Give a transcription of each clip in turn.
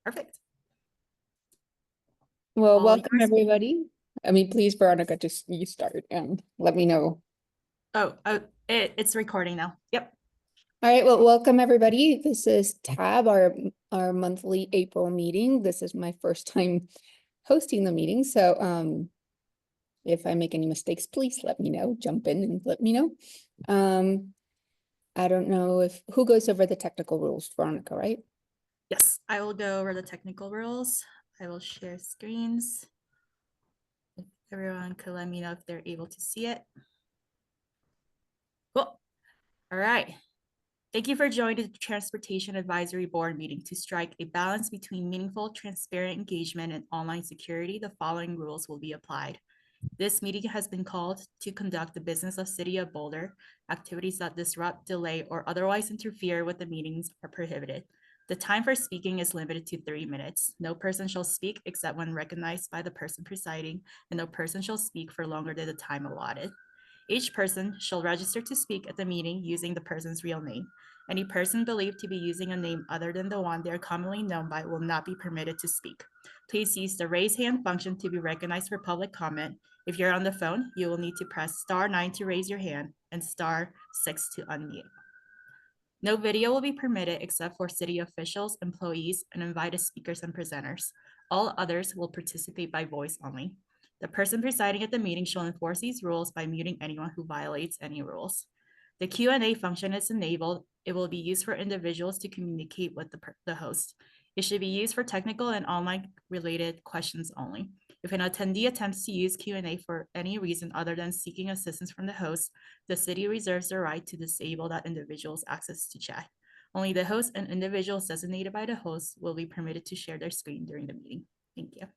Perfect. Well, All welcome yours. everybody. I mean, please, Veronica, just you start and let me know. Oh, it's recording now. Yep. All right, well, welcome everybody. This is TAB, our monthly April meeting. This is my first time hosting the meeting, so if I make any mistakes, please let me know. Jump in and let me know. I don't know who goes over the technical rules, Veronica, right? Yes, I will go over the technical rules. I will share screens. If everyone could let me know if they're able to see it. Cool. All right. Thank you for joining the Transportation Advisory Board meeting. To strike a balance between meaningful, transparent engagement and online security, the following rules will be applied. This meeting has been called to conduct the business of City of Boulder. Activities that disrupt, delay, or otherwise interfere with the meetings are prohibited. The time for speaking is limited to 3 minutes. No person shall speak except when recognized by the person presiding, and no person shall speak for longer than the time allotted. Each person shall register to speak at the meeting using the person's real name. Any person believed to be using a name other than the one they are commonly known by will not be permitted to speak. Please use the raise hand function to be recognized for public comment. If you're on the phone, you will need to press *9 to raise your hand and *6 to unmute. No video will be permitted except for city officials, employees, and invited speakers and presenters. All others will participate by voice only. The person presiding at the meeting shall enforce these rules by muting anyone who violates any rules. The Q&A function is enabled. It will be used for individuals to communicate with the host. It should be used for technical and online related questions only. If an attendee attempts to use Q&A for any reason other than seeking assistance from the host, the city reserves the right to disable that individual's access to chat. Only the host and individuals designated by the host will be permitted to share their screen during the meeting. Thank you.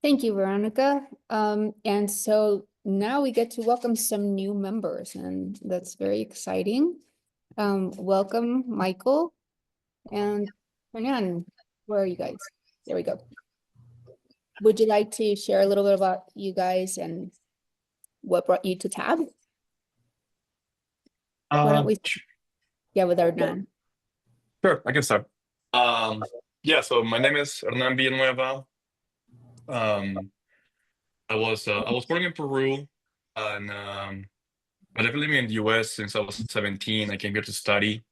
Thank you, Veronica. And so now we get to welcome some new members, and that's very exciting. Welcome, Michael and Hernan. Where are you guys? There we go. Would you like to share a little bit about you guys and what brought you to TAB? Why don't we? Yeah, with Hernan. Sure, I can start. Yeah, so my name is Hernan Villanueva. I was born in Peru, and I've been living in the US since I was 17. I came here to study,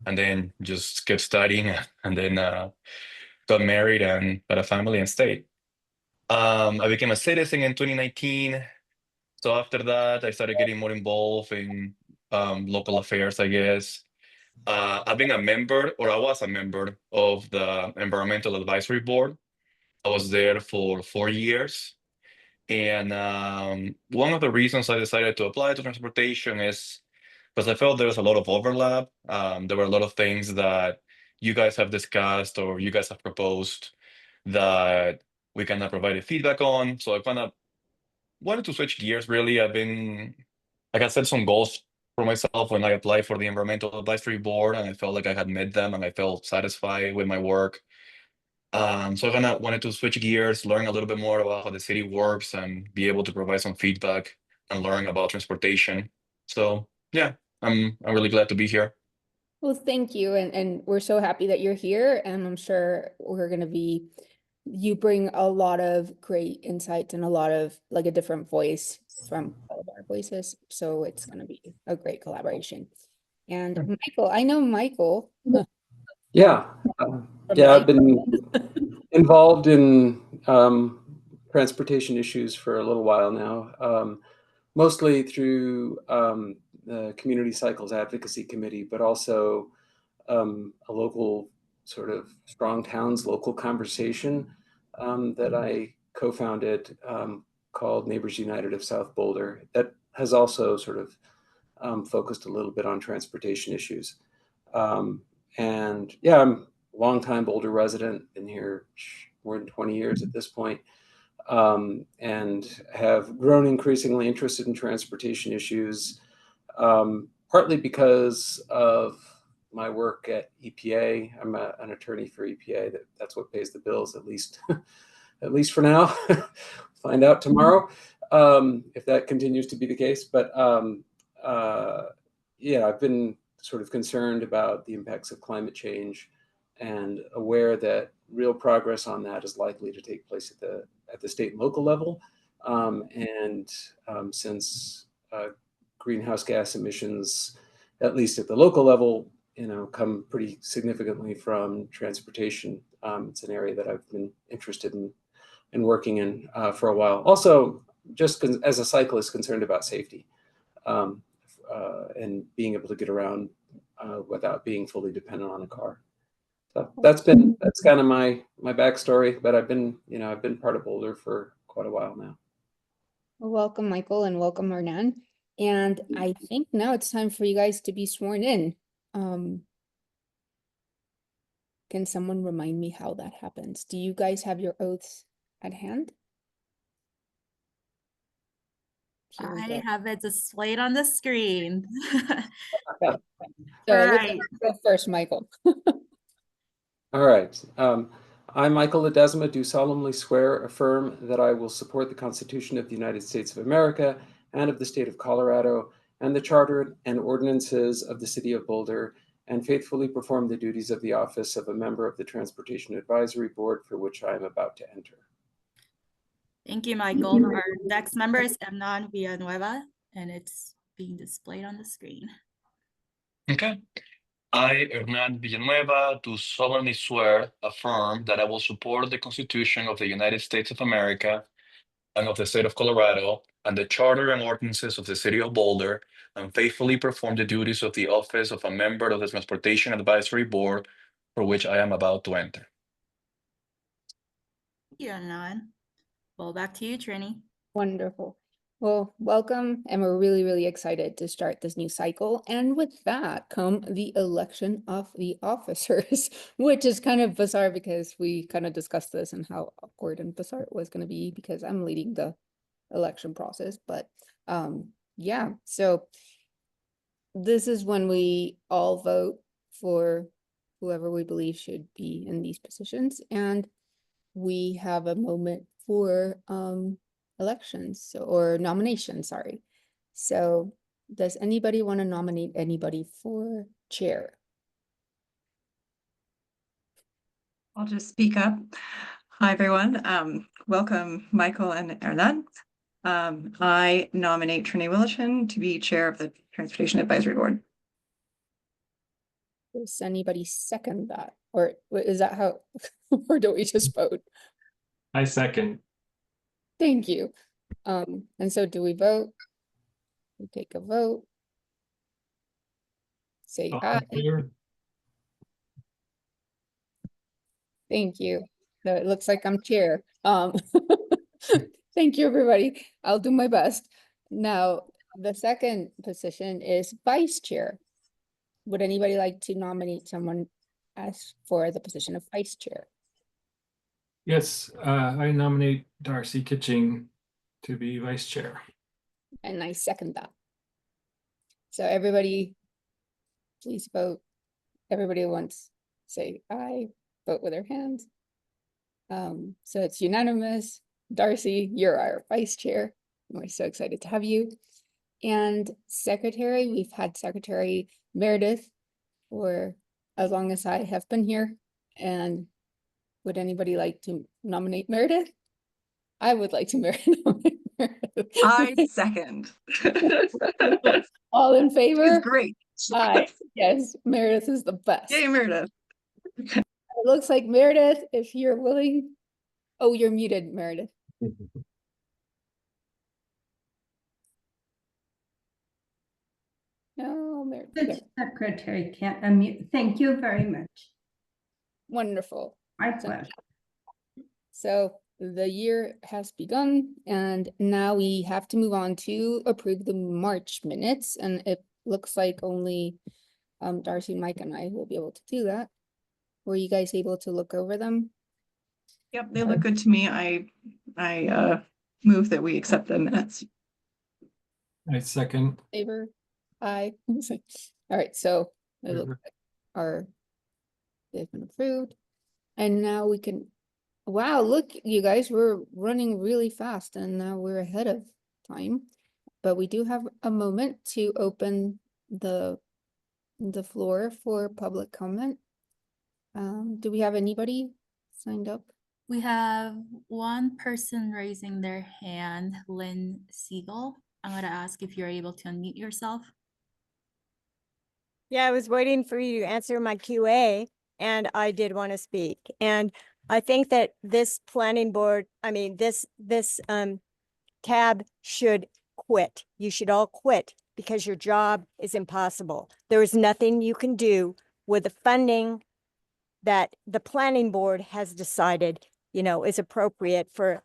and then just kept studying, and then got married and got a family and stayed. I became a citizen in 2019. So after that, I started getting more involved in local affairs, I guess. I've been a member, or I was a member of the Environmental Advisory Board. I was there for 4 years. And one of the reasons I decided to apply to transportation is because I felt there was a lot of overlap. There were a lot of things that you guys have discussed or you guys have proposed that we kind of provided feedback on. So I kind of wanted to switch gears, really. I had set some goals for myself when I applied for the Environmental Advisory Board, and I felt like I had met them and I felt satisfied with my work. So I kind of wanted to switch gears, learn a little bit more about how the city works, and be able to provide some feedback and learn about transportation. So yeah, I'm really glad to be here. Well, thank you. And we're so happy that you're here. And I'm sure you bring a lot of great insights and a lot of like a different voice from all of our voices. So it's going to be a great collaboration. And Michael, I know Michael. Yeah. Yeah, I've been involved in transportation issues for a little while now, mostly through the Community Cycles Advocacy Committee, but also a local sort of Strong Towns local conversation that I co-founded called Neighbors United of South Boulder, that has also sort of focused a little bit on transportation issues. And yeah, I'm a longtime Boulder resident, been here more than 20 years at this point, and have grown increasingly interested in transportation issues, partly because of my work at EPA. I'm an attorney for EPA. That's what pays the bills, at least, at least for now. Find out tomorrow if that continues to be the case. But yeah, I've been sort of concerned about the impacts of climate change and aware that real progress on that is likely to take place at the state and local level. Since greenhouse gas emissions, at least at the local level, come pretty significantly from transportation. It's an area that I've been interested in working in for a while. Also, just as a cyclist, concerned about safety and being able to get around without being fully dependent on a car. So that's kind of my backstory. But I've been part of Boulder for quite a while now. Welcome, Michael, and welcome, Hernan. And I think now it's time for you guys to be sworn in. Can someone remind me how that happens? Do you guys have your oaths at hand? Here we I go. have it displayed on the screen. So All let's right. go first, Michael. All right. I, Michael Ledesma, do solemnly swear, affirm that I will support the Constitution of the United States of America and of the state of Colorado and the charter and ordinances of the city of Boulder, and faithfully perform the duties of the office of a member of the Transportation Advisory Board for which I am about to enter. Thank you, Michael. Our next member is Hernan Villanueva, and it's being displayed on the screen. Okay. I, Hernan Villanueva, do solemnly swear, affirm that I will support the Constitution of the United States of America and of the state of Colorado, and the charter and ordinances of the city of Boulder, and faithfully perform the duties of the office of a member of the Transportation Advisory Board for which I am about to enter. Thank you, Hernan. Well, back to you, Trini. Wonderful. Well, welcome, and we're really, really excited to start this new cycle. And with that come the election of the officers, which is kind of bizarre because we kind of discussed this and how awkward and bizarre it was going to be because I'm leading the election process. But yeah, so this is when we all vote for whoever we believe should be in these positions. And we have a moment for elections or nominations, sorry. So does anybody want to nominate anybody for chair? I'll just speak up. Hi, everyone. Welcome, Michael and Hernan. I nominate Trini Willichin to be chair of the Transportation Advisory Board. Does anybody second that? Or is that how, or do we just vote? I second. Thank you. And so do we vote? We take a vote. Say All aye. in favor? Thank you. No, it looks like I'm chair. Thank you, everybody. I'll do my best. Now, the second position is vice chair. Would anybody like to nominate someone as for the position of vice chair? Yes, I nominate Darcy Kitching to be vice chair. And I second that. So everybody, please vote. Everybody wants, say aye, vote with their hands. So it's unanimous. Darcy, you're our vice chair. We're so excited to have you. And secretary, we've had Secretary Meredith for as long as I have been here. And would anybody like to nominate Meredith? I would like to nominate Meredith. I second. All in favor? It's great. Aye. Yes, Meredith is the best. Yay, Meredith. It looks like Meredith, if you're willing. Oh, you're muted, Meredith. No, Meredith. The there. secretary can't unmute. Thank you very much. Wonderful. My So- pleasure. So the year has begun and now we have to move on to approve the March minutes. And it looks like only Darcy, Mike and I will be able to do that. Were you guys able to look over them? Yep, they look good to me. I move that we accept the minutes. I second. Favor? Aye. All right, so they look like they've been approved. And now we can, wow, look, you guys, we're running really fast and now we're ahead of time. But we do have a moment to open the floor for public comment. Do we have anybody signed up? We have one person raising their hand, Lynn Siegel. I'm gonna ask if you're able to unmute yourself. Yeah, I was waiting for you to answer my QA, and I did want to speak. And I think that this planning board, this tab should quit. You should all quit because your job is impossible. There is nothing you can do with the funding that the planning board has decided, is appropriate for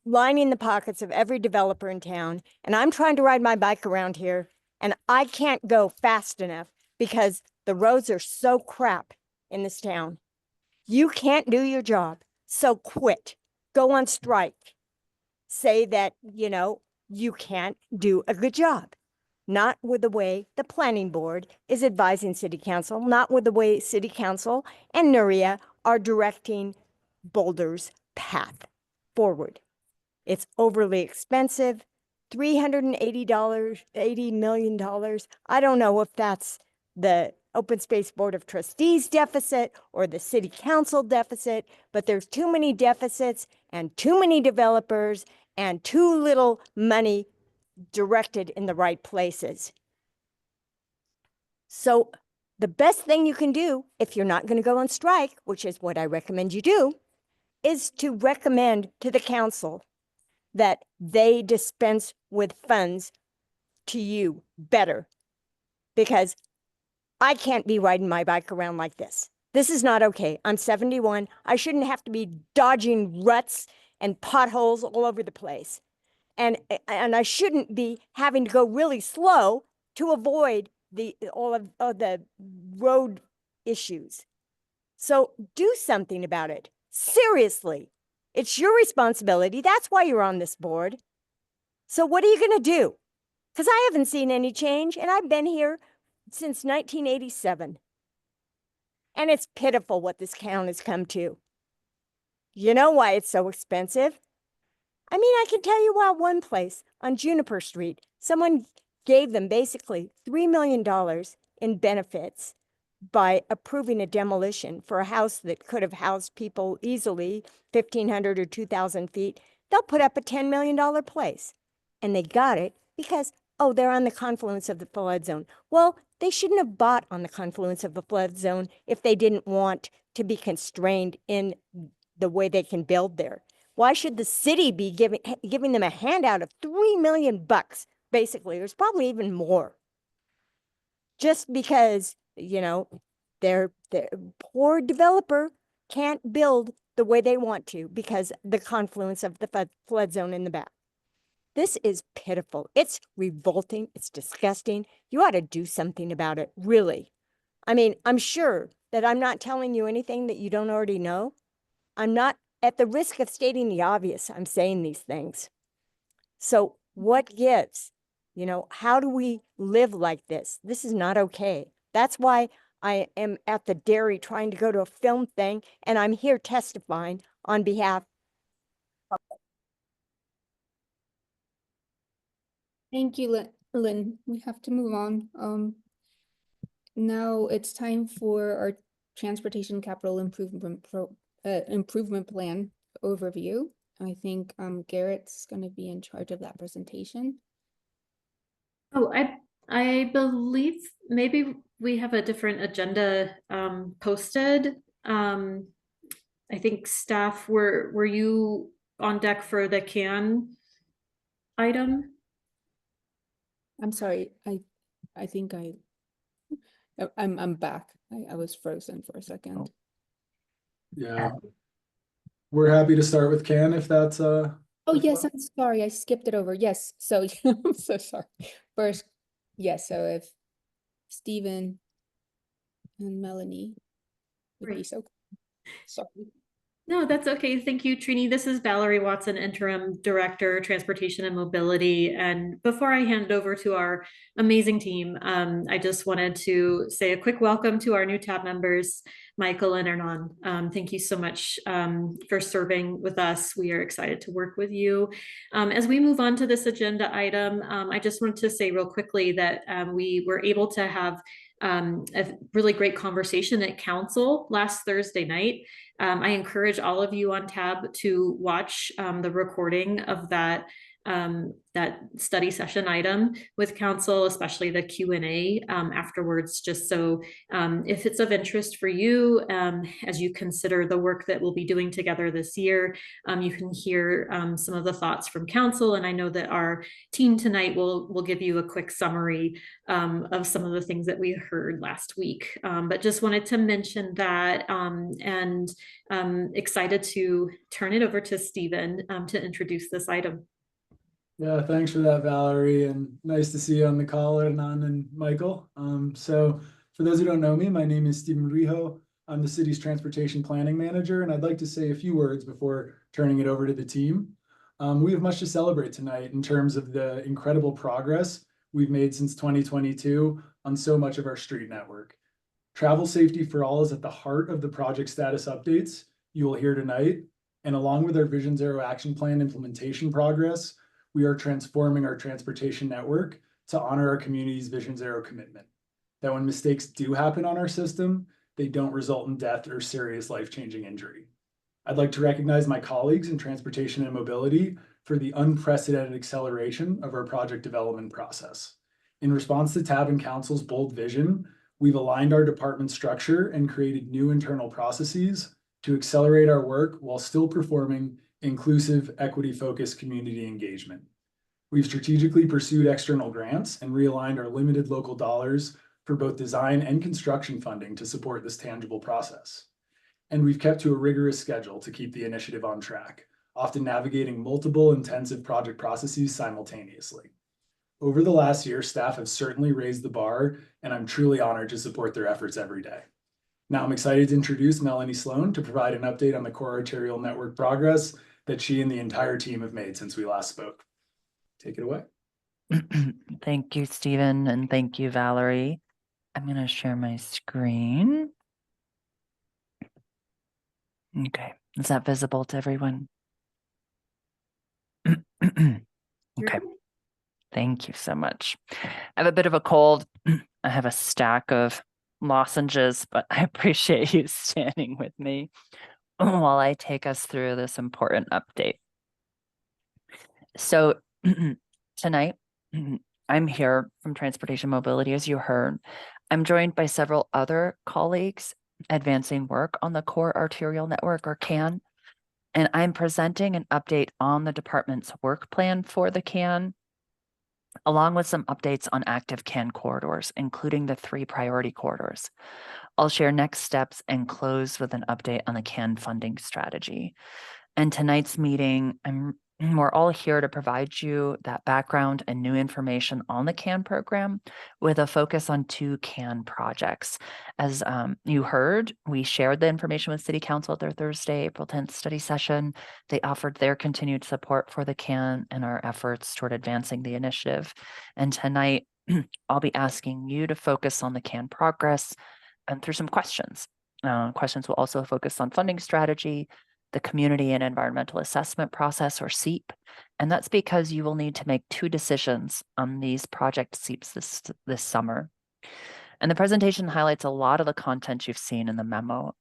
lining the pockets of every developer in town. And I'm trying to ride my bike around here, and I can't go fast enough because the roads are so crap in this town. You can't do your job, so quit. Go on strike. Say that, you can't do a good job. Not with the way the planning board is advising city council, not with the way city council and Nuria are directing Boulder's path forward. It's overly expensive, $80 million. I don't know if that's the Open Space Board of Trustees deficit or the city council deficit, but there's too many deficits and too many developers and too little money directed in the right places. So the best thing you can do, if you're not going to go on strike, which is what I recommend you do, is to recommend to the council that they dispense with funds to you better, because I can't be riding my bike around like this. This is not okay. I'm 71. I shouldn't have to be dodging ruts and potholes all over the place. And I shouldn't be having to go really slow to avoid all of the road issues. So do something about it. Seriously. It's your responsibility. That's why you're on this board. So what are you going to do? Because I haven't seen any change, and I've been here since 1987. And it's pitiful what this town has come to. You know why it's so expensive? I can tell you why one place on Juniper Street, someone gave them basically $3 million in benefits by approving a demolition for a house that could have housed people easily, 1,500 or 2,000 feet. They'll put up a $10 million place. And they got it because, they're on the confluence of the flood zone. Well, they shouldn't have bought on the confluence of the flood zone if they didn't want to be constrained in the way they can build there. Why should the city be giving them a handout of $3 million bucks? Basically, there's probably even more. Just because, their poor developer can't build the way they want to because the confluence of the flood zone in the back. This is pitiful. It's revolting. It's disgusting. You ought to do something about it, really. I'm sure that I'm not telling you anything that you don't already know. I'm not, at the risk of stating the obvious, I'm saying these things. So what gives? How do we live like this? This is not okay. That's why I am at the dairy trying to go to a film thing, and I'm here testifying on behalf. Thank you, Lynn. We have to move on. Now it's time for our Transportation Capital Improvement Plan overview. I think Garrett's going to be in charge of that presentation. Oh, I believe maybe we have a different agenda posted. I think staff, were you on deck for the CAN item? I'm sorry. I think I'm back. I was frozen for a second. Yeah. We're happy to start with CAN if that's Oh yes, I'm sorry. I skipped it over. Yes. So I'm so sorry. First, yes. So if Stephen and Melanie would be Great. so sorry. No, that's okay. Thank you, Trini. This is Valerie Watson, Interim Director, Transportation and Mobility. And before I hand it over to our amazing team, I just wanted to say a quick welcome to our new tab members, Michael and Hernan. Thank you so much for serving with us. We are excited to work with you. As we move on to this agenda item, I just wanted to say real quickly that we were able to have a really great conversation at council last Thursday night. I encourage all of you on tab to watch the recording of that study session item with council, especially the Q&A afterwards, just so if it's of interest for you as you consider the work that we'll be doing together this year, you can hear some of the thoughts from council. And I know that our team tonight will give you a quick summary of some of the things that we heard last week. But just wanted to mention that and excited to turn it over to Stephen to introduce this item. Yeah, thanks for that, Valerie, and nice to see you on the call, Hernan and Michael. So for those who don't know me, my name is Stephen Rijo. I'm the city's transportation planning manager, and I'd like to say a few words before turning it over to the team. We have much to celebrate tonight in terms of the incredible progress we've made since 2022 on so much of our street network. Travel safety for all is at the heart of the project status updates you will hear tonight, and along with our Vision Zero action plan implementation progress, we are transforming our transportation network to honor our community's Vision Zero commitment, that when mistakes do happen on our system, they don't result in death or serious life-changing injury. I'd like to recognize my colleagues in transportation and mobility for the unprecedented acceleration of our project development process. In response to TAB and Council's bold vision, we've aligned our department structure and created new internal processes to accelerate our work while still performing inclusive, equity-focused community engagement. We've strategically pursued external grants and realigned our limited local dollars for both design and construction funding to support this tangible process. And we've kept to a rigorous schedule to keep the initiative on track, often navigating multiple intensive project processes simultaneously. Over the last year, staff have certainly raised the bar, and I'm truly honored to support their efforts every day. Now I'm excited to introduce Melanie Sloan to provide an update on the core arterial network progress that she and the entire team have made since we last spoke. Take it away. Thank you, Stephen, and thank you, Valerie. I'm going to share my screen. Okay, is that visible to everyone? Okay, thank you so much. I have a bit of a cold. I have a stack of lozenges, but I appreciate you standing with me while I take us through this important update. So tonight, I'm here from Transportation Mobility, as you heard. I'm joined by several other colleagues advancing work on the Core Arterial Network, or CAN, and I'm presenting an update on the department's work plan for the CAN, along with some updates on active CAN corridors, including the 3 priority corridors. I'll share next steps and close with an update on the CAN funding strategy. And tonight's meeting, we're all here to provide you that background and new information on the CAN program with a focus on 2 CAN projects. As you heard, we shared the information with City Council at their Thursday, April 10th study session. They offered their continued support for the CAN and our efforts toward advancing the initiative. And tonight, I'll be asking you to focus on the CAN progress and through some questions. Questions will also focus on funding strategy, the Community and Environmental Assessment Process, or CEAP, and that's because you will need to make 2 decisions on these project CEAPs this summer. And the presentation highlights a lot of the content you've seen in the memo,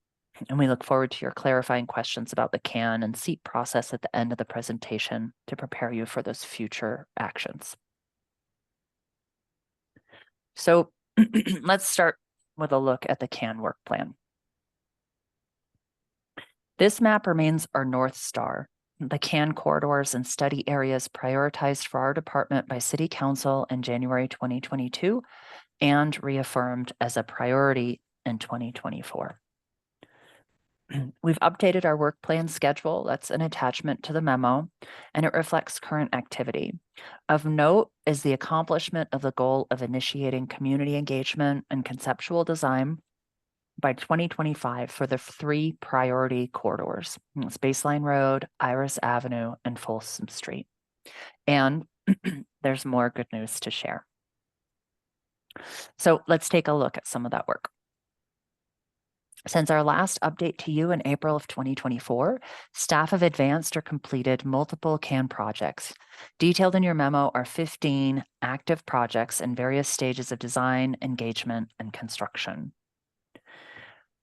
and we look forward to your clarifying questions about the CAN and CEAP process at the end of the presentation to prepare you for those future actions. So let's start with a look at the CAN work plan. This map remains our North Star, the CAN corridors and study areas prioritized for our department by City Council in January 2022 and reaffirmed as a priority in 2024. We've updated our work plan schedule. That's an attachment to the memo, and it reflects current activity. Of note is the accomplishment of the goal of initiating community engagement and conceptual design by 2025 for the 3 priority corridors. It's Baseline Road, Iris Avenue, and Folsom Street. And there's more good news to share. So let's take a look at some of that work. Since our last update to you in April of 2024, staff have advanced or completed multiple CAN projects. Detailed in your memo are 15 active projects in various stages of design, engagement, and construction.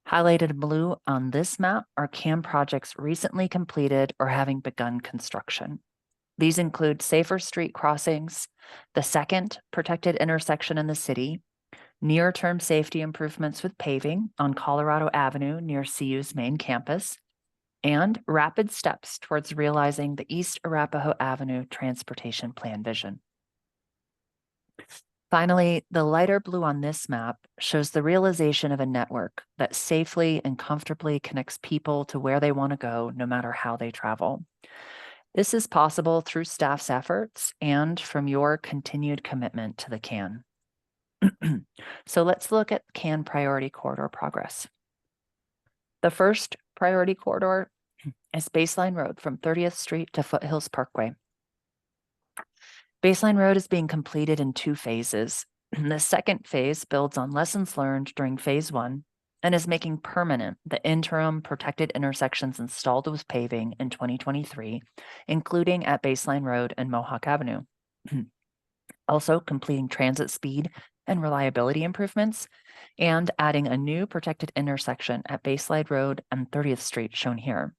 Highlighted in blue on this map are CAN projects recently completed or having begun construction. These include safer street crossings, the second protected intersection in the city, near-term safety improvements with paving on Colorado Avenue near CU's main campus, and rapid steps towards realizing the East Arapahoe Avenue Transportation Plan vision. Finally, the lighter blue on this map shows the realization of a network that safely and comfortably connects people to where they want to go, no matter how they travel. This is possible through staff's efforts and from your continued commitment to the CAN. So let's look at CAN priority corridor progress. The first priority corridor is Baseline Road from 30th Street to Foothills Parkway. Baseline Road is being completed in 2 phases. The second phase builds on lessons learned during phase 1 and is making permanent the interim protected intersections installed with paving in 2023, including at Baseline Road and Mohawk Avenue. Also completing transit speed and reliability improvements, and adding a new protected intersection at Baseline Road and 30th Street shown here.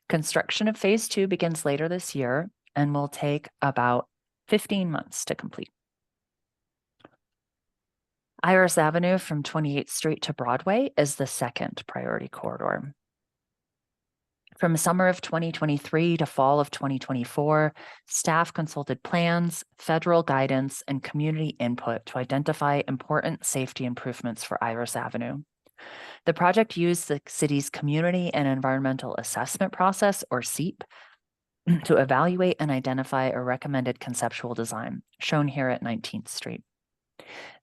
Construction of phase 2 begins later this year and will take about 15 months to complete. Iris Avenue from 28th Street to Broadway is the second priority corridor. From summer of 2023 to fall of 2024, staff consulted plans, federal guidance, and community input to identify important safety improvements for Iris Avenue. The project used the city's Community and Environmental Assessment Process, or CEAP, to evaluate and identify a recommended conceptual design, shown here at 19th Street.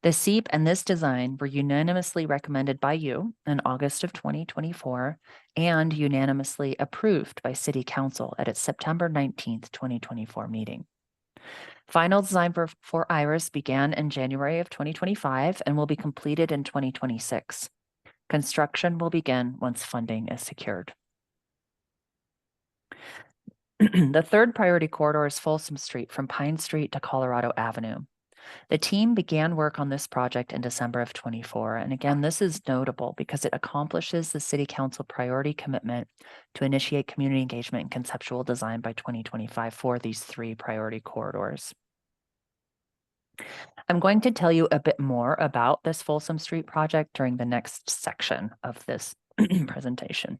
The CEAP and this design were unanimously recommended by you in August of 2024 and unanimously approved by City Council at its September 19th, 2024 meeting. Final design for Iris began in January of 2025 and will be completed in 2026. Construction will begin once funding is secured. The third priority corridor is Folsom Street from Pine Street to Colorado Avenue. The team began work on this project in December of 24. And again, this is notable because it accomplishes the City Council priority commitment to initiate community engagement and conceptual design by 2025 for these 3 priority corridors. I'm going to tell you a bit more about this Folsom Street project during the next section of this presentation.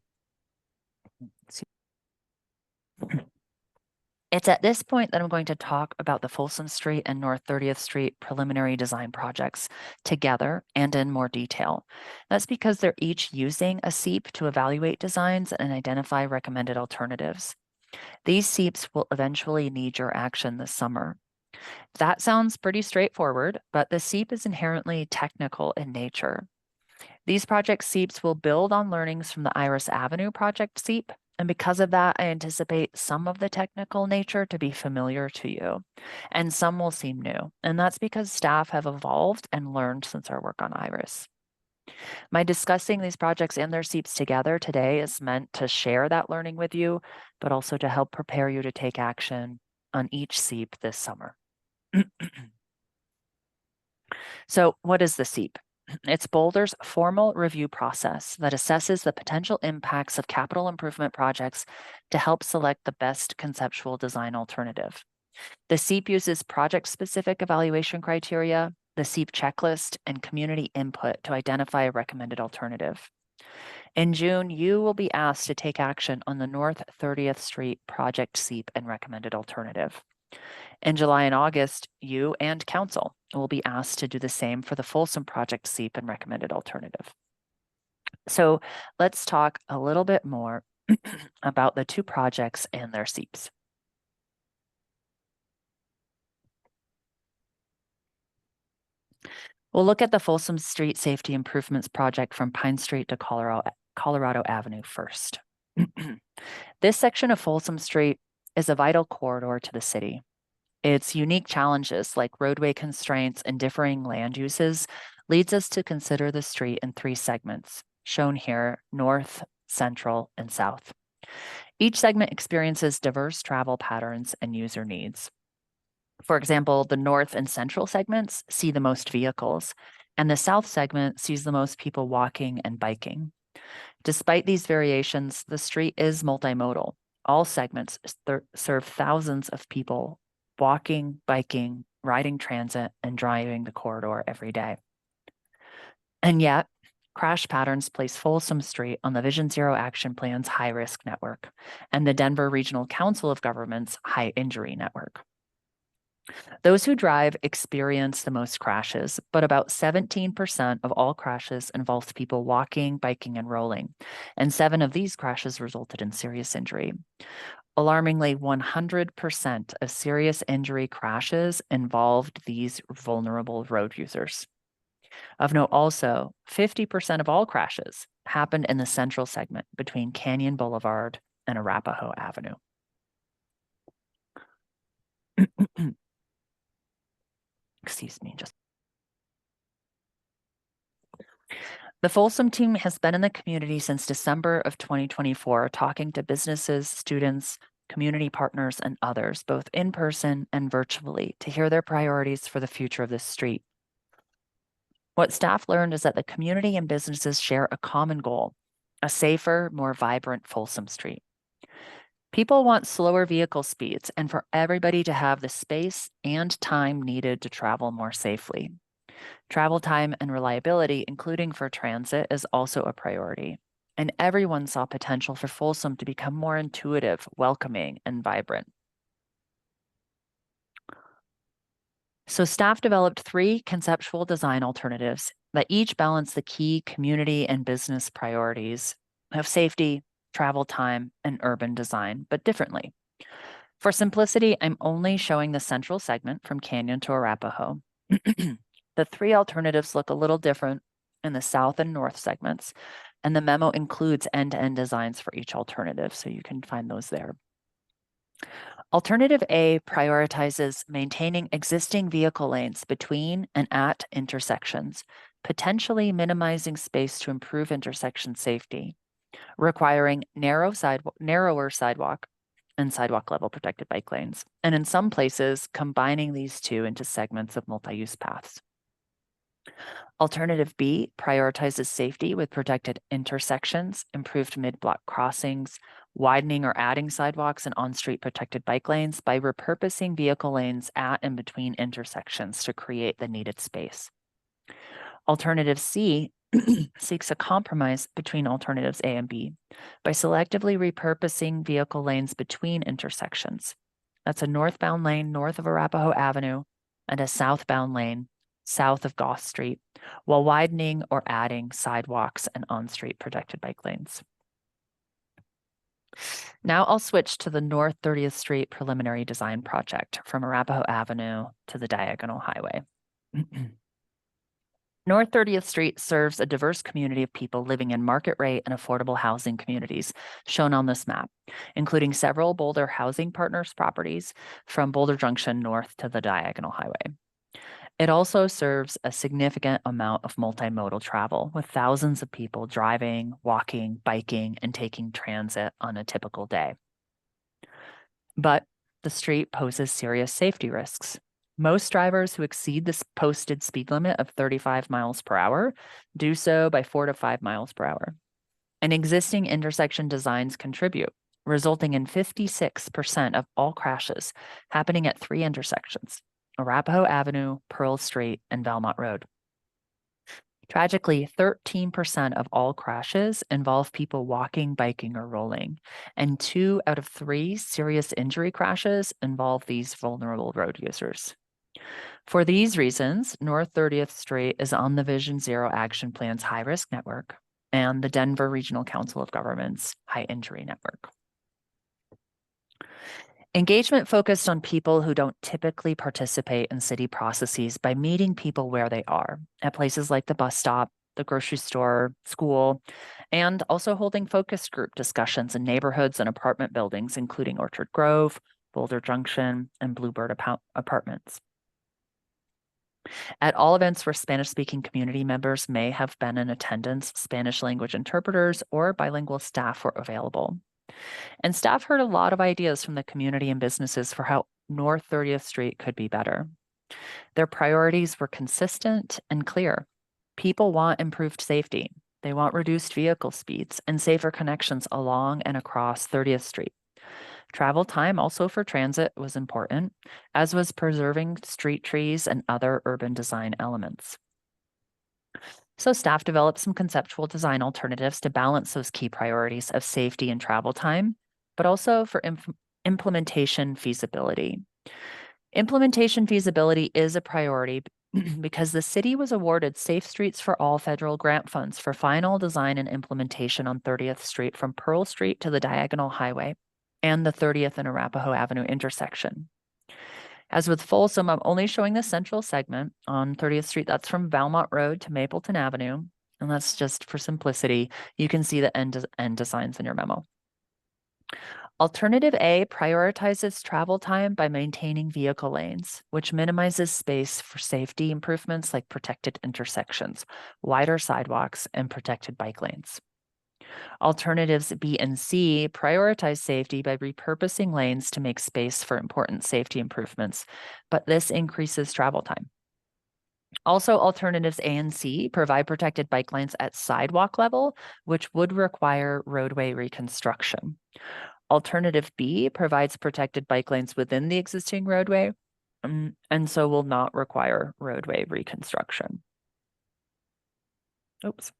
It's at this point that I'm going to talk about the Folsom Street and North 30th Street preliminary design projects together and in more detail. That's because they're each using a CEAP to evaluate designs and identify recommended alternatives. These CEAPs will eventually need your action this summer. That sounds pretty straightforward, but the CEAP is inherently technical in nature. These project CEAPs will build on learnings from the Iris Avenue project CEAP, and because of that, I anticipate some of the technical nature to be familiar to you, and some will seem new. And that's because staff have evolved and learned since our work on Iris. My discussing these projects and their CEAPs together today is meant to share that learning with you, but also to help prepare you to take action on each CEAP this summer. So what is the CEAP? It's Boulder's formal review process that assesses the potential impacts of capital improvement projects to help select the best conceptual design alternative. The CEAP uses project-specific evaluation criteria, the CEAP checklist, and community input to identify a recommended alternative. In June, you will be asked to take action on the North 30th Street project CEAP and recommended alternative. In July and August, you and Council will be asked to do the same for the Folsom project CEAP and recommended alternative. So let's talk a little bit more about the 2 projects and their CEAPs. We'll look at the Folsom Street Safety Improvements Project from Pine Street to Colorado Avenue first. This section of Folsom Street is a vital corridor to the city. Its unique challenges like roadway constraints and differing land uses leads us to consider the street in 3 segments: shown here, north, central, and south. Each segment experiences diverse travel patterns and user needs. For example, the north and central segments see the most vehicles, and the south segment sees the most people walking and biking. Despite these variations, the street is multimodal. All segments serve thousands of people walking, biking, riding transit, and driving the corridor every day. And yet, crash patterns place Folsom Street on the Vision Zero Action Plan's high-risk network and the Denver Regional Council of Governments high injury network. Those who drive experience the most crashes, but about 17% of all crashes involved people walking, biking, and rolling, and 7 of these crashes resulted in serious injury. Alarmingly, 100% of serious injury crashes involved these vulnerable road users. Of note also, 50% of all crashes happened in the central segment between Canyon Boulevard and Arapahoe Avenue. Excuse me, The Folsom team has been in the community since December of 2024, talking to businesses, students, community partners, and others, both in person and virtually, to hear their priorities for the future of this street. What staff learned is that the community and businesses share a common goal: a safer, more vibrant Folsom Street. People want slower vehicle speeds and for everybody to have the space and time needed to travel more safely. Travel time and reliability, including for transit, is also a priority. And everyone saw potential for Folsom to become more intuitive, welcoming, and vibrant. So staff developed 3 conceptual design alternatives that each balance the key community and business priorities of safety, travel time, and urban design, but differently. For simplicity, I'm only showing the central segment from Canyon to Arapahoe. The 3 alternatives look a little different in the south and north segments, and the memo includes end-to-end designs for each alternative, so you can find those there. Alternative A prioritizes maintaining existing vehicle lanes between and at intersections, potentially minimizing space to improve intersection safety, requiring narrower sidewalk and sidewalk level protected bike lanes, and in some places, combining these 2 into segments of multi-use paths. Alternative B prioritizes safety with protected intersections, improved mid-block crossings, widening or adding sidewalks and on-street protected bike lanes by repurposing vehicle lanes at and between intersections to create the needed space. Alternative C seeks a compromise between alternatives A and B by selectively repurposing vehicle lanes between intersections. That's a northbound lane north of Arapahoe Avenue and a southbound lane south of Goss Street, while widening or adding sidewalks and on-street protected bike lanes. Now I'll switch to the North 30th Street preliminary design project from Arapahoe Avenue to the Diagonal Highway. North 30th Street serves a diverse community of people living in market rate and affordable housing communities shown on this map, including several Boulder Housing Partners properties from Boulder Junction north to the Diagonal Highway. It also serves a significant amount of multimodal travel, with thousands of people driving, walking, biking, and taking transit on a typical day. But the street poses serious safety risks. Most drivers who exceed the posted speed limit of 35 miles per hour do so by 4 to 5 miles per hour. And existing intersection designs contribute, resulting in 56% of all crashes happening at 3 intersections: Arapahoe Avenue, Pearl Street, and Belmont Road. Tragically, 13% of all crashes involve people walking, biking, or rolling, and 2 out of 3 serious injury crashes involve these vulnerable road users. For these reasons, North 30th Street is on the Vision Zero Action Plan's high-risk network and the Denver Regional Council of Governments high injury network. Engagement focused on people who don't typically participate in city processes by meeting people where they are, at places like the bus stop, the grocery store, school, and also holding focus group discussions in neighborhoods and apartment buildings, including Orchard Grove, Boulder Junction, and Bluebird Apartments. At all events where Spanish-speaking community members may have been in attendance, Spanish language interpreters or bilingual staff were available. And staff heard a lot of ideas from the community and businesses for how North 30th Street could be better. Their priorities were consistent and clear. People want improved safety. They want reduced vehicle speeds and safer connections along and across 30th Street. Travel time also for transit was important, as was preserving street trees and other urban design elements. So staff developed some conceptual design alternatives to balance those key priorities of safety and travel time, but also for implementation feasibility. Implementation feasibility is a priority because the city was awarded Safe Streets for All federal grant funds for final design and implementation on 30th Street from Pearl Street to the Diagonal Highway and the 30th and Arapahoe Avenue intersection. As with Folsom, I'm only showing the central segment on 30th Street. That's from Valmont Road to Mapleton Avenue. And that's just for simplicity. You can see the end designs in your memo. Alternative A prioritizes travel time by maintaining vehicle lanes, which minimizes space for safety improvements like protected intersections, wider sidewalks, and protected bike lanes. Alternatives B and C prioritize safety by repurposing lanes to make space for important safety improvements, but this increases travel time. Also, alternatives A and C provide protected bike lanes at sidewalk level, which would require roadway reconstruction. Alternative B provides protected bike lanes within the existing roadway, and so will not require roadway reconstruction. Oops.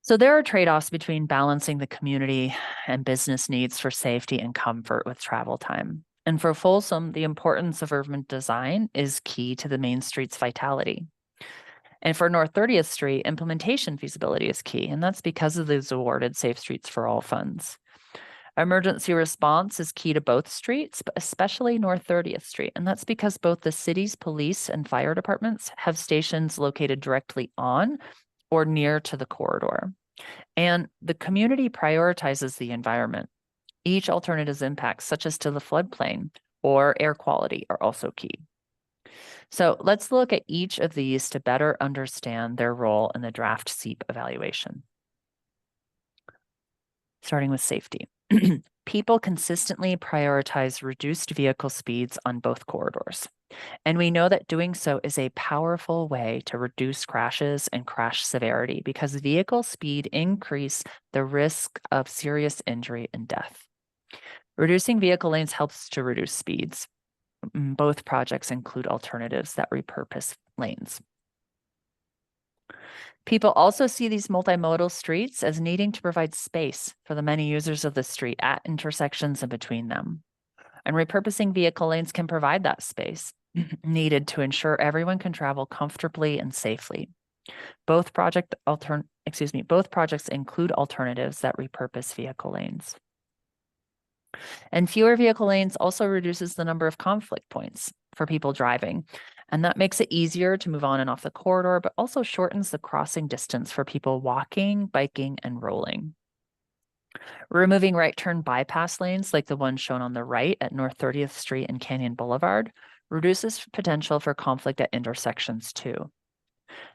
So there are trade-offs between balancing the community and business needs for safety and comfort with travel time. And for Folsom, the importance of urban design is key to the main street's vitality. And for North 30th Street, implementation feasibility is key, and that's because of those awarded Safe Streets for All funds. Emergency response is key to both streets, but especially North 30th Street, and that's because both the city's police and fire departments have stations located directly on or near to the corridor. And the community prioritizes the environment. Each alternative's impacts, such as to the floodplain or air quality, are also key. So let's look at each of these to better understand their role in the draft SEEP evaluation. Starting with safety. People consistently prioritize reduced vehicle speeds on both corridors. And we know that doing so is a powerful way to reduce crashes and crash severity because vehicle speed increase the risk of serious injury and death. Reducing vehicle lanes helps to reduce speeds. Both projects include alternatives that repurpose lanes. People also see these multimodal streets as needing to provide space for the many users of the street at intersections and between them. And repurposing vehicle lanes can provide that space needed to ensure everyone can travel comfortably and safely. Both projects include alternatives that repurpose vehicle lanes. And fewer vehicle lanes also reduces the number of conflict points for people driving. And that makes it easier to move on and off the corridor, but also shortens the crossing distance for people walking, biking, and rolling. Removing right turn bypass lanes like the one shown on the right at North 30th Street and Canyon Boulevard reduces potential for conflict at intersections too.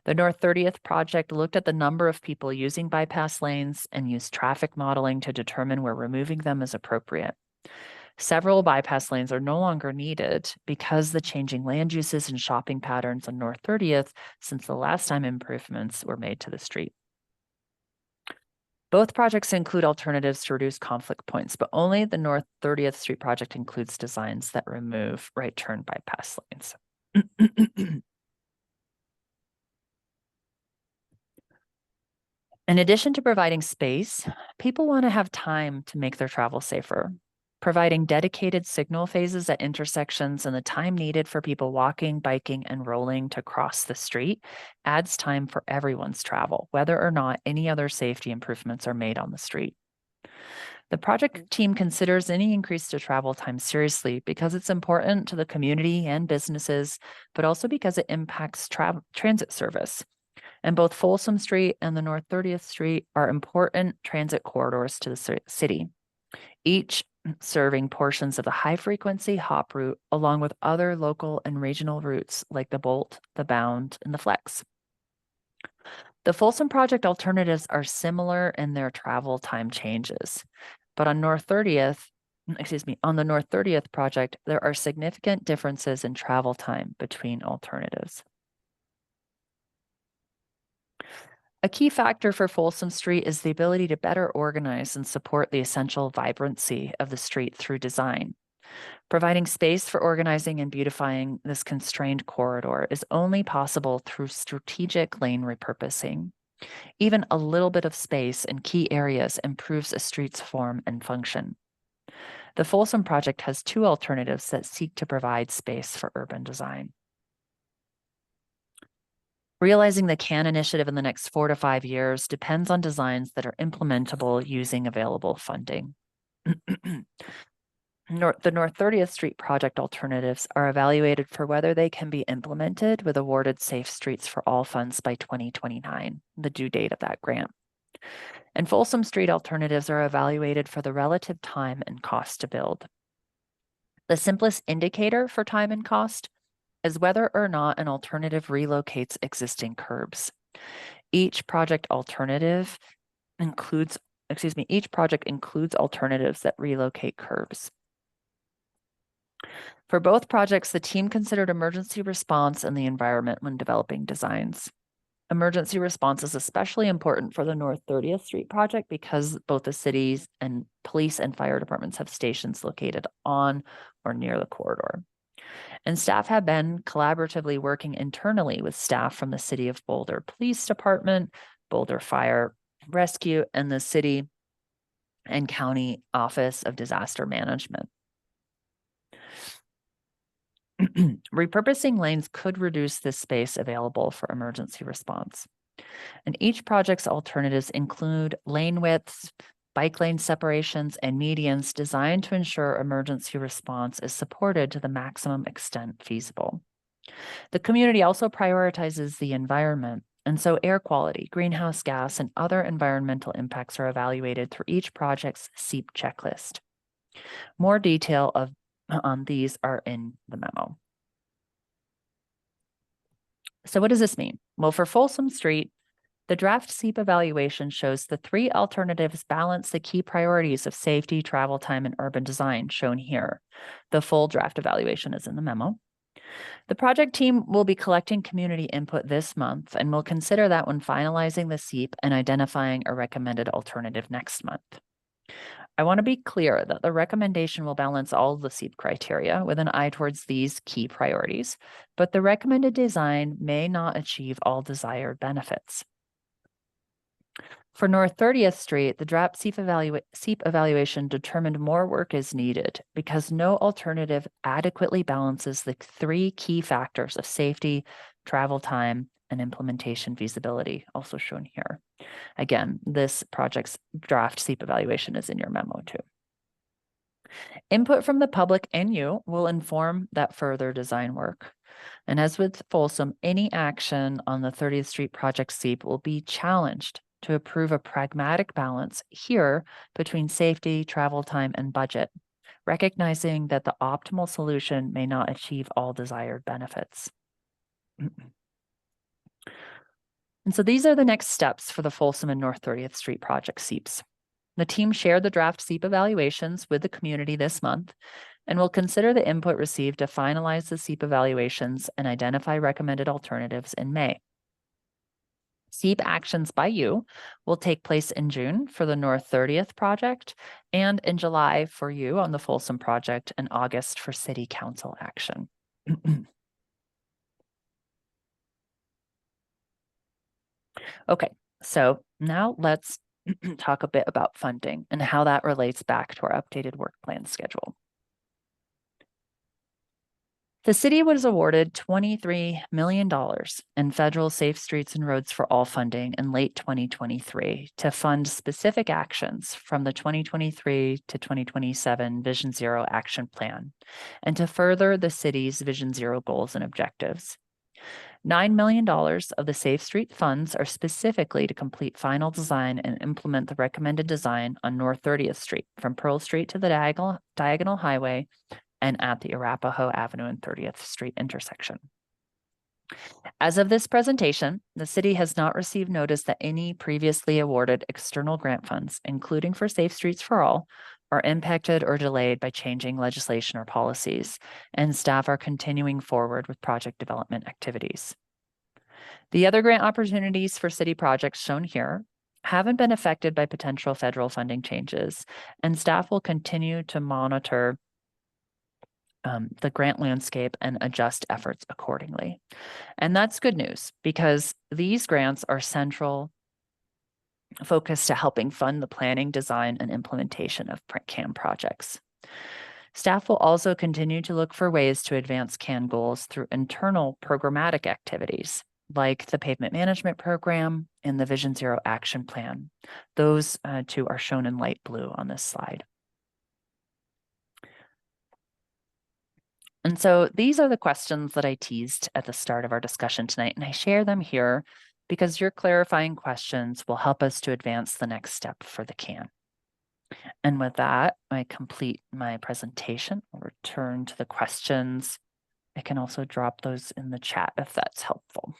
The North 30th project looked at the number of people using bypass lanes and used traffic modeling to determine where removing them is appropriate. Several bypass lanes are no longer needed because the changing land uses and shopping patterns on North 30th since the last time improvements were made to the street. Both projects include alternatives to reduce conflict points, but only the North 30th Street project includes designs that remove right turn bypass lanes. In addition to providing space, people want to have time to make their travel safer. Providing dedicated signal phases at intersections and the time needed for people walking, biking, and rolling to cross the street adds time for everyone's travel, whether or not any other safety improvements are made on the street. The project team considers any increase to travel time seriously because it's important to the community and businesses, but also because it impacts transit service. And both Folsom Street and the North 30th Street are important transit corridors to the city. Each serving portions of the high frequency hop route along with other local and regional routes like the Bolt, the Bound, and the Flex. The Folsom project alternatives are similar in their travel time changes, but on the North 30th project, there are significant differences in travel time between alternatives. A key factor for Folsom Street is the ability to better organize and support the essential vibrancy of the street through design. Providing space for organizing and beautifying this constrained corridor is only possible through strategic lane repurposing. Even a little bit of space in key areas improves a street's form and function. The Folsom project has two alternatives that seek to provide space for urban design. Realizing the CAN initiative in the next 4 to 5 years depends on designs that are implementable using available funding. The North 30th Street project alternatives are evaluated for whether they can be implemented with awarded Safe Streets for All funds by 2029, the due date of that grant. And Folsom Street alternatives are evaluated for the relative time and cost to build. The simplest indicator for time and cost is whether or not an alternative relocates existing curbs. Each project includes alternatives that relocate curbs. For both projects, the team considered emergency response and the environment when developing designs. Emergency response is especially important for the North 30th Street project because both the cities and police and fire departments have stations located on or near the corridor. And staff have been collaboratively working internally with staff from the City of Boulder Police Department, Boulder Fire Rescue, and the City and County Office of Disaster Management. Repurposing lanes could reduce the space available for emergency response. And each project's alternatives include lane widths, bike lane separations, and medians designed to ensure emergency response is supported to the maximum extent feasible. The community also prioritizes the environment, and so air quality, greenhouse gas, and other environmental impacts are evaluated through each project's SEEP checklist. More detail on these are in the memo. So what does this mean? Well, for Folsom Street, the draft SEEP evaluation shows the 3 alternatives balance the key priorities of safety, travel time, and urban design shown here. The full draft evaluation is in the memo. The project team will be collecting community input this month and will consider that when finalizing the SEEP and identifying a recommended alternative next month. I want to be clear that the recommendation will balance all of the SEEP criteria with an eye towards these key priorities, but the recommended design may not achieve all desired benefits. For North 30th Street, the draft SEEP evaluation determined more work is needed because no alternative adequately balances the 3 key factors of safety, travel time, and implementation feasibility, also shown here. Again, this project's draft SEEP evaluation is in your memo too. Input from the public and you will inform that further design work. And as with Folsom, any action on the 30th Street project SEEP will be challenged to approve a pragmatic balance here between safety, travel time, and budget, recognizing that the optimal solution may not achieve all desired benefits. And so these are the next steps for the Folsom and North 30th Street project SEEPs. The team shared the draft SEEP evaluations with the community this month and will consider the input received to finalize the SEEP evaluations and identify recommended alternatives in May. SEEP actions by you will take place in June for the North 30th project and in July for you on the Folsom project and August for City Council action. Okay, so now let's talk a bit about funding and how that relates back to our updated work plan schedule. The city was awarded $23 million in federal Safe Streets and Roads for All funding in late 2023 to fund specific actions from the 2023 to 2027 Vision Zero action plan and to further the city's Vision Zero goals and objectives. $9 million of the Safe Street funds are specifically to complete final design and implement the recommended design on North 30th Street from Pearl Street to the diagonal highway and at the Arapahoe Avenue and 30th Street intersection. As of this presentation, the city has not received notice that any previously awarded external grant funds, including for Safe Streets for All, are impacted or delayed by changing legislation or policies, and staff are continuing forward with project development activities. The other grant opportunities for city projects shown here haven't been affected by potential federal funding changes, and staff will continue to monitor the grant landscape and adjust efforts accordingly. And that's good news because these grants are central focused to helping fund the planning, design, and implementation of CAN projects. Staff will also continue to look for ways to advance CAN goals through internal programmatic activities like the Pavement Management Program and the Vision Zero Action Plan. Those two are shown in light blue on this slide. And so these are the questions that I teased at the start of our discussion tonight, and I share them here because your clarifying questions will help us to advance the next step for the CAN. And with that, I complete my presentation. I'll return to the questions. I can also drop those in the chat if that's helpful.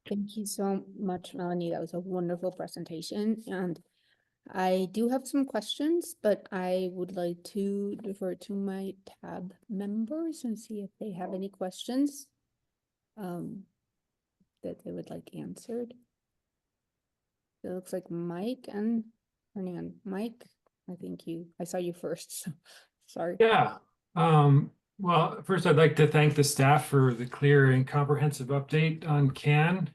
Thank you so much, Melanie. That was a wonderful presentation. And I do have some questions, but I would like to defer to my tab members and see if they have any questions that they would like answered. It looks like Mike and Fernand. Mike, I saw you first, so sorry. Yeah. Well, first I'd like to thank the staff for the clear and comprehensive update on CAN.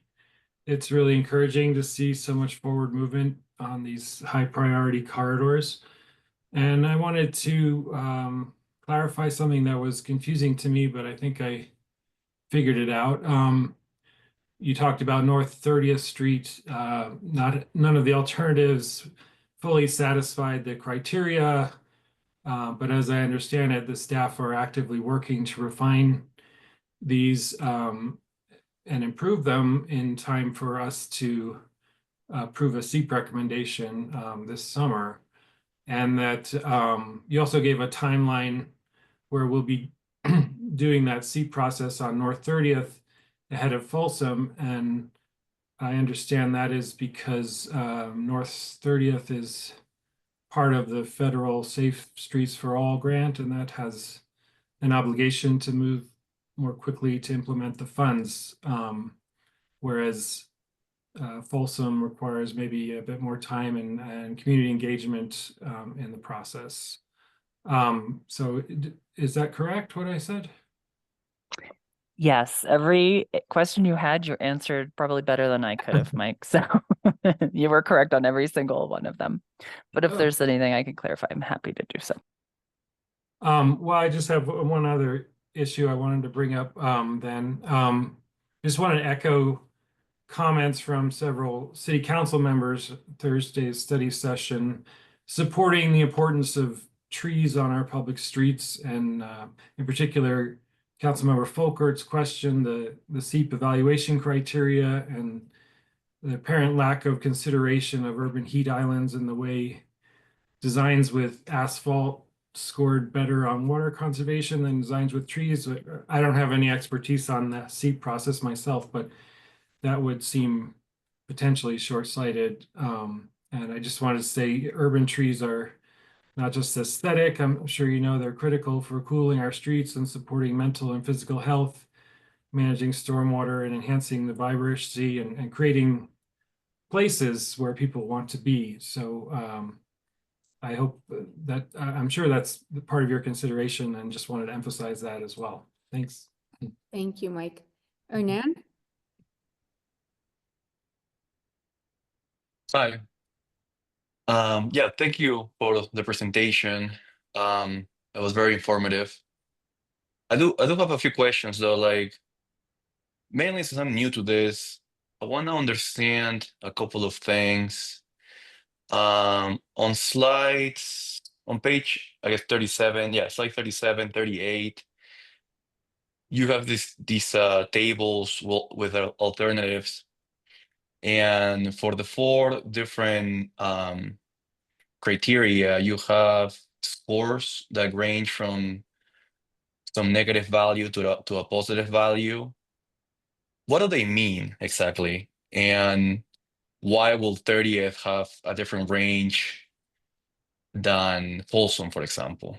It's really encouraging to see so much forward movement on these high priority corridors. And I wanted to clarify something that was confusing to me, but I think I figured it out. You talked about North 30th Street. None of the alternatives fully satisfied the criteria. But as I understand it, the staff are actively working to refine these and improve them in time for us to approve a SEEP recommendation this summer. And that you also gave a timeline where we'll be doing that SEEP process on North 30th ahead of Folsom. And I understand that is because North 30th is part of the federal Safe Streets for All grant, and that has an obligation to move more quickly to implement the funds, whereas Folsom requires maybe a bit more time and community engagement in the process. So is that correct, what I said? Yes, every question you had, you answered probably better than I could have, Mike. So you were correct on every single one of them. But if there's anything I can clarify, I'm happy to do so. Well, I just have one other issue I wanted to bring up then. Just wanted to echo comments from several city council members Thursday's study session supporting the importance of trees on our public streets, and in particular Councilmember Folkert's question, the SEEP evaluation criteria and the apparent lack of consideration of urban heat islands and the way designs with asphalt scored better on water conservation than designs with trees. I don't have any expertise on the SEEP process myself, but that would seem potentially short-sighted. And I just wanted to say urban trees are not just aesthetic. I'm sure you know they're critical for cooling our streets and supporting mental and physical health, managing stormwater and enhancing the vibrancy and creating places where people want to be. So I hope that I'm sure that's part of your consideration, and just wanted to emphasize that as well. Thanks. Thank you, Mike. Hernan? Hi. Yeah, thank you for the presentation. It was very informative. I do have a few questions though, like mainly since I'm new to this, I want to understand a couple of things. On slides, on page, I guess 37, yeah, slide 37, 38, you have these tables with alternatives, and for the 4 different criteria, you have scores that range from some negative value to a positive value. What do they mean exactly? And why will 30th have a different range than Folsom, for example?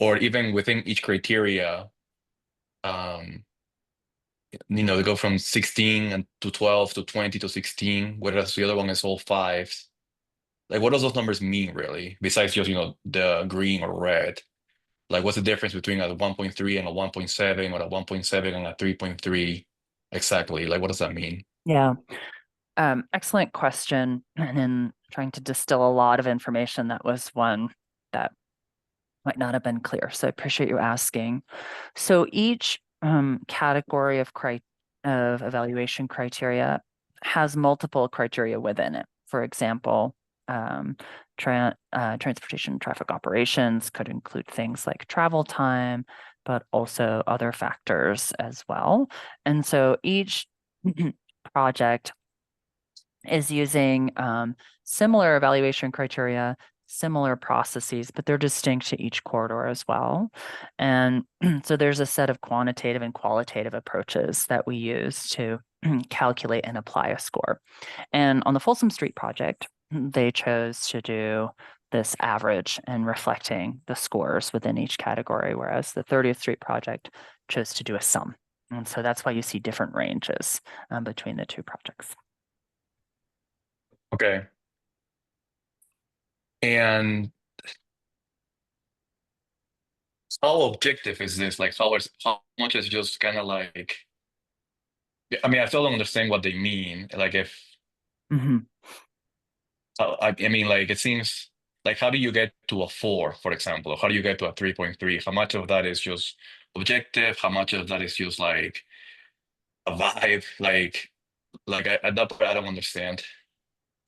Or even within each criteria, they go from 16 and to 12 to 20 to 16, whereas the other one is all 5s. Like, what does those numbers mean, really? Besides just, the green or red. Like, what's the difference between a 1.3 and a 1.7 or a 1.7 and a 3.3 exactly? Like, what does that mean? Yeah. Excellent question. And in trying to distill a lot of information, that was one that might not have been clear. So I appreciate you asking. So each category of evaluation criteria has multiple criteria within it. For example, transportation traffic operations could include things like travel time, but also other factors as well. And so each project is using similar evaluation criteria, similar processes, but they're distinct to each corridor as well. And so there's a set of quantitative and qualitative approaches that we use to calculate and apply a score. And on the Folsom Street project, they chose to do this average and reflecting the scores within each category, whereas the 30th Street project chose to do a sum. And so that's why you see different ranges between the two projects. Okay. And how objective is this? Like, how much is just kind of like, I mean, I still don't understand what they mean. Like, if, I mean, like, it seems like, how do you get to a 4, for example? How do you get to a 3.3? How much of that is just objective? How much of that is just like a vibe? Like at that point, I don't understand.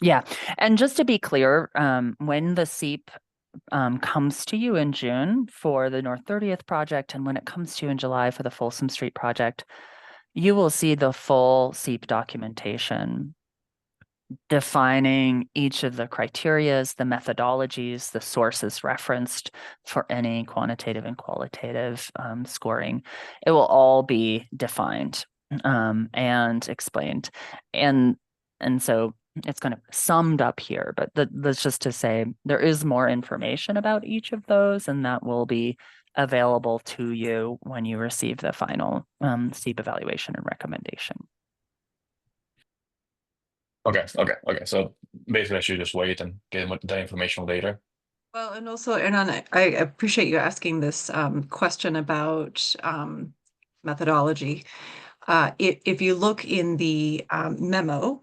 Yeah. And just to be clear, when the SEEP comes to you in June for the North 30th project, and when it comes to you in July for the Folsom Street project, you will see the full SEEP documentation defining each of the criterias, the methodologies, the sources referenced for any quantitative and qualitative scoring. It will all be defined and explained. And so it's kind of summed up here, but that's just to say there is more information about each of those, and that will be available to you when you receive the final SEEP evaluation and recommendation. Okay. So basically, I should just wait and get that information later. Well, and also, Hernan, I appreciate you asking this question about methodology. If you look in the memo,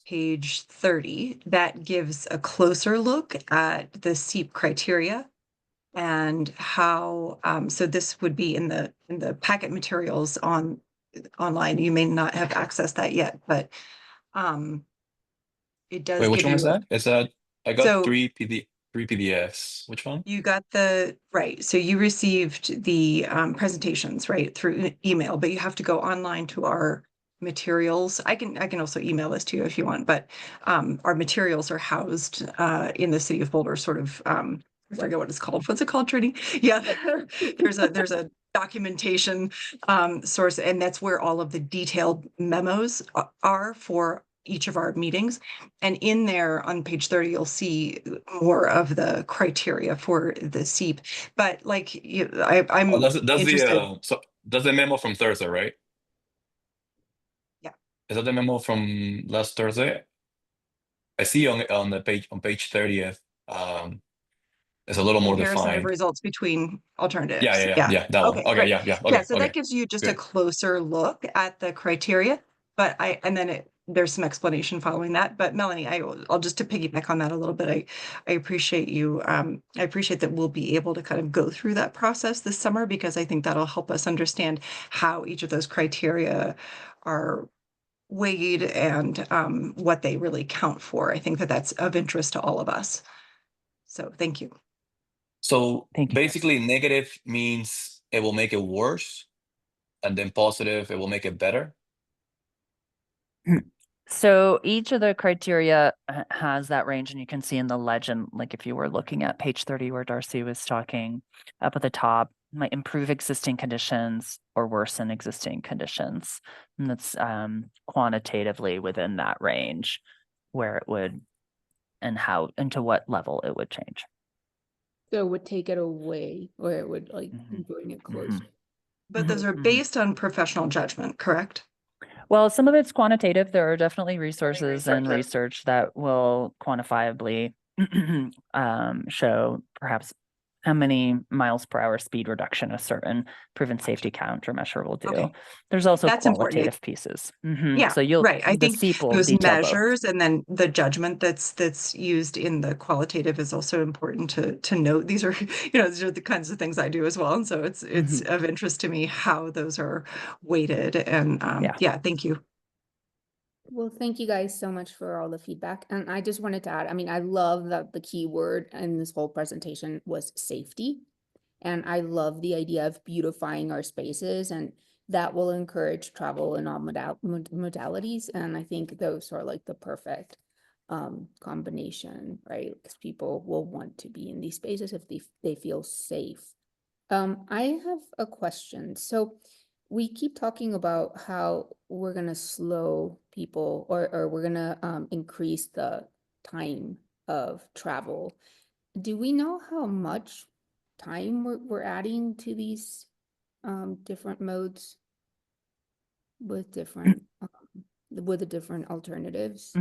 page 30, that gives a closer look at the SEEP criteria and how, so this would be in the packet materials online. You may not have accessed that yet, but it does. Wait, which give one you is that? Is that I got So- three PDFs. Which one? You got right. So you received the presentations, right, through email, but you have to go online to our materials. I can also email this to you if you want, but our materials are housed in the city of Boulder, sort of, I forget what it's called. What's it called, Trini? Yeah, there's a documentation source, and that's where all of the detailed memos are for each of our meetings. And in there on page 30, you'll see more of the criteria for the SEEP. But like I'm That's interested. that's the memo from Thursday, right? Yeah. Is that the memo from last Thursday? I see on the page on page 30th. It's a little more Comparison of defined. results between alternatives. Yeah. That one. Okay, great. yeah. Okay, So that gives you just a Good. closer look at the criteria. But there's some explanation following that. But Melanie, I'll just to piggyback on that a little bit. I appreciate you. I appreciate that we'll be able to kind of go through that process this summer, because I think that'll help us understand how each of those criteria are weighed and what they really count for. I think that that's of interest to all of us. So thank you. So Thank you. basically, negative means it will make it worse, and then positive, it will make it better? So each of the criteria has that range, and you can see in the legend, like if you were looking at page 30 where Darcy was talking, up at the top, might improve existing conditions or worsen existing conditions. And that's quantitatively within that range where it would and how and to what level it would change. So it would take it away, or it would like Mhm. bring it closer. But those are Mhm. based on professional judgment, correct? Well, some of it's quantitative. There are definitely resources and research that will quantifiably show perhaps how many miles per hour speed reduction a certain proven safety countermeasure will do. Okay. There's also That's important. qualitative pieces. Mhm. Yeah, So you'll right. I the think SEEP will those detail both. measures and then the judgment that's used in the qualitative is also important to note. These are, these are the kinds of things I do as well. And so it's of interest to me how those are weighted. And yeah, thank you. Well, thank you guys so much for all the feedback. And I just wanted to add, I mean, I love that the key word in this whole presentation was safety. And I love the idea of beautifying our spaces, and that will encourage travel in all modalities. And I think those are like the perfect combination, right? Because people will want to be in these spaces if they feel safe. I have a question. So we keep talking about how we're gonna slow people or we're gonna increase the time of travel. Do we know how much time we're adding to these different modes with different with the different alternatives?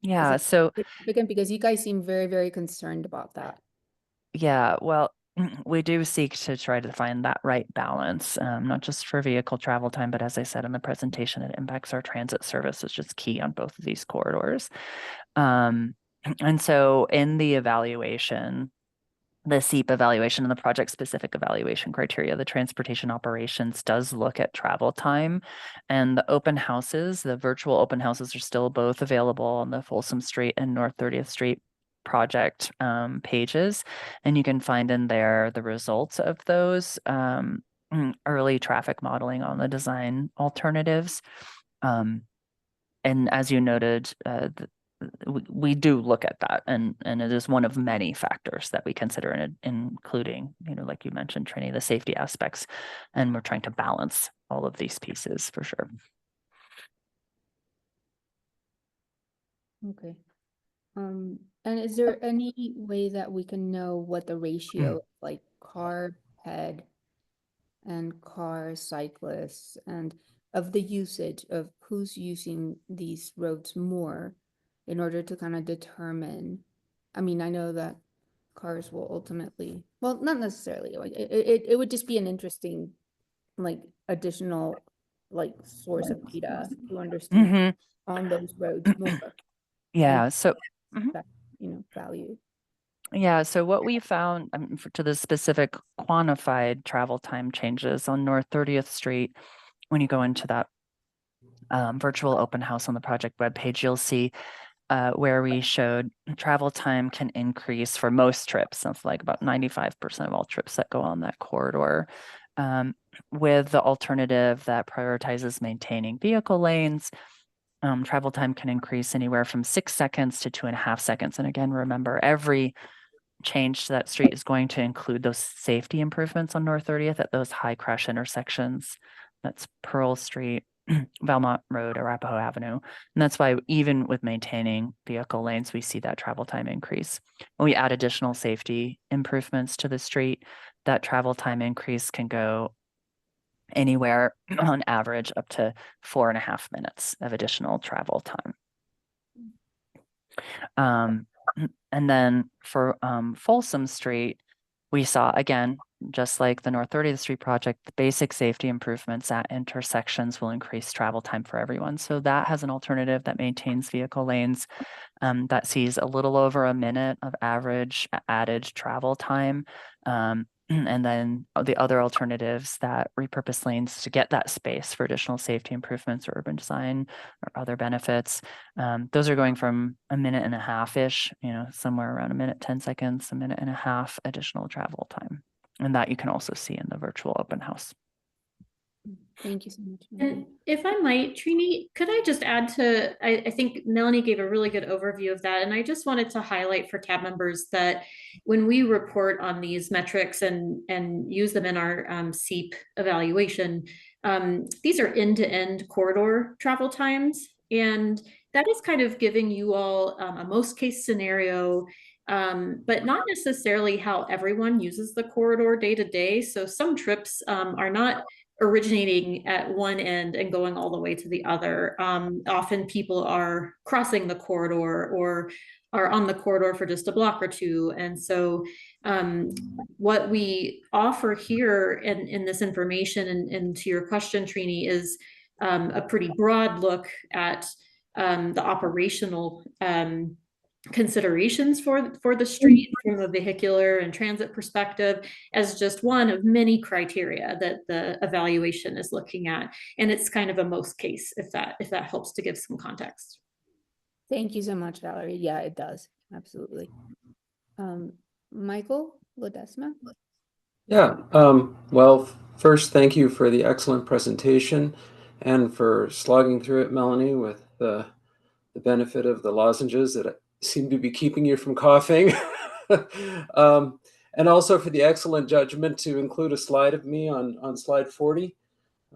Yeah. Is So it significant? Because you guys seem very, very concerned about that. yeah, well, we do seek to try to find that right balance, not just for vehicle travel time, but as I said in the presentation, it impacts our transit service, which is key on both of these corridors. And so in the evaluation, the SEEP evaluation and the project-specific evaluation criteria, the transportation operations does look at travel time, and the open houses, the virtual open houses are still both available on the Folsom Street and North 30th Street project pages, and you can find in there the results of those early traffic modeling on the design alternatives. And as you noted, we do look at that, and it is one of many factors that we consider, including, like you mentioned, Trini, the safety aspects, and we're trying to balance all of these pieces for sure. Okay. And is there any way that we can know what the ratio, like car head and car cyclists, and of the usage of who's using these roads more in order to kind of determine? I mean, I know that cars will ultimately, well, not necessarily, like it would just be an interesting, like, additional, like, source of data to understand on those roads more. Yeah, and so that, value. yeah, so what we found to the specific quantified travel time changes on North 30th Street, when you go into that virtual open house on the project webpage, you'll see where we showed travel time can increase for most trips. That's like about 95% of all trips that go on that corridor. With the alternative that prioritizes maintaining vehicle lanes, travel time can increase anywhere from 6 seconds to 2.5 seconds. And again, remember, every change to that street is going to include those safety improvements on North 30th at those high crash intersections. That's Pearl Street, Belmont Road, Arapahoe Avenue. And that's why even with maintaining vehicle lanes, we see that travel time increase. When we add additional safety improvements to the street, that travel time increase can go anywhere on average up to 4.5 minutes of additional travel time. And then for Folsom Street, we saw, again, just like the North 30th Street project, the basic safety improvements at intersections will increase travel time for everyone. So that has an alternative that maintains vehicle lanes that sees a little over a minute of average added travel time. And then the other alternatives that repurpose lanes to get that space for additional safety improvements or urban design or other benefits. Those are going from 1.5 minutes-ish, somewhere around 1 minute, 10 seconds, 1.5 minutes additional travel time. And that you can also see in the virtual open house. Thank you so much. And Megan. if I might, Trini, could I just add to, I think Melanie gave a really good overview of that. And I just wanted to highlight for CAB members that when we report on these metrics and use them in our SEEP evaluation, these are end-to-end corridor travel times. And that is kind of giving you all a most case scenario, but not necessarily how everyone uses the corridor day to day. So some trips are not originating at one end and going all the way to the other. Often people are crossing the corridor or are on the corridor for just a block or two. And so what we offer here in this information and to your question, Trini, is a pretty broad look at the operational considerations for the street from a vehicular and transit perspective as just one of many criteria that the evaluation is looking at. And it's kind of a most case, if that helps to give some context. Thank you so much, Valerie. Yeah, it does. Absolutely. Michael Ledesma? Yeah, well, first, thank you for the excellent presentation and for slogging through it, Melanie, with the benefit of the lozenges that seem to be keeping you from coughing. And also for the excellent judgment to include a slide of me on slide 40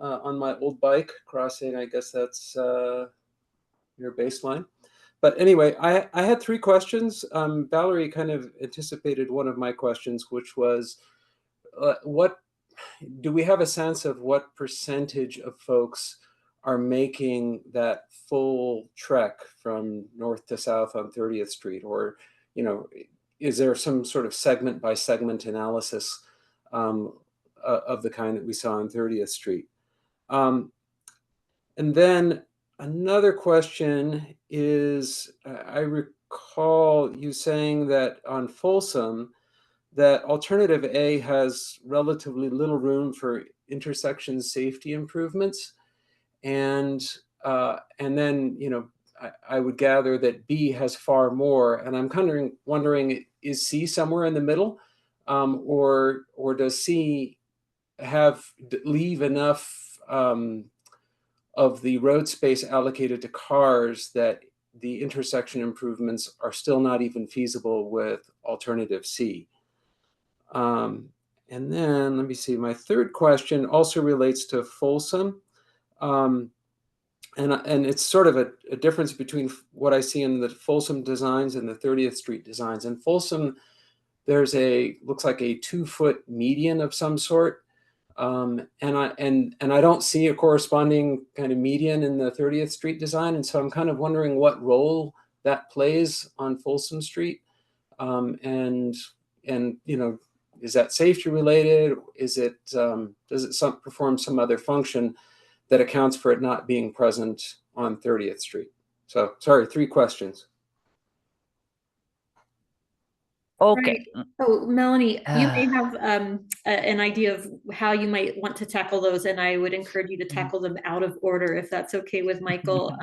on my old bike crossing, I guess that's your baseline. But anyway, I had 3 questions. Valerie kind of anticipated one of my questions, which was, what do we have a sense of what percentage of folks are making that full trek from north to south on 30th Street? Or, you know, is there some sort of segment by segment analysis of the kind that we saw on 30th Street? And then another question is, I recall you saying that on Folsom, that alternative A has relatively little room for intersection safety improvements. And then, you know, I would gather that B has far more. And I'm kind of wondering, is C somewhere in the middle? Or does C leave enough of the road space allocated to cars that the intersection improvements are still not even feasible with alternative C? And then let me see, my third question also relates to Folsom. And it's sort of a difference between what I see in the Folsom designs and the 30th Street designs. In Folsom, there's looks like a 2-foot median of some sort. And I don't see a corresponding kind of median in the 30th Street design. And so I'm kind of wondering what role that plays on Folsom Street. And you know, is that safety related? Is it, does it perform some other function that accounts for it not being present on 30th Street? So sorry, 3 questions. Okay. Right. Oh, Melanie, you may have an idea of how you might want to tackle those, and I would encourage you to tackle them out of order if that's okay with Michael.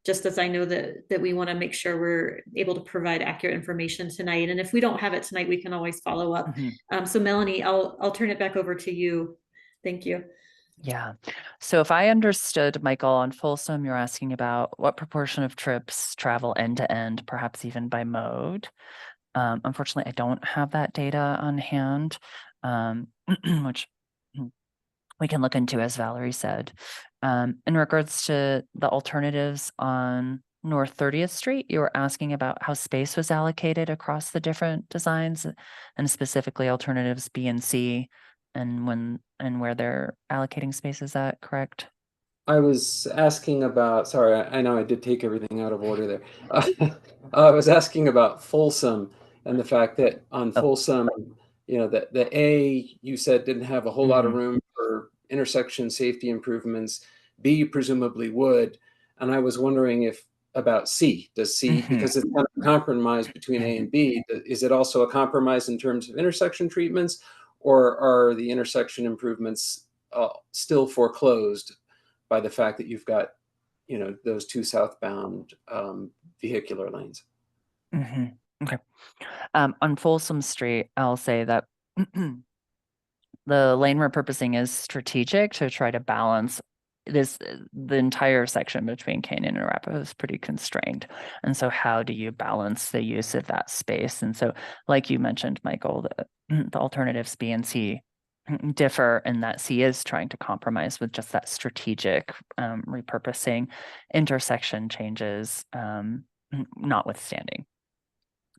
Just as I know that we want to make sure we're able to provide accurate information tonight, and if we don't have it tonight, we can always follow up. So Melanie, I'll turn it back over to you. Thank you. Yeah. So if I understood, Michael, on Folsom, you're asking about what proportion of trips travel end to end, perhaps even by mode. Unfortunately, I don't have that data on hand, which we can look into, as Valerie said. In regards to the alternatives on North 30th Street, you were asking about how space was allocated across the different designs, and specifically alternatives B and C, and where they're allocating space. Is that correct? I was asking about, sorry, I know I did take everything out of order there. I was asking about Folsom and the fact that on Folsom, you know, the A, you said, didn't have a whole lot of room for intersection safety improvements. B presumably would. And I was wondering if about C, does C, because it's kind of a compromise between A and B, is it also a compromise in terms of intersection treatments, or are the intersection improvements still foreclosed by the fact that you've got, you know, those 2 southbound vehicular lanes? Okay. On Folsom Street, I'll say that the lane repurposing is strategic to try to balance the entire section between Canyon and Arapahoe is pretty constrained. And so how do you balance the use of that space? And so, like you mentioned, Michael, the alternatives B and C differ, and that C is trying to compromise with just that strategic repurposing, intersection changes notwithstanding.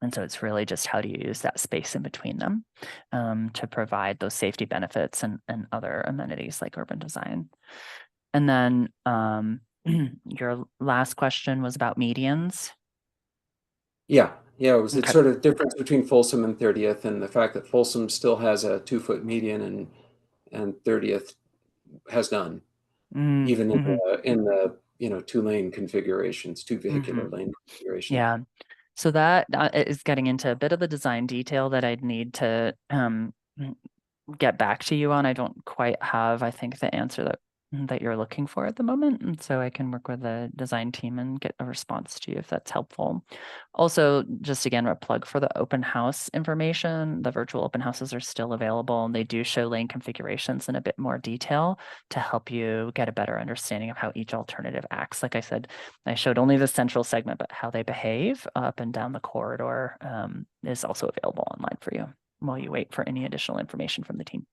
And so it's really just how do you use that space in between them to provide those safety benefits and other amenities like urban design. And then your last question was about medians. Yeah, it was Okay. it's sort of difference between Folsom and 30th, and the fact that Folsom still has a 2-foot median and 30th has none, even in the 2-lane configurations, 2 vehicular lane configurations. Yeah. So that is getting into a bit of the design detail that I'd need to get back to you on. I don't quite have, I think, the answer that you're looking for at the moment. And so I can work with the design team and get a response to you if that's helpful. Also, just again, a plug for the open house information. The virtual open houses are still available, and they do show lane configurations in a bit more detail to help you get a better understanding of how each alternative acts. Like I said, I showed only the central segment, but how they behave up and down the corridor is also available online for you while you wait for any additional information from the team.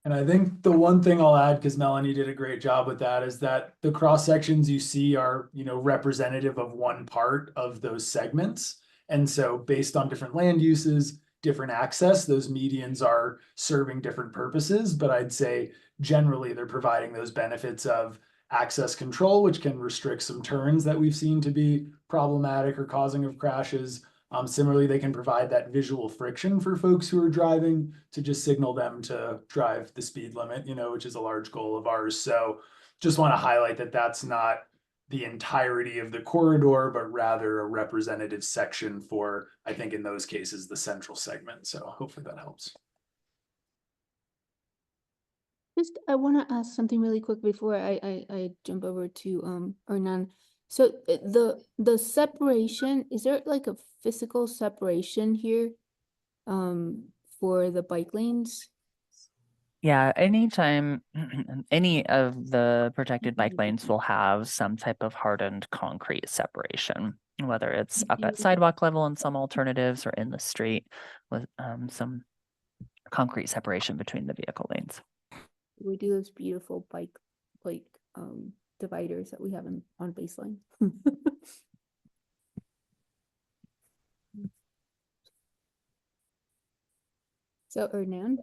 And I think the one thing I'll add, because Melanie did a great job with that, is that the cross sections you see are, representative of one part of those segments. And so based on different land uses, different access, those medians are serving different purposes. But I'd say generally they're providing those benefits of access control, which can restrict some turns that we've seen to be problematic or causing of crashes. Similarly, they can provide that visual friction for folks who are driving to just signal them to drive the speed limit, which is a large goal of ours. So just want to highlight that that's not the entirety of the corridor, but rather a representative section for, I think in those cases, the central segment. So hopefully that helps. Just, I want to ask something really quick before I jump over to Hernan. So the separation, is there like a physical separation here for the bike lanes? Yeah, anytime any of the protected bike lanes will have some type of hardened concrete separation, whether it's up at sidewalk level in some alternatives or in the street with some concrete separation between the vehicle lanes. We do those beautiful bike dividers that we have on baseline. So Hernan?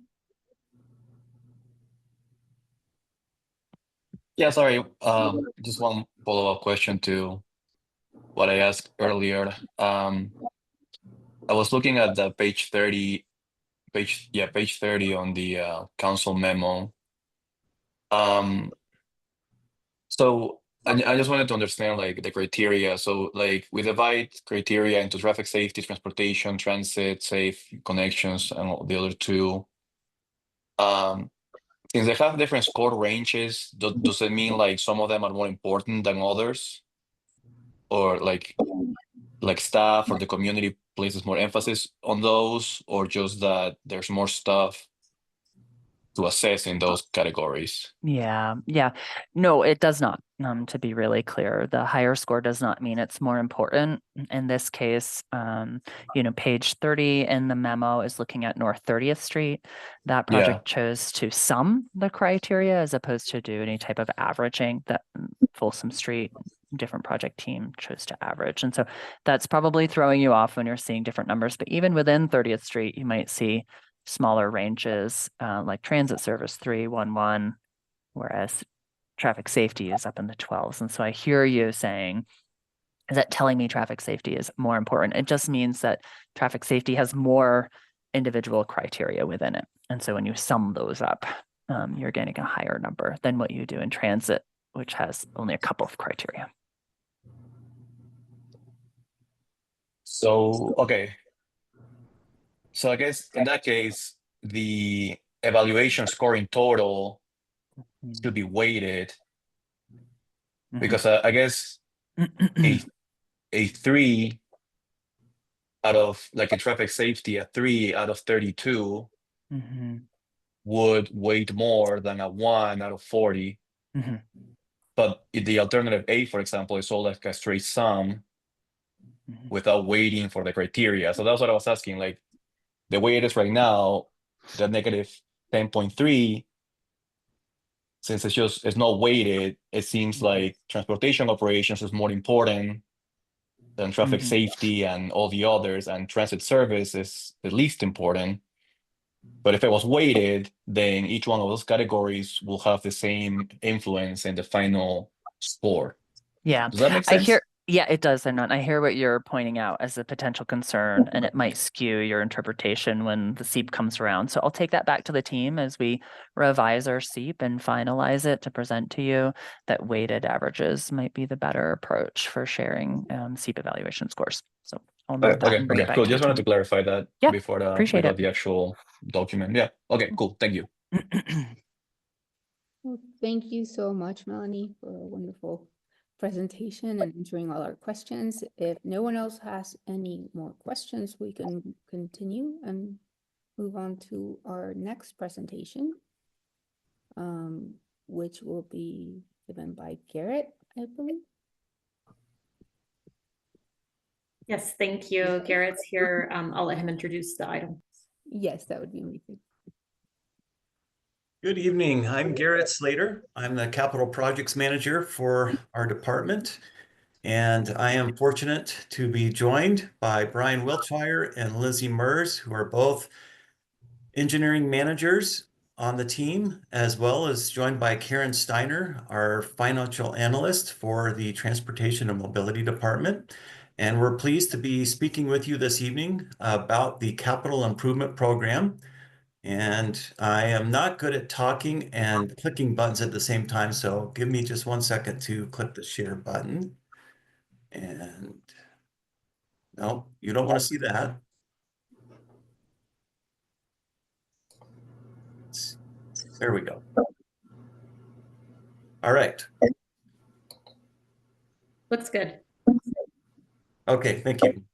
Yeah, sorry. Just one follow-up question to what I asked earlier. I was looking at the page 30 on the council memo. So I just wanted to understand like the criteria. So like we divide criteria into traffic safety, transportation, transit, safe connections, and all the other two. Since they have different score ranges, does it mean like some of them are more important than others? Or like staff or the community places more emphasis on those, or just that there's more stuff to assess in those categories? Yeah. No, it does not. To be really clear, the higher score does not mean it's more important. In this case, page 30 in the memo is looking at North 30th Street. That project chose to sum the criteria as opposed to do any type of averaging. That Folsom Street, different project team chose to average. And so that's probably throwing you off when you're seeing different numbers. But even within 30th Street, you might see smaller ranges like transit service 311, whereas traffic safety is up in the 12s. And so I hear you saying, is that telling me traffic safety is more important? It just means that traffic safety has more individual criteria within it. And so when you sum those up, you're getting a higher number than what you do in transit, which has only a couple of criteria. So, okay. So I guess in that case, the evaluation score in total should be weighted because I guess a 3 out of like a traffic safety, a 3 out of 32 would weight more than a 1 out of 40. Mhm. But the alternative A, for example, is all like a straight sum Mhm. without waiting for the criteria. So that's what I was asking. Like the way it is right now, the negative 10.3, since it's not weighted, it seems like transportation operations is more important than traffic Mhm. safety and all the others, and transit service is the least important. But if it was weighted, then each one of those categories will have the same influence in the final score. Yeah, Does that make I sense? hear, yeah, it does. And I hear what you're pointing out as a potential concern, and it might skew your interpretation when the SEEP comes around. So I'll take that back to the team as we revise our SEEP and finalize it to present to you, that weighted averages might be the better approach for sharing SEEP evaluation scores. So I'll note that and bring it back Cool. to the Just wanted to team. clarify that Yeah, before we appreciate got it. the actual document. Yeah. Okay, cool. Thank you. Well, thank you so much, Melanie, for a wonderful presentation and answering all our questions. If no one else has any more questions, we can continue and move on to our next presentation, which will be given by Garrett, I believe. Yes, thank you. Garrett's here. I'll let him introduce the item. Yes, that would be amazing. Good evening. I'm Garrett Slater. I'm the Capital Projects Manager for our department. And I am fortunate to be joined by Brian Wiltshire and Lizzie Mers, who are both engineering managers on the team, as well as joined by Karen Steiner, our financial analyst for the Transportation and Mobility Department. And we're pleased to be speaking with you this evening about the Capital Improvement Program. And I am not good at talking and clicking buttons at the same time, so give me just 1 second to click the share button. And no, you don't want to see that. There we go. All right. Looks good. Okay, thank you.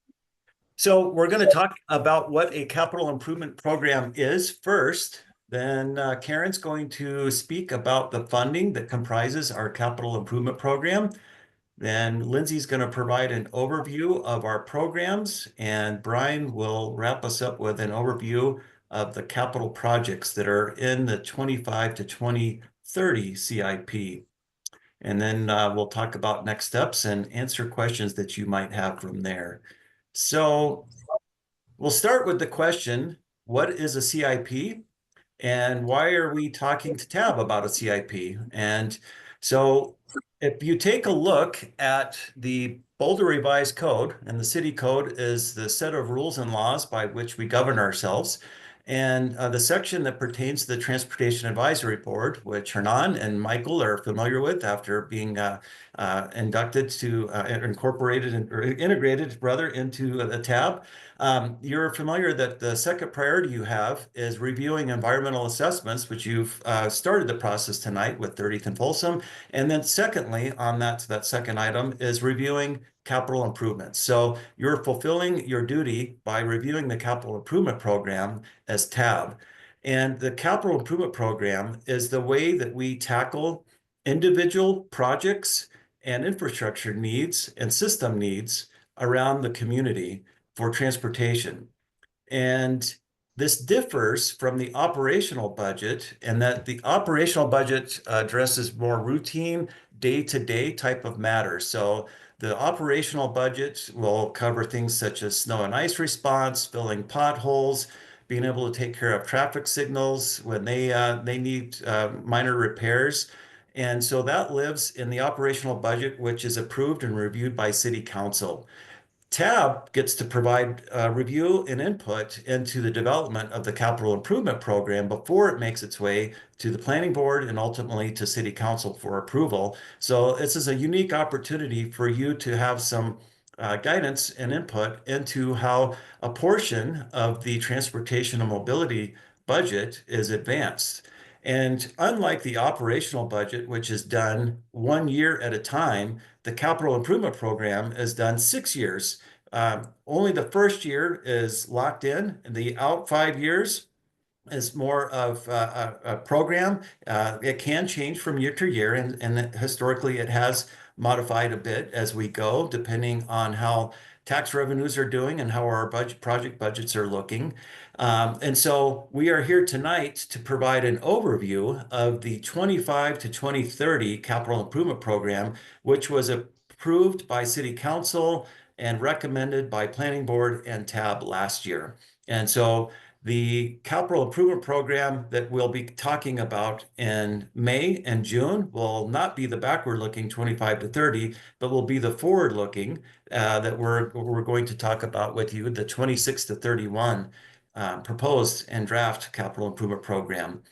So we're going to talk about what a capital improvement program is first. Then Karen's going to speak about the funding that comprises our capital improvement program. Then Lindsay's going to provide an overview of our programs, and Brian will wrap us up with an overview of the capital projects that are in the 25 to 2030 CIP. And then we'll talk about next steps and answer questions that you might have from there. So we'll start with the question, what is a CIP? And why are we talking to TAB about a CIP? And so if you take a look at the Boulder Revised Code, and the city code is the set of rules and laws by which we govern ourselves, and the section that pertains to the Transportation Advisory Board, which Hernan and Michael are familiar with after being inducted to incorporated or integrated rather into the TAB. You're familiar that the second priority you have is reviewing environmental assessments, which you've started the process tonight with 30th and Folsom. And then secondly, on that second item is reviewing capital improvements. So you're fulfilling your duty by reviewing the capital improvement program as TAB. And the capital improvement program is the way that we tackle individual projects and infrastructure needs and system needs around the community for transportation. And this differs from the operational budget, and that the operational budget addresses more routine, day-to-day type of matters. So the operational budget will cover things such as snow and ice response, filling potholes, being able to take care of traffic signals when they need minor repairs. And so that lives in the operational budget, which is approved and reviewed by City Council. TAB gets to provide review and input into the development of the capital improvement program before it makes its way to the planning board and ultimately to City Council for approval. So this is a unique opportunity for you to have some guidance and input into how a portion of the transportation and mobility budget is advanced. And unlike the operational budget, which is done 1 year at a time, the capital improvement program is done 6 years. Only the first year is locked in. The out 5 years is more of a program. It can change from year to year, and historically it has modified a bit as we go, depending on how tax revenues are doing and how our project budgets are looking. And so we are here tonight to provide an overview of the 25 to 2030 capital improvement program, which was approved by City Council and recommended by Planning Board and TAB last year. And so the capital improvement program that we'll be talking about in May and June will not be the backward-looking 25 to 30, but will be the forward-looking that we're going to talk about with you, the 26 to 31 proposed and draft capital improvement program.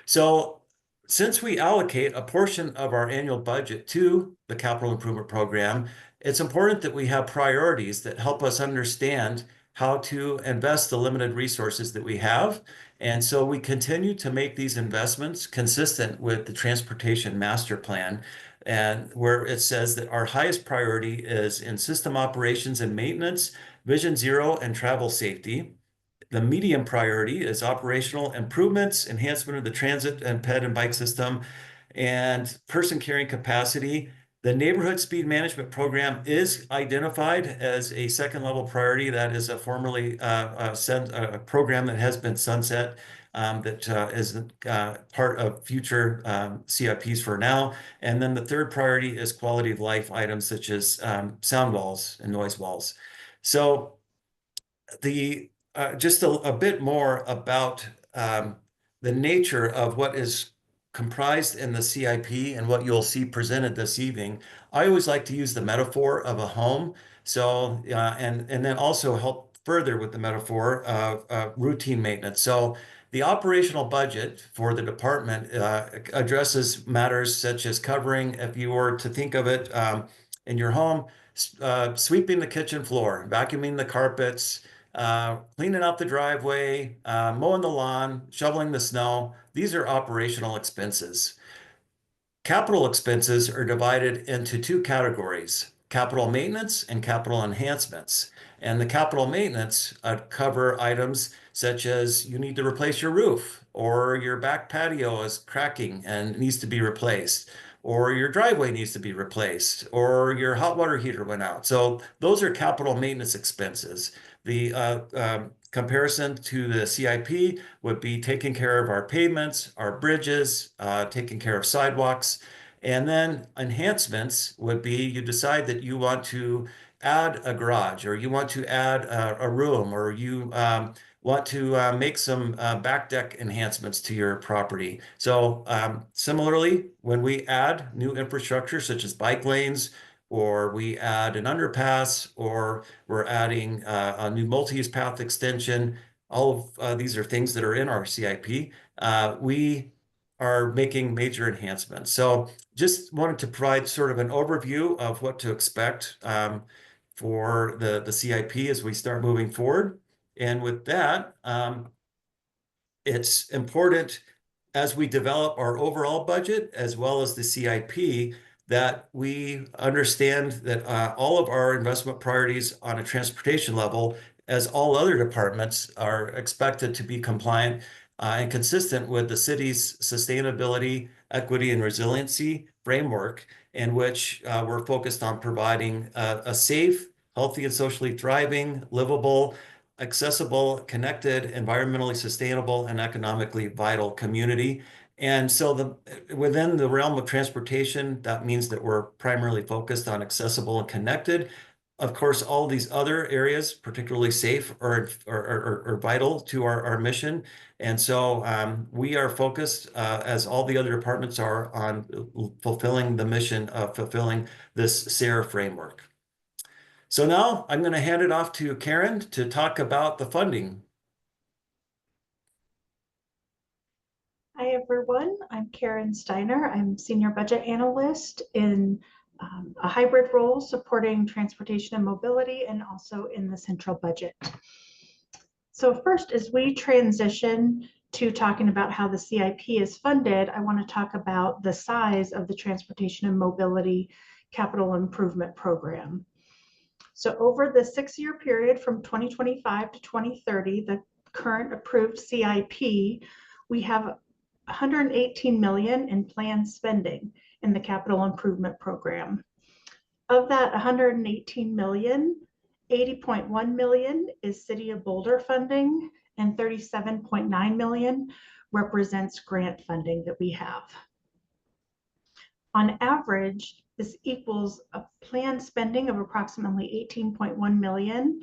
So since we allocate a portion of our annual budget to the capital improvement program, it's important that we have priorities that help us understand how to invest the limited resources that we have. And so we continue to make these investments consistent with the Transportation Master Plan, and where it says that our highest priority is in system operations and maintenance, Vision Zero, and travel safety. The medium priority is operational improvements, enhancement of the transit and ped and bike system, and person carrying capacity. The neighborhood speed management program is identified as a second level priority. That is a formerly a program that has been sunset, that is part of future CIPs for now. And then the third priority is quality of life items such as sound walls and noise walls. So the just a bit more about the nature of what is comprised in the CIP and what you'll see presented this evening. I always like to use the metaphor of a home. So, and then also help further with the metaphor of routine maintenance. So the operational budget for the department addresses matters such as covering, if you were to think of it in your home, sweeping the kitchen floor, vacuuming the carpets, cleaning out the driveway, mowing the lawn, shoveling the snow. These are operational expenses. Capital expenses are divided into two categories: capital maintenance and capital enhancements. And the capital maintenance cover items such as you need to replace your roof, or your back patio is cracking and needs to be replaced, or your driveway needs to be replaced, or your hot water heater went out. So those are capital maintenance expenses. The comparison to the CIP would be taking care of our pavements, our bridges, taking care of sidewalks. And then enhancements would be you decide that you want to add a garage, or you want to add a room, or you want to make some back deck enhancements to your property. So similarly, when we add new infrastructure such as bike lanes, or we add an underpass, or we're adding a new multi-use path extension, all of these are things that are in our CIP. We are making major enhancements. So just wanted to provide sort of an overview of what to expect for the CIP as we start moving forward. And with that, it's important as we develop our overall budget as well as the CIP that we understand that all of our investment priorities on a transportation level, as all other departments, are expected to be compliant and consistent with the city's sustainability, equity, and resiliency framework, in which we're focused on providing a safe, healthy, and socially thriving, livable, accessible, connected, environmentally sustainable, and economically vital community. And so within the realm of transportation, that means that we're primarily focused on accessible and connected. Of course, all these other areas, particularly safe, are vital to our mission. And so we are focused, as all the other departments are, on fulfilling the mission of fulfilling this SARE framework. So now I'm going to hand it off to Karen to talk about the funding. Hi, everyone. I'm Karen Steiner. I'm Senior Budget Analyst in a hybrid role supporting transportation and mobility, and also in the central budget. So first, as we transition to talking about how the CIP is funded, I want to talk about the size of the Transportation and Mobility Capital Improvement Program. So over the 6-year period from 2025 to 2030, the current approved CIP, we have 118 million in planned spending in the capital improvement program. Of that 118 million, 80.1 million is City of Boulder funding, and 37.9 million represents grant funding that we have. On average, this equals a planned spending of approximately 18.1 million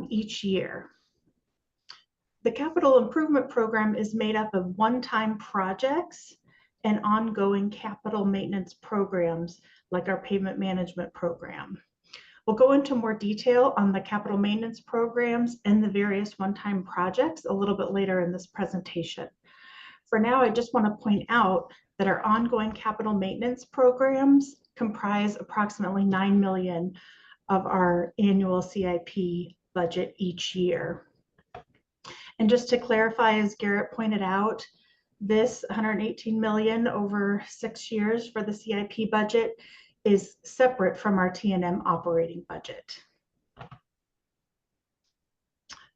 each year. The capital improvement program is made up of one-time projects and ongoing capital maintenance programs like our pavement management program. We'll go into more detail on the capital maintenance programs and the various one-time projects a little bit later in this presentation. For now, I just want to point out that our ongoing capital maintenance programs comprise approximately 9 million of our annual CIP budget each year. And just to clarify, as Garrett pointed out, this 118 million over 6 years for the CIP budget is separate from our T&M operating budget.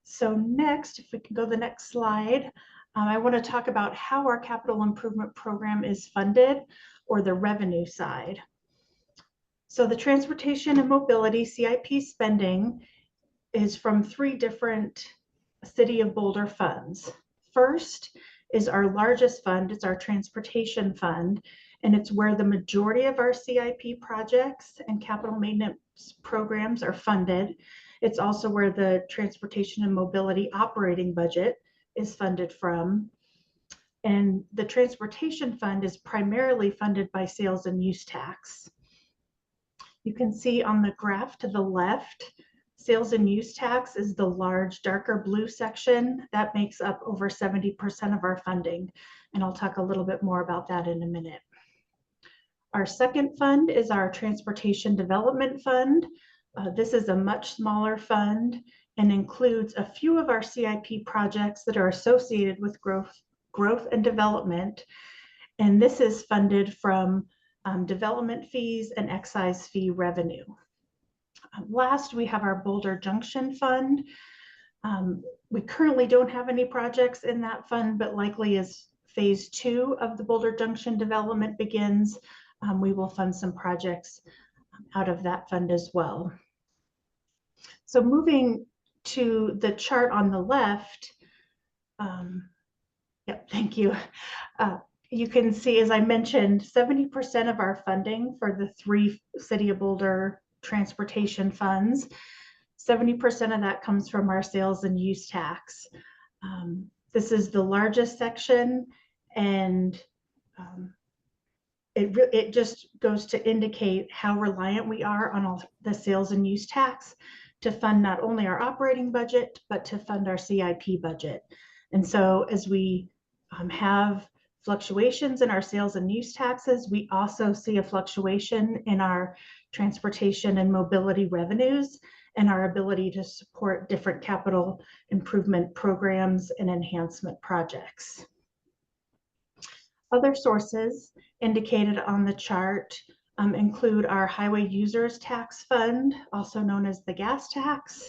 So next, if we can go to the next slide, I want to talk about how our capital improvement program is funded, or the revenue side. So the transportation and mobility CIP spending is from 3 different City of Boulder funds. First is our largest fund, it's our transportation fund, and it's where the majority of our CIP projects and capital maintenance programs are funded. It's also where the transportation and mobility operating budget is funded from. And the transportation fund is primarily funded by sales and use tax. You can see on the graph to the left, sales and use tax is the large darker blue section that makes up over 70% of our funding. And I'll talk a little bit more about that in a minute. Our second fund is our Transportation Development Fund. This is a much smaller fund and includes a few of our CIP projects that are associated with growth and development. And this is funded from development fees and excise fee revenue. Last, we have our Boulder Junction Fund. We currently don't have any projects in that fund, but likely as phase 2 of the Boulder Junction development begins, we will fund some projects out of that fund as well. So moving to the chart on the left, yep, thank you. You can see, as I mentioned, 70% of our funding for the 3 City of Boulder transportation funds, 70% of that comes from our sales and use tax. This is the largest section, and it just goes to indicate how reliant we are on all the sales and use tax to fund not only our operating budget, but to fund our CIP budget. And so as we have fluctuations in our sales and use taxes, we also see a fluctuation in our transportation and mobility revenues and our ability to support different capital improvement programs and enhancement projects. Other sources indicated on the chart include our Highway Users Tax Fund, also known as the gas tax,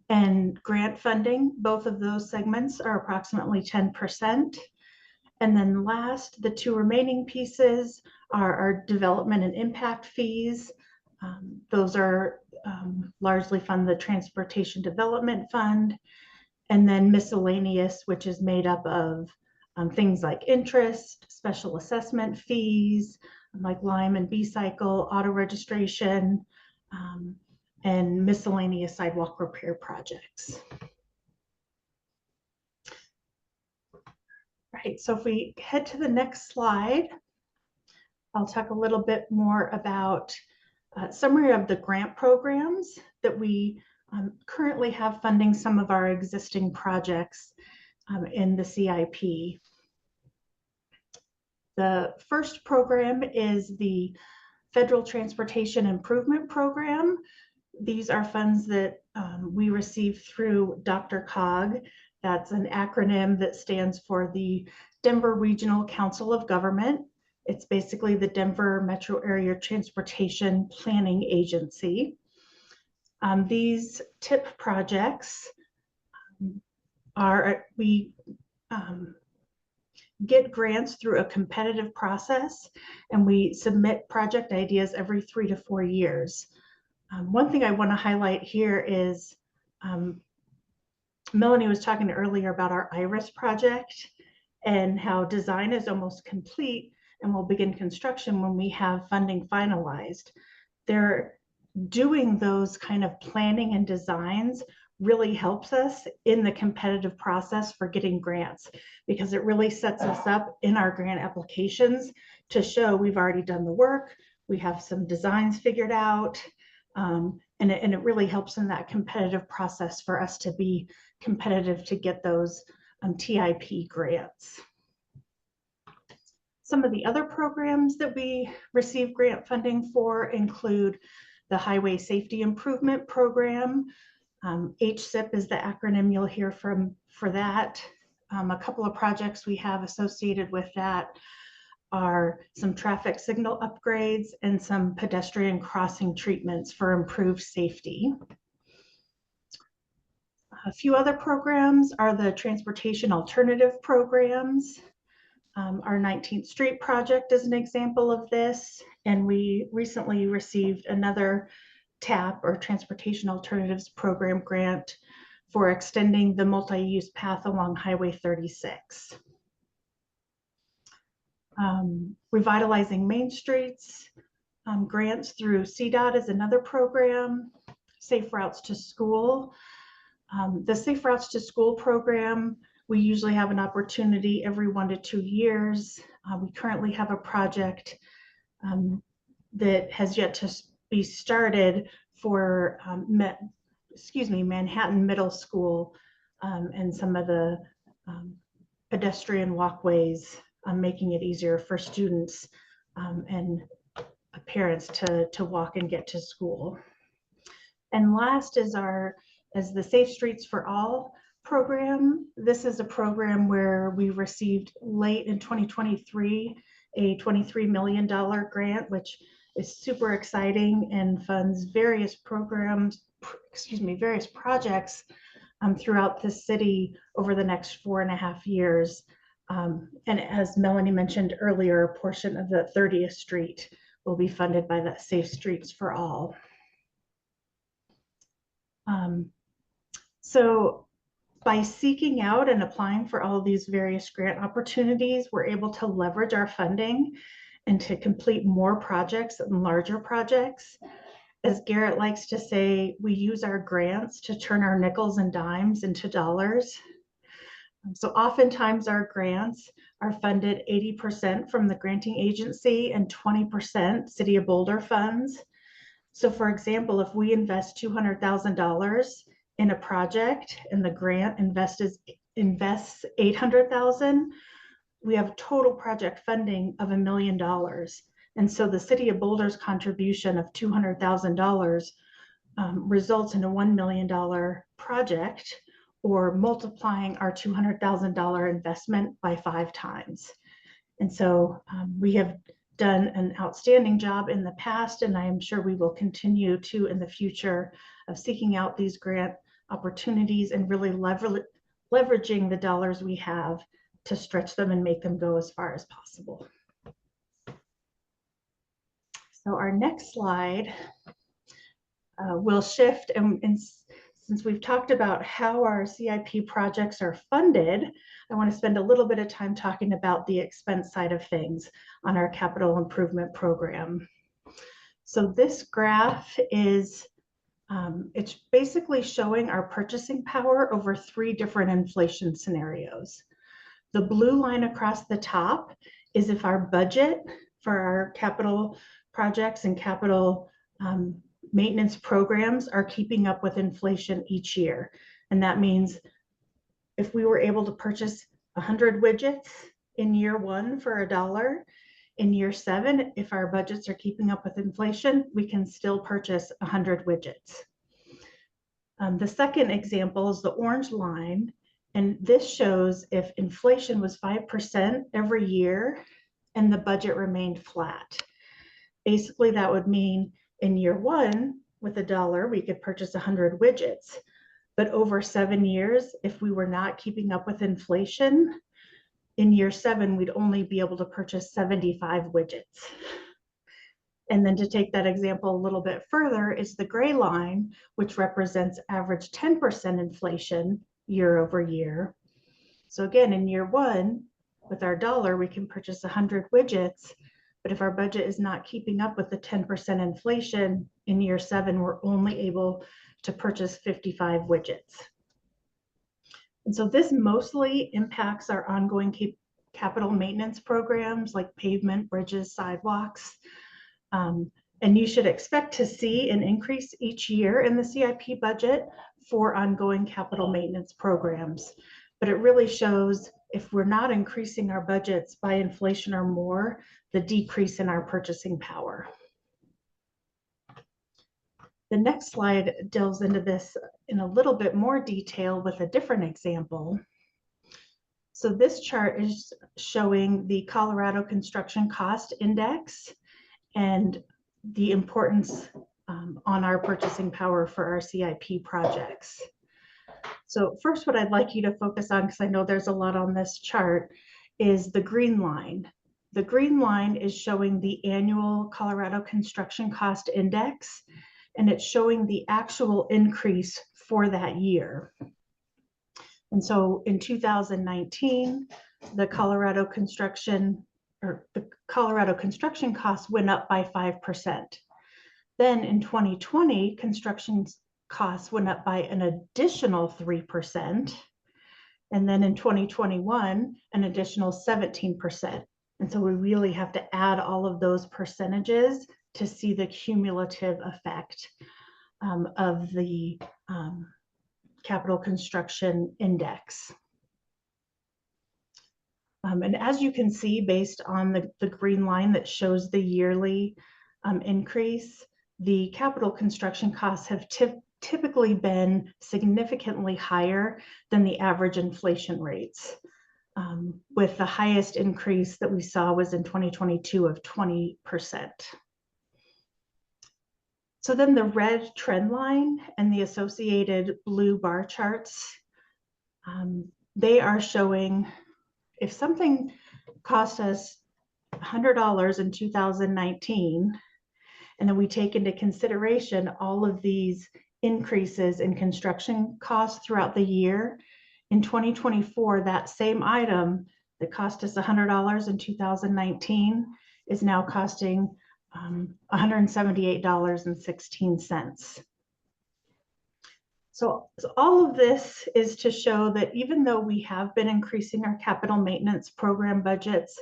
and grant funding. Both of those segments are approximately 10%. And then last, the 2 remaining pieces are our development and impact fees. Those are largely fund the Transportation Development Fund, and then miscellaneous, which is made up of things like interest, special assessment fees, like Lime and B-Cycle, auto registration, and miscellaneous sidewalk repair projects. Right, so if we head to the next slide, I'll talk a little bit more about a summary of the grant programs that we currently have funding some of our existing projects in the CIP. The first program is the Federal Transportation Improvement Program. These are funds that we receive through DRCOG. That's an acronym that stands for the Denver Regional Council of Government. It's basically the Denver Metro Area Transportation Planning Agency. These TIP projects we get grants through a competitive process, and we submit project ideas every 3 to 4 years. One thing I want to highlight here is Melanie was talking earlier about our IRIS project and how design is almost complete and will begin construction when we have funding finalized. They're doing those kind of planning and designs really helps us in the competitive process for getting grants, because it really sets us up in our grant applications to show we've already done the work, we have some designs figured out, and it really helps in that competitive process for us to be competitive to get those TIP grants. Some of the other programs that we receive grant funding for include the Highway Safety Improvement Program. HSIP is the acronym you'll hear for that. A couple of projects we have associated with that are some traffic signal upgrades and some pedestrian crossing treatments for improved safety. A few other programs are the transportation alternative programs. Our 19th Street project is an example of this, and we recently received another TAP, or Transportation Alternatives Program grant, for extending the multi-use path along Highway 36. Revitalizing Main Streets grants through CDOT is another program. Safe Routes to School. The Safe Routes to School program, we usually have an opportunity every 1 to 2 years. We currently have a project that has yet to be started for Manhattan Middle School and some of the pedestrian walkways, making it easier for students and parents to walk and get to school. And last is the Safe Streets for All program. This is a program where we received late in 2023 a $23 million grant, which is super exciting and funds various projects throughout the city over the next 4.5 years. And as Melanie mentioned earlier, a portion of the 30th Street will be funded by the Safe Streets for All. So by seeking out and applying for all of these various grant opportunities, we're able to leverage our funding and to complete more projects and larger projects. As Garrett likes to say, we use our grants to turn our nickels and dimes into dollars. So oftentimes our grants are funded 80% from the granting agency and 20% City of Boulder funds. So for example, if we invest $200,000 in a project and the grant invests $800,000, we have total project funding of $1 million. And so the City of Boulder's contribution of $200,000 results in a $1 million project, or multiplying our $200,000 investment by 5 times. And so we have done an outstanding job in the past, and I am sure we will continue to in the future, of seeking out these grant opportunities and really leveraging the dollars we have to stretch them and make them go as far as possible. So our next slide will shift, and since we've talked about how our CIP projects are funded, I want to spend a little bit of time talking about the expense side of things on our capital improvement program. So this graph is, it's basically showing our purchasing power over 3 different inflation scenarios. The blue line across the top is if our budget for our capital projects and capital maintenance programs are keeping up with inflation each year. And that means if we were able to purchase 100 widgets in year 1 for $1, in year 7, if our budgets are keeping up with inflation, we can still purchase 100 widgets. The second example is the orange line, and this shows if inflation was 5% every year and the budget remained flat. Basically, that would mean in year 1, with $1, we could purchase 100 widgets. But over 7 years, if we were not keeping up with inflation, in year 7, we'd only be able to purchase 75 widgets. And then to take that example a little bit further is the gray line, which represents average 10% inflation year over year. So again, in year 1, with our dollar, we can purchase 100 widgets, but if our budget is not keeping up with the 10% inflation, in year 7, we're only able to purchase 55 widgets. And so this mostly impacts our ongoing capital maintenance programs like pavement, bridges, sidewalks. And you should expect to see an increase each year in the CIP budget for ongoing capital maintenance programs. But it really shows if we're not increasing our budgets by inflation or more, the decrease in our purchasing power. The next slide delves into this in a little bit more detail with a different example. So this chart is showing the Colorado Construction Cost Index and the importance on our purchasing power for our CIP projects. So first, what I'd like you to focus on, because I know there's a lot on this chart, is the green line. The green line is showing the annual Colorado Construction Cost Index, and it's showing the actual increase for that year. And so in 2019, the Colorado construction costs went up by 5%. Then in 2020, construction costs went up by an additional 3%. And then in 2021, an additional 17%. And so we really have to add all of those percentages to see the cumulative effect of the capital construction index. And as you can see, based on the green line that shows the yearly increase, the capital construction costs have typically been significantly higher than the average inflation rates, with the highest increase that we saw was in 2022 of 20%. So then the red trend line and the associated blue bar charts, they are showing if something cost us $100 in 2019, and then we take into consideration all of these increases in construction costs throughout the year, in 2024, that same item that cost us $100 in 2019 is now costing $178.16. So all of this is to show that even though we have been increasing our capital maintenance program budgets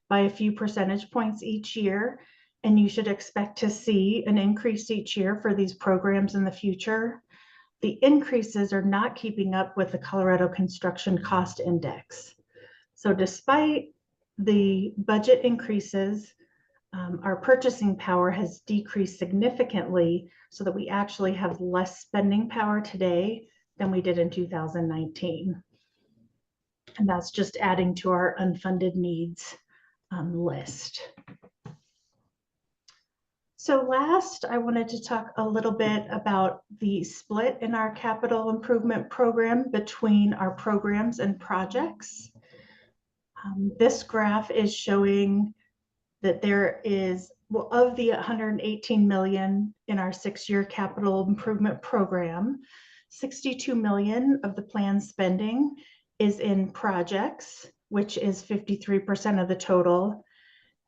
by a few percentage points each year, and you should expect to see an increase each year for these programs in the future, the increases are not keeping up with the Colorado Construction Cost Index. So despite the budget increases, our purchasing power has decreased significantly so that we actually have less spending power today than we did in 2019. And that's just adding to our unfunded needs list. So last, I wanted to talk a little bit about the split in our capital improvement program between our programs and projects. This graph is showing that there is, well, of the $118 million in our 6-year capital improvement program, $62 million of the planned spending is in projects, which is 53% of the total,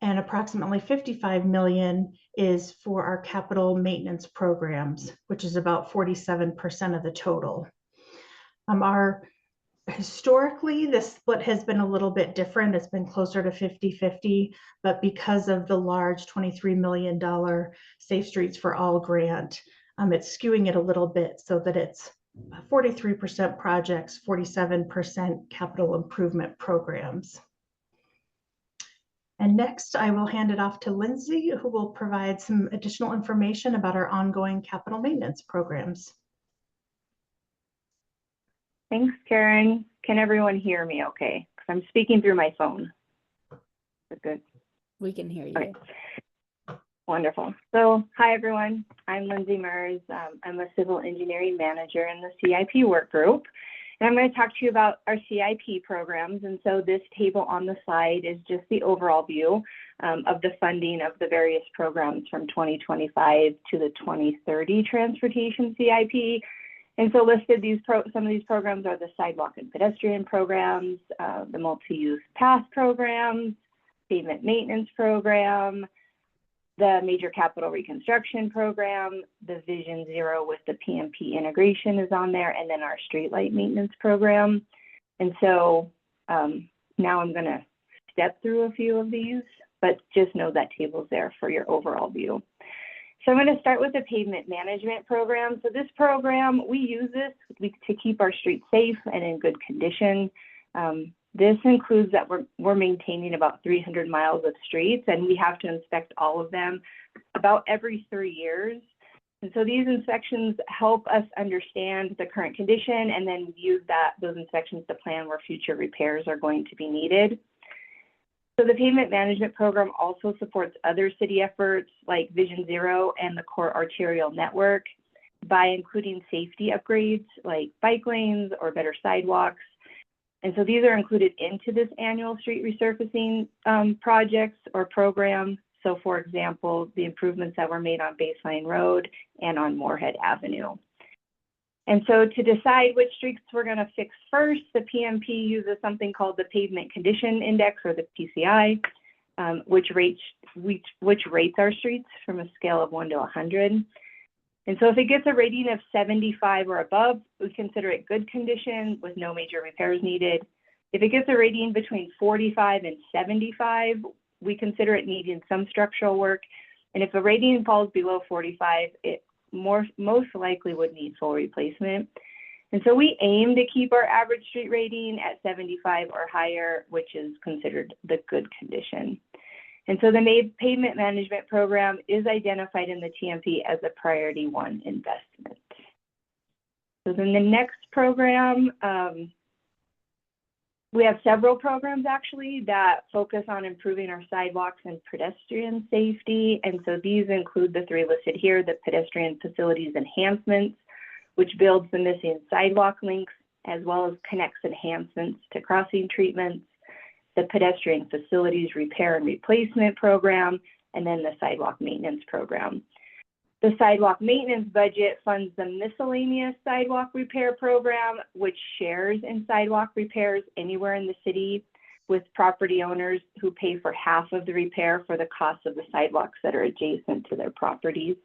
and approximately $55 million is for our capital maintenance programs, which is about 47% of the total. Historically, this split has been a little bit different. It's been closer to 50-50, but because of the large $23 million Safe Streets for All grant, it's skewing it a little bit so that it's 43% projects, 47% capital improvement programs. And next, I will hand it off to Lindsay, who will provide some additional information about our ongoing capital maintenance programs. Thanks, Karen. Can everyone hear me okay? Because I'm speaking through my phone. Is it good? We can hear you. Okay. Wonderful. So, hi everyone. I'm Lindsay Mers. I'm a civil engineering manager in the CIP work group. And I'm going to talk to you about our CIP programs. And so this table on the slide is just the overall view of the funding of the various programs from 2025 to the 2030 transportation CIP. And so listed some of these programs are the sidewalk and pedestrian programs, the multi-use path programs, pavement maintenance program, the major capital reconstruction program, the Vision Zero with the PMP integration is on there, and then our streetlight maintenance program. And so now I'm going to step through a few of these, but just know that table's there for your overall view. So I'm going to start with the pavement management program. So this program, we use this to keep our streets safe and in good condition. This includes that we're maintaining about 300 miles of streets, and we have to inspect all of them about every 3 years. And so these inspections help us understand the current condition and then use those inspections to plan where future repairs are going to be needed. So the pavement management program also supports other city efforts like Vision Zero and the core arterial network by including safety upgrades like bike lanes or better sidewalks. And so these are included into this annual street resurfacing projects or program. So for example, the improvements that were made on Baseline Road and on Moorhead Avenue. And so to decide which streets we're going to fix first, the PMP uses something called the Pavement Condition Index, or the PCI, which rates our streets from a scale of 1 to 100. And so if it gets a rating of 75 or above, we consider it good condition with no major repairs needed. If it gets a rating between 45 and 75, we consider it needing some structural work. And if a rating falls below 45, it most likely would need full replacement. And so we aim to keep our average street rating at 75 or higher, which is considered the good condition. And so the pavement management program is identified in the TMP as a priority 1 investment. So then the next program, we have several programs actually that focus on improving our sidewalks and pedestrian safety. And so these include the 3 listed here: the pedestrian facilities enhancements, which builds the missing sidewalk links, as well as connects enhancements to crossing treatments, the pedestrian facilities repair and replacement program, and then the sidewalk maintenance program. The sidewalk maintenance budget funds the miscellaneous sidewalk repair program, which shares in sidewalk repairs anywhere in the city with property owners who pay for half of the repair for the cost of the sidewalks that are adjacent to their properties.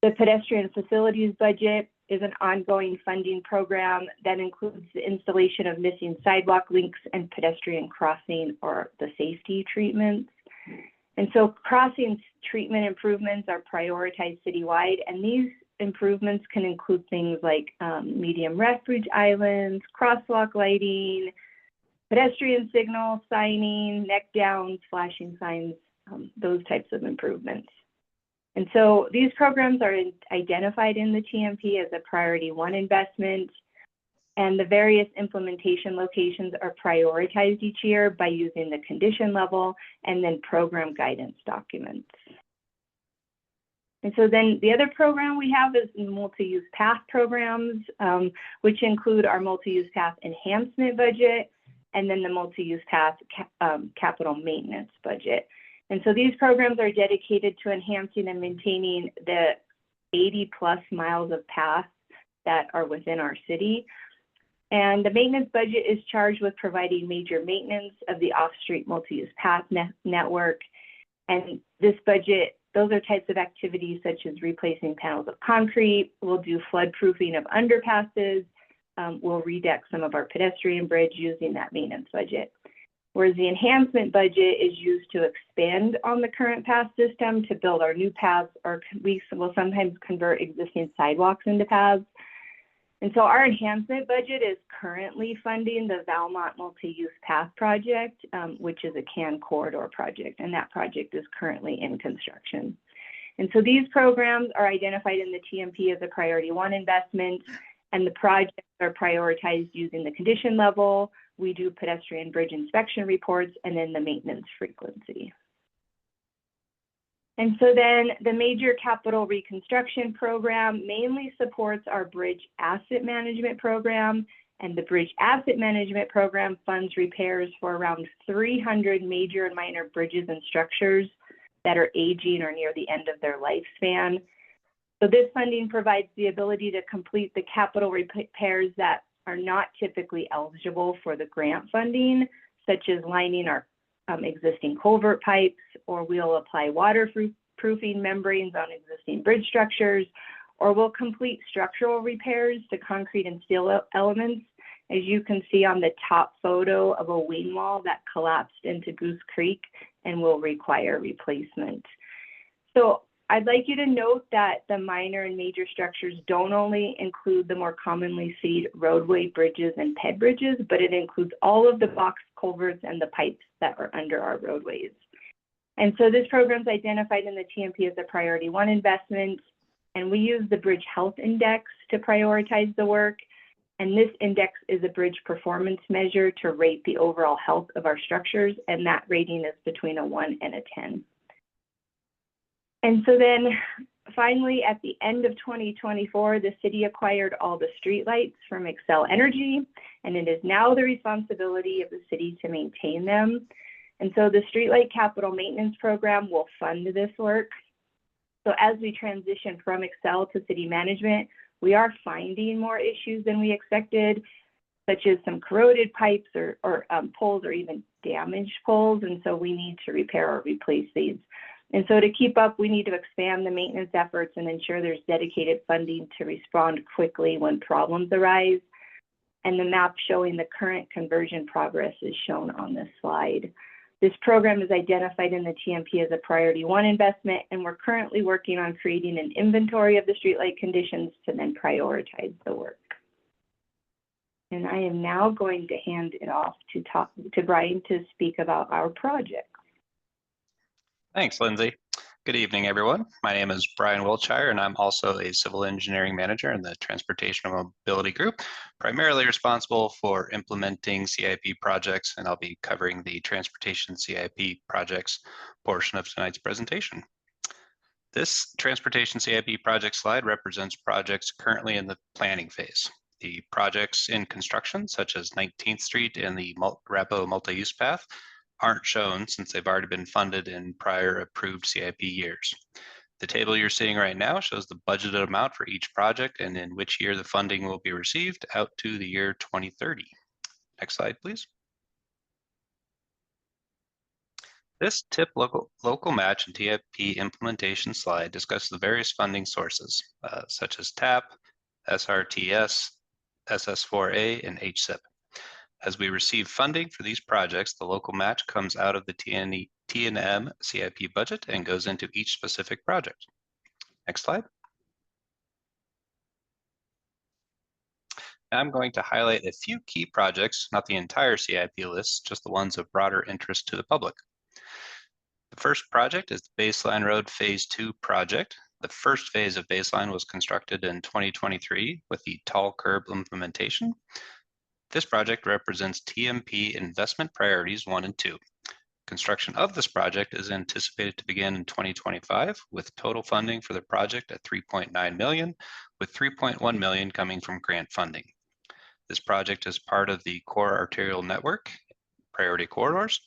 The pedestrian facilities budget is an ongoing funding program that includes the installation of missing sidewalk links and pedestrian crossing or the safety treatments. And so crossing treatment improvements are prioritized citywide, and these improvements can include things like medium refuge islands, crosswalk lighting, pedestrian signal signing, neck downs, flashing signs, those types of improvements. And so these programs are identified in the TMP as a priority 1 investment, and the various implementation locations are prioritized each year by using the condition level and then program guidance documents. And so then the other program we have is multi-use path programs, which include our multi-use path enhancement budget and then the multi-use path capital maintenance budget. And so these programs are dedicated to enhancing and maintaining the 80+ miles of paths that are within our city. And the maintenance budget is charged with providing major maintenance of the off-street multi-use path network. And this budget, those are types of activities such as replacing panels of concrete. We'll do flood proofing of underpasses. We'll redeck some of our pedestrian bridge using that maintenance budget. Whereas the enhancement budget is used to expand on the current path system to build our new paths, or we will sometimes convert existing sidewalks into paths. And so our enhancement budget is currently funding the Valmont Multi-Use Path Project, which is a CAN corridor project, and that project is currently in construction. And so these programs are identified in the TMP as a priority 1 investment, and the projects are prioritized using the condition level. We do pedestrian bridge inspection reports and then the maintenance frequency. And so then the major capital reconstruction program mainly supports our bridge asset management program, and the bridge asset management program funds repairs for around 300 major and minor bridges and structures that are aging or near the end of their lifespan. So this funding provides the ability to complete the capital repairs that are not typically eligible for the grant funding, such as lining our existing culvert pipes, or we'll apply waterproofing membranes on existing bridge structures, or we'll complete structural repairs to concrete and steel elements, as you can see on the top photo of a wing wall that collapsed into Goose Creek and will require replacement. So I'd like you to note that the minor and major structures don't only include the more commonly seen roadway bridges and ped bridges, but it includes all of the box culverts and the pipes that are under our roadways. And so this program is identified in the TMP as a priority 1 investment, and we use the Bridge Health Index to prioritize the work. And this index is a bridge performance measure to rate the overall health of our structures, and that rating is between a 1 and a 10. And so then finally, at the end of 2024, the city acquired all the streetlights from Xcel Energy, and it is now the responsibility of the city to maintain them. And so the Streetlight Capital Maintenance Program will fund this work. So as we transition from Xcel to city management, we are finding more issues than we expected, such as some corroded pipes or poles, or even damaged poles. And so we need to repair or replace these. And so to keep up, we need to expand the maintenance efforts and ensure there's dedicated funding to respond quickly when problems arise. And the map showing the current conversion progress is shown on this slide. This program is identified in the TMP as a priority 1 investment, and we're currently working on creating an inventory of the streetlight conditions to then prioritize the work. And I am now going to hand it off to Brian to speak about our project. Thanks, Lindsay. Good evening, everyone. My name is Brian Wiltshire, and I'm also a civil engineering manager in the Transportation and Mobility Group, primarily responsible for implementing CIP projects, and I'll be covering the Transportation CIP projects portion of tonight's presentation. This Transportation CIP project slide represents projects currently in the planning phase. The projects in construction, such as 19th Street and the Arapahoe multi-use path, aren't shown since they've already been funded in prior approved CIP years. The table you're seeing right now shows the budgeted amount for each project and in which year the funding will be received out to the year 2030. Next slide, please. This TIP local match and TIP implementation slide discusses the various funding sources, such as TAP, SRTS, SS4A, and HSIP. As we receive funding for these projects, the local match comes out of the T&M CIP budget and goes into each specific project. Next slide. I'm going to highlight a few key projects, not the entire CIP list, just the ones of broader interest to the public. The first project is the Baseline Road Phase 2 project. The first phase of Baseline was constructed in 2023 with the tall curb implementation. This project represents TMP investment priorities 1 and 2. Construction of this project is anticipated to begin in 2025 with total funding for the project at $3.9 million, with $3.1 million coming from grant funding. This project is part of the Core Arterial Network priority corridors.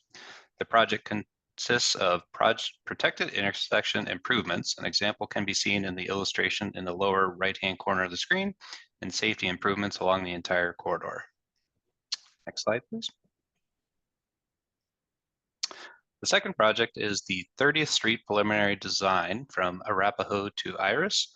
The project consists of protected intersection improvements. An example can be seen in the illustration in the lower right-hand corner of the screen, and safety improvements along the entire corridor. Next slide, please. The second project is the 30th Street preliminary design from Arapahoe to Iris.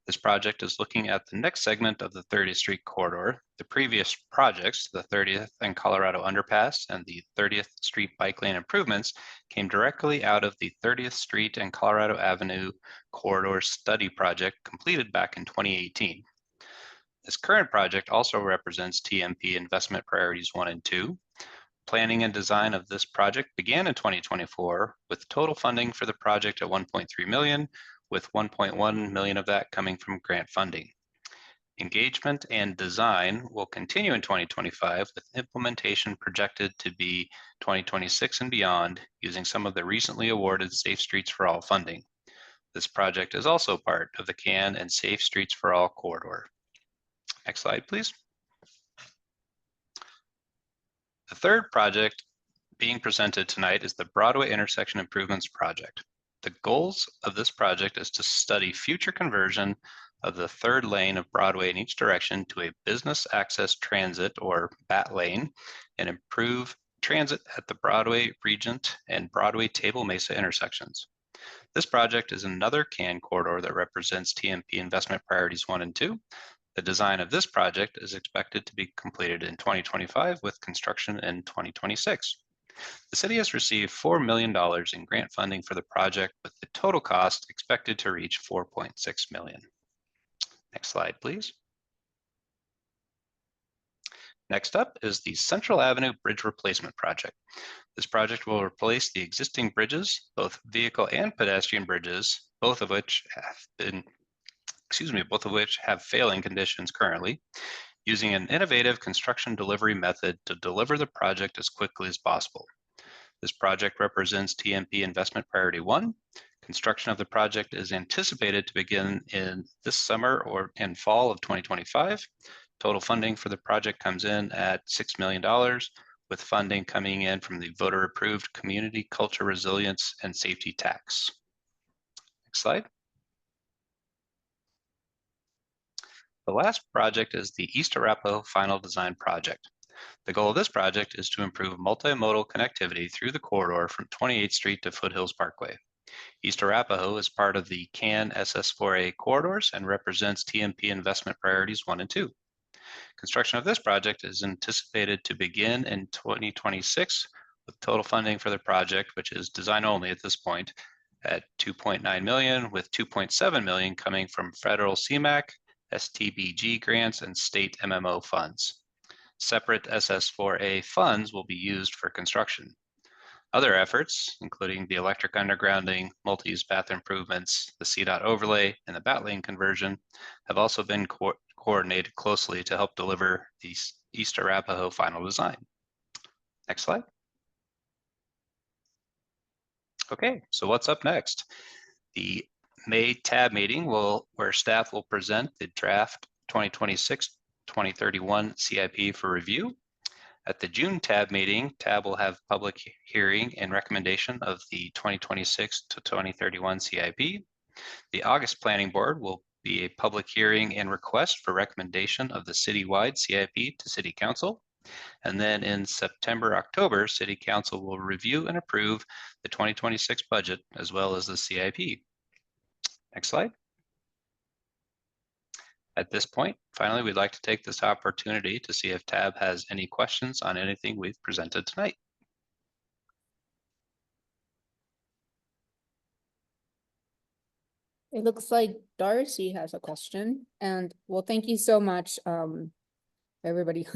This project is looking at the next segment of the 30th Street corridor. The previous projects, the 30th and Colorado Underpass and the 30th Street bike lane improvements, came directly out of the 30th Street and Colorado Avenue corridor study project completed back in 2018. This current project also represents TMP investment priorities 1 and 2. Planning and design of this project began in 2024 with total funding for the project at $1.3 million, with $1.1 million of that coming from grant funding. Engagement and design will continue in 2025 with implementation projected to be 2026 and beyond using some of the recently awarded Safe Streets for All funding. This project is also part of the CAN and Safe Streets for All corridor. Next slide, please. The third project being presented tonight is the Broadway Intersection Improvements Project. The goals of this project is to study future conversion of the third lane of Broadway in each direction to a business access transit or BAT lane and improve transit at the Broadway Regent and Broadway Table Mesa intersections. This project is another CAN corridor that represents TMP investment priorities 1 and 2. The design of this project is expected to be completed in 2025 with construction in 2026. The city has received $4 million in grant funding for the project, with the total cost expected to reach $4.6 million. Next slide, please. Next up is the Central Avenue Bridge Replacement Project. This project will replace the existing bridges, both vehicle and pedestrian bridges, both of which have failing conditions currently, using an innovative construction delivery method to deliver the project as quickly as possible. This project represents TMP investment priority 1. Construction of the project is anticipated to begin in this summer or in fall of 2025. Total funding for the project comes in at $6 million, with funding coming in from the voter-approved Community Culture Resilience and Safety Tax. Next slide. The last project is the East Arapahoe Final Design Project. The goal of this project is to improve multimodal connectivity through the corridor from 28th Street to Foothills Parkway. East Arapahoe is part of the CAN SS4A corridors and represents TMP investment priorities 1 and 2. Construction of this project is anticipated to begin in 2026, with total funding for the project, which is design only at this point, at $2.9 million, with $2.7 million coming from federal CMAQ, STBG grants, and state MMO funds. Separate SS4A funds will be used for construction. Other efforts, including the electric undergrounding, multi-use path improvements, the CDOT overlay, and the BAT lane conversion, have also been coordinated closely to help deliver the East Arapahoe final design. Next slide. Okay, so what's up next? The May TAB meeting where staff will present the draft 2026-2031 CIP for review. At the June TAB meeting, TAB will have public hearing and recommendation of the 2026 to 2031 CIP. The August Planning Board will be a public hearing and request for recommendation of the citywide CIP to City Council. And then in September, October, City Council will review and approve the 2026 budget as well as the CIP. Next slide. At this point, finally, we'd like to take this opportunity to see if TAB has any questions on anything we've presented tonight. It looks like Darcy has a question, and well, thank you so much, everybody,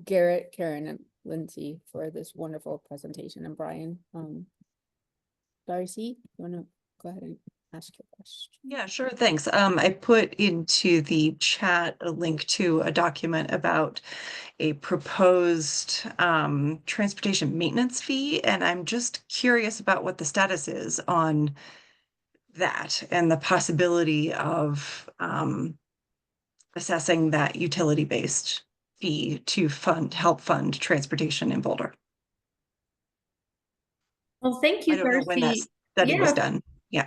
Garrett, Karen, and Lindsay for this wonderful presentation, and Brian. Darcy, you want to go ahead and ask your question? Yeah, sure. Thanks. I put into the chat a link to a document about a proposed transportation maintenance fee, and I'm just curious about what the status is on that and the possibility of assessing that utility-based fee to help fund transportation in Boulder. Well, thank you, I don't know when that Darcy. study was done. Yeah.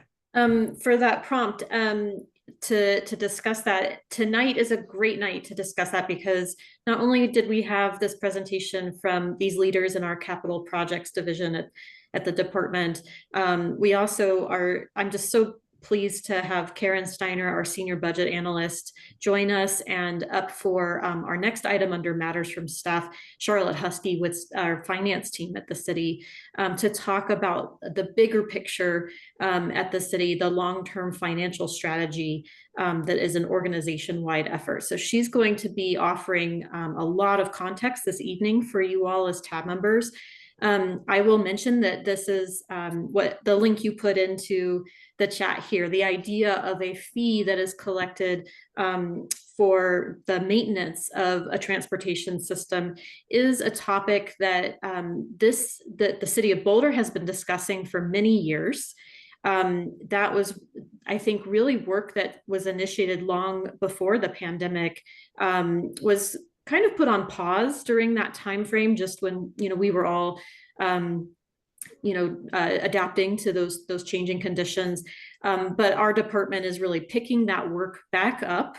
For that prompt to discuss that. Tonight is a great night to discuss that, because not only did we have this presentation from these leaders in our capital projects division at the department, we also I'm just so pleased to have Karen Steiner, our senior budget analyst, join us, and up for our next item under matters from staff, Charlotte Husky with our finance team at the city, to talk about the bigger picture at the city, the long-term financial strategy that is an organization-wide effort. So she's going to be offering a lot of context this evening for you all as TAB members. I will mention that this is what the link you put into the chat here, the idea of a fee that is collected for the maintenance of a transportation system is a topic that the city of Boulder has been discussing for many years. That was, I think, really work that was initiated long before the pandemic, was kind of put on pause during that time frame, just when we were all adapting to those changing conditions. But our department is really picking that work back up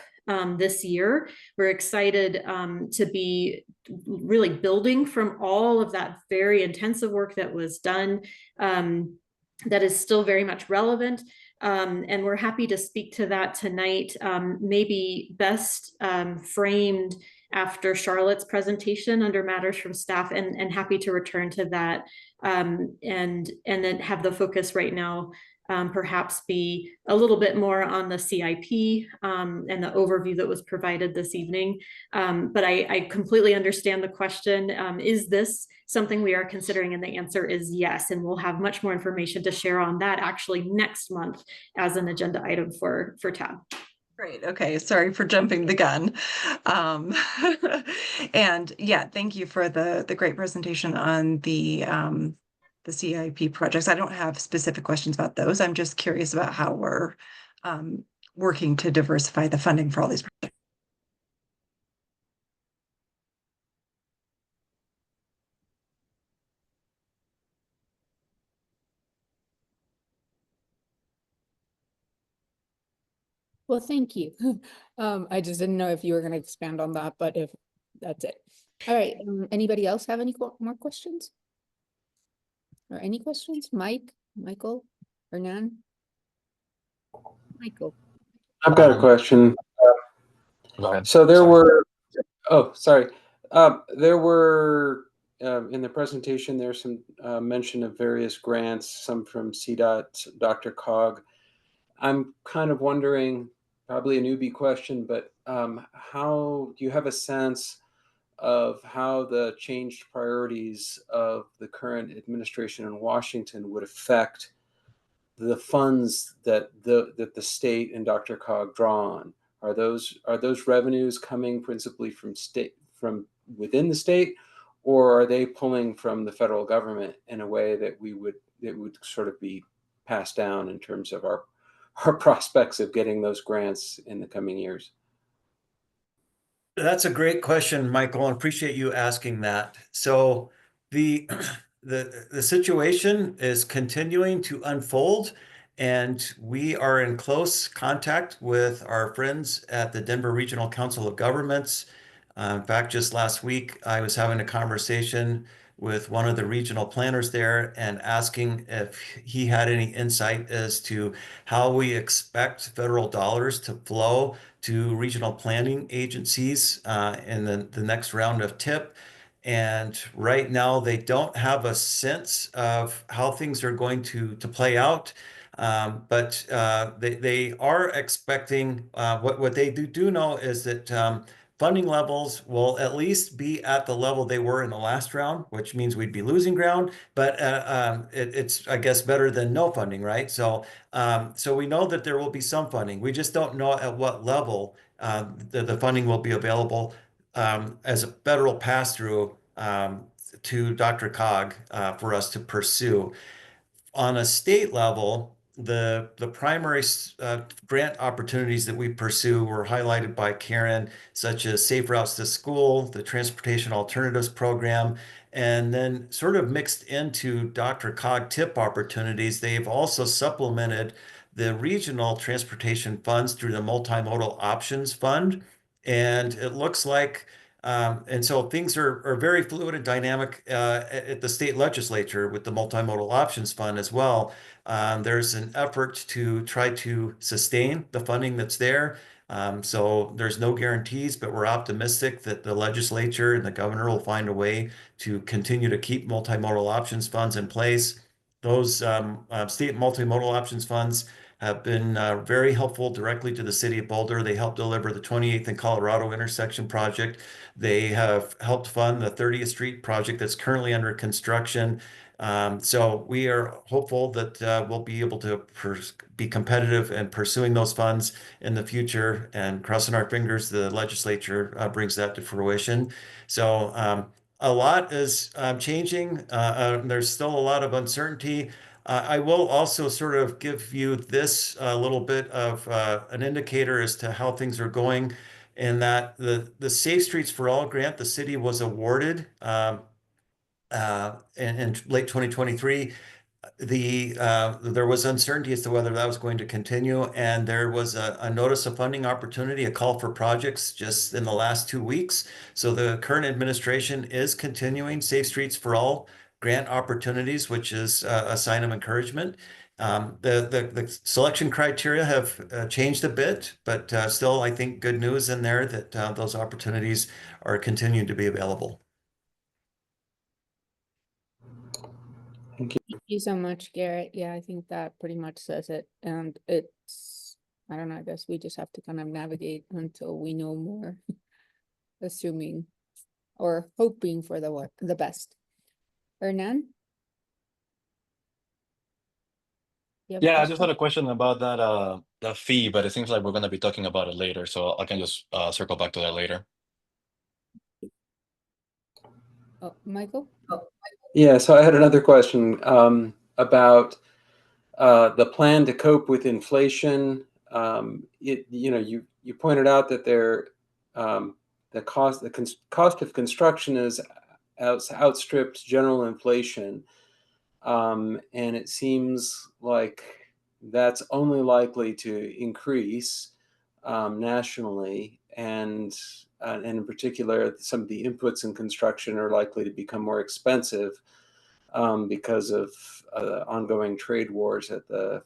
this year. We're excited to be really building from all of that very intensive work that was done, that is still very much relevant. And we're happy to speak to that tonight, maybe best framed after Charlotte's presentation under matters from staff, and happy to return to that, and then have the focus right now perhaps be a little bit more on the CIP and the overview that was provided this evening. But I completely understand the question. Is this something we are considering? And the answer is yes. And we'll have much more information to share on that actually next month as an agenda item for TAB. Great. Okay. Sorry for jumping the gun. And yeah, thank you for the great presentation on the CIP projects. I don't have specific questions about those. I'm just curious about how we're working to diversify the funding for all these projects. Well, thank you. I just didn't know if you were going to expand on that, but if that's it. All right. Anybody else have any more questions? Or any questions? Mike, Michael, Hernan? Michael. I've got a question. Go ahead. So there were, oh, sorry. There were, in the presentation, there's some mention of various grants, some from CDOT, Dr. Cog. I'm kind of wondering, probably a newbie question, but how do you have a sense of how the changed priorities of the current administration in Washington would affect the funds that the state and Dr. Cog draw on? Are those revenues coming principally from within the state, or are they pulling from the federal government in a way that would sort of be passed down in terms of our prospects of getting those grants in the coming years? That's a great question, Michael, and appreciate you asking that. So the situation is continuing to unfold, and we are in close contact with our friends at the Denver Regional Council of Governments. In fact, just last week, I was having a conversation with one of the regional planners there and asking if he had any insight as to how we expect federal dollars to flow to regional planning agencies in the next round of TIP. And right now, they don't have a sense of how things are going to play out. But they are expecting, what they do know is that funding levels will at least be at the level they were in the last round, which means we'd be losing ground, but it's, I guess, better than no funding, right? So we know that there will be some funding. We just don't know at what level the funding will be available as a federal pass-through to Dr. Cog for us to pursue. On a state level, the primary grant opportunities that we pursue were highlighted by Karen, such as Safe Routes to School, the Transportation Alternatives Program, and then sort of mixed into Dr. Cog TIP opportunities. They've also supplemented the regional transportation funds through the Multimodal Options Fund. And it looks like, and so things are very fluid and dynamic at the state legislature with the Multimodal Options Fund as well. There's an effort to try to sustain the funding that's there. So there's no guarantees, but we're optimistic that the legislature and the governor will find a way to continue to keep multimodal options funds in place. Those state multimodal options funds have been very helpful directly to the city of Boulder. They helped deliver the 28th and Colorado intersection project. They have helped fund the 30th Street project that's currently under construction. So we are hopeful that we'll be able to be competitive in pursuing those funds in the future, and crossing our fingers the legislature brings that to fruition. So a lot is changing. There's still a lot of uncertainty. I will also sort of give you this little bit of an indicator as to how things are going, in that the Safe Streets for All grant, the city was awarded in late 2023. There was uncertainty as to whether that was going to continue, and there was a notice of funding opportunity, a call for projects just in the last 2 weeks. So the current administration is continuing Safe Streets for All grant opportunities, which is a sign of encouragement. The selection criteria have changed a bit, but still, I think good news in there that those opportunities are continuing to be available. Thank you. Thank you so much, Garrett. Yeah, I think that pretty much says it. And it's, I don't know, I guess we just have to kind of navigate until we know more, assuming or hoping for the best. Hernan? You have a Yeah, I question? just had a question about that fee, but it seems like we're gonna be talking about it later, so I can just circle back to that later. Oh, Michael? Yeah, so I had another question about the plan to cope with inflation. You pointed out that the cost of construction is outstripped general inflation, and it seems like that's only likely to increase nationally, and in particular, some of the inputs in construction are likely to become more expensive because of ongoing trade wars at the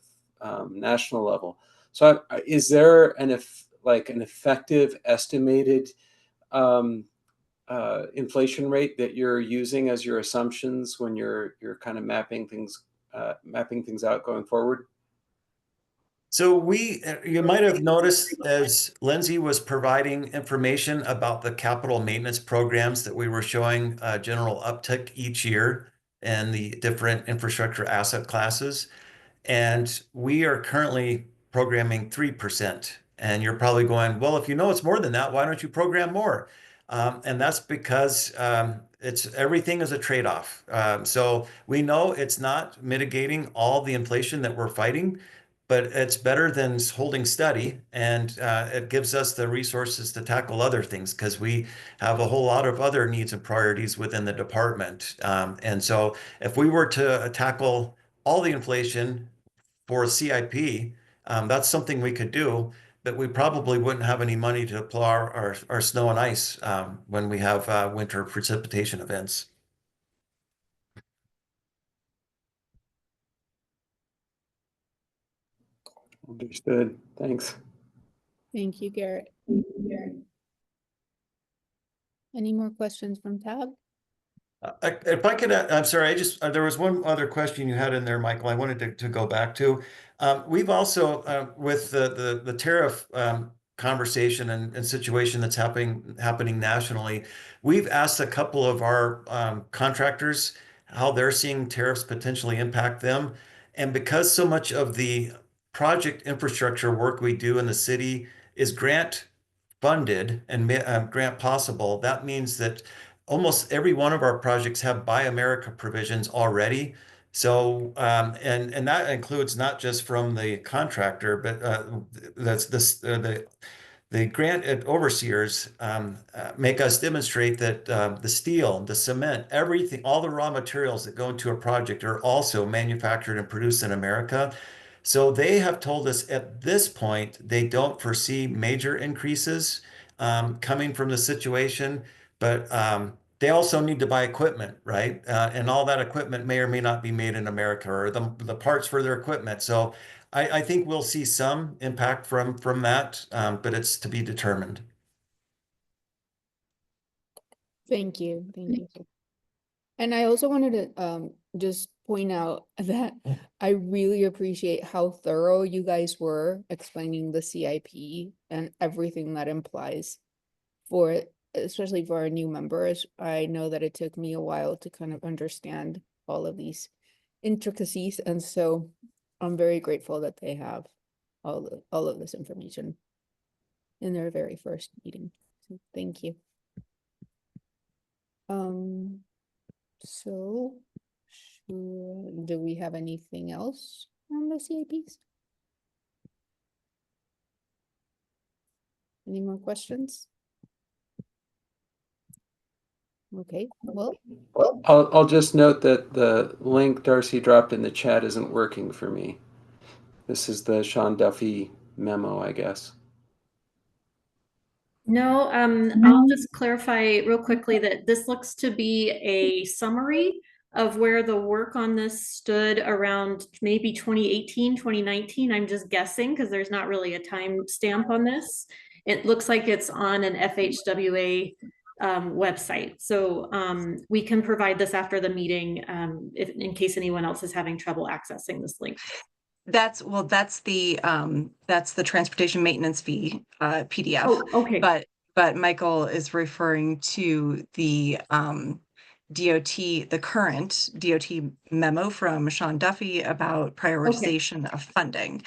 national level. So, is there an effective estimated inflation rate that you're using as your assumptions when you're kind of mapping things out going forward? So you might have noticed as Lindsay was providing information about the capital maintenance programs that we were showing a general uptick each year in the different infrastructure asset classes. And we are currently programming 3%. And you're probably going, well, if you know it's more than that, why don't you program more? And that's because everything is a trade-off. So we know it's not mitigating all the inflation that we're fighting, but it's better than holding steady, and it gives us the resources to tackle other things because we have a whole lot of other needs and priorities within the department. And so if we were to tackle all the inflation for CIP, that's something we could do, but we probably wouldn't have any money to plow our snow and ice when we have winter precipitation events. Understood. Thanks. Thank you, Garrett. Any more questions from Tab? If I could, I'm sorry, there was one other question you had in there, Michael, I wanted to go back to. We've also, with the tariff conversation and situation that's happening nationally, we've asked a couple of our contractors how they're seeing tariffs potentially impact them. And because so much of the project infrastructure work we do in the city is grant funded and grant possible, that means that almost every one of our projects have Buy America provisions already. So, and that includes not just from the contractor, but the grant overseers make us demonstrate that the steel, the cement, everything, all the raw materials that go into a project are also manufactured and produced in America. So they have told us at this point they don't foresee major increases coming from the situation, but they also need to buy equipment, right? And all that equipment may or may not be made in America, or the parts for their equipment. So I think we'll see some impact from that, but it's to be determined. Thank you. Thank you. And I also wanted to just point out that I really appreciate how thorough you guys were explaining the CIP and everything that implies for it, especially for our new members. I know that it took me a while to kind of understand all of these intricacies, and so I'm very grateful that they have all of this information in their very first meeting. So thank you. So Do we have anything else on the CIPs? Any more questions? Okay, well, I'll just note that the link Darcy dropped in the chat isn't working for me. This is the Sean Duffy memo, I guess. No, I'll just clarify real quickly that this looks to be a summary of where the work on this stood around maybe 2018, 2019. I'm just guessing because there's not really a time stamp on this. It looks like it's on an FHWA website. So we can provide this after the meeting if in case anyone else is having trouble accessing this link. That's the transportation maintenance fee PDF. Oh, okay. But Michael is referring to the the current DOT memo from Sean Duffy about prioritization of funding.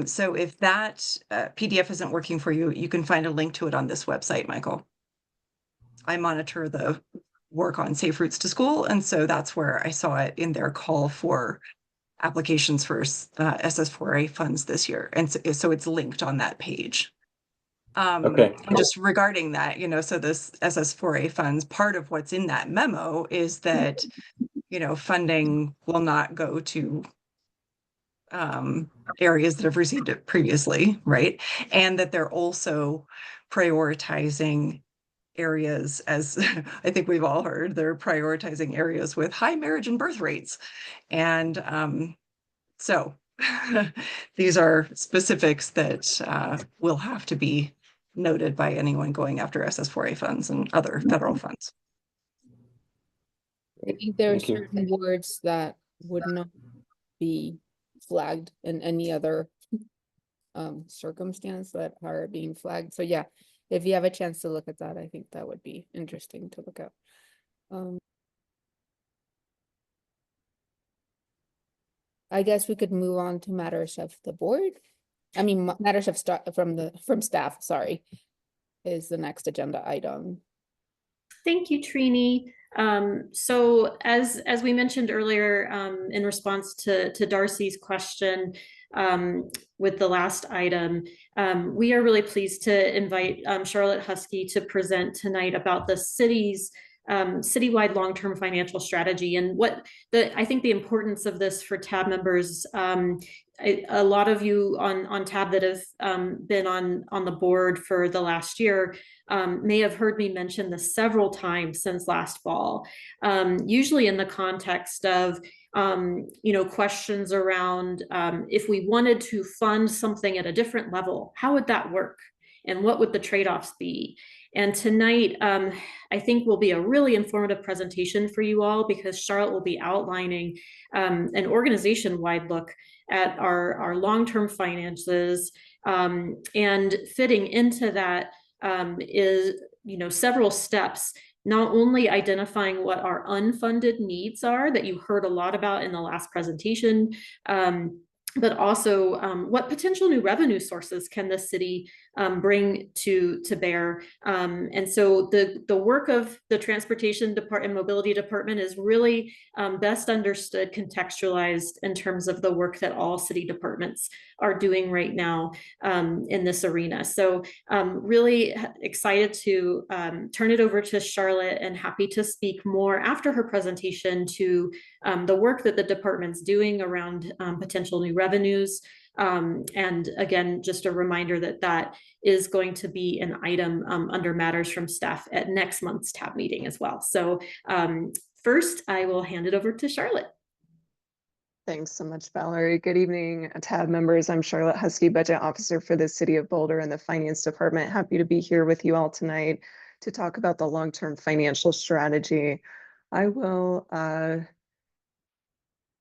So if that PDF isn't working for you, you can find a link to it on this website, Michael. I monitor the work on Safe Routes to School, and so that's where I saw it in their call for applications for SS4A funds this year. And so it's linked on that page. Okay. And just regarding that, so this SS4A funds, part of what's in that memo is that, funding will not go to areas that have received it previously, right? And that they're also prioritizing areas, as I think we've all heard, they're prioritizing areas with high marriage and birth rates. And so these are specifics that will have to be noted by anyone going after SS4A funds and other federal funds. I think there are Thank you. certain words that would not be flagged in any other circumstance that are being flagged. So yeah, if you have a chance to look at that, I think that would be interesting to look at. I guess we could move on to matters of the board. I mean, matters of from staff, sorry, is the next agenda item. Thank you, Trini. So as we mentioned earlier, in response to Darcy's question with the last item, we are really pleased to invite Charlotte Husky to present tonight about the city's citywide long-term financial strategy and I think the importance of this for TAB members. A lot of you on TAB that have been on the board for the last year may have heard me mention this several times since last fall, usually in the context of questions around if we wanted to fund something at a different level, how would that work? And what would the trade-offs be? And tonight, I think will be a really informative presentation for you all because Charlotte will be outlining an organization-wide look at our long-term finances, and fitting into that is several steps, not only identifying what our unfunded needs are that you heard a lot about in the last presentation, but also what potential new revenue sources can the city bring to bear. And so the work of the Transportation Department and Mobility Department is really best understood, contextualized in terms of the work that all city departments are doing right now in this arena. So really excited to turn it over to Charlotte and happy to speak more after her presentation to the work that the department's doing around potential new revenues. And again, just a reminder that is going to be an item under matters from staff at next month's TAB meeting as well. So first, I will hand it over to Charlotte. Thanks so much, Valerie. Good evening, TAB members. I'm Charlotte Husky, Budget Officer for the City of Boulder and the Finance Department. Happy to be here with you all tonight to talk about the long-term financial strategy. I will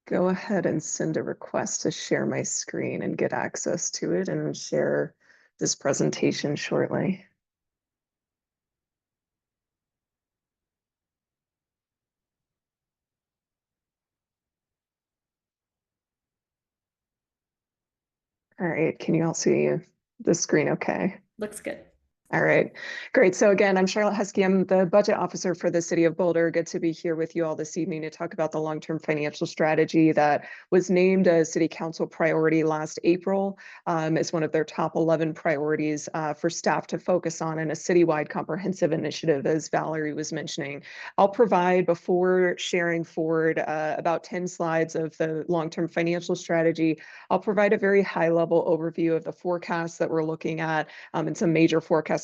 go ahead and send a request to share my screen and get access to it and share this presentation shortly. All right, can you all see the screen okay? Looks good. All right, great. So again, I'm Charlotte Husky. I'm the budget officer for the city of Boulder. Good to be here with you all this evening to talk about the long-term financial strategy that was named a city council priority last April as one of their top 11 priorities for staff to focus on in a citywide comprehensive initiative, as Valerie was mentioning. I'll provide, before sharing forward about 10 slides of the long-term financial strategy, I'll provide a very high-level overview of the forecasts that we're looking at and some major forecasts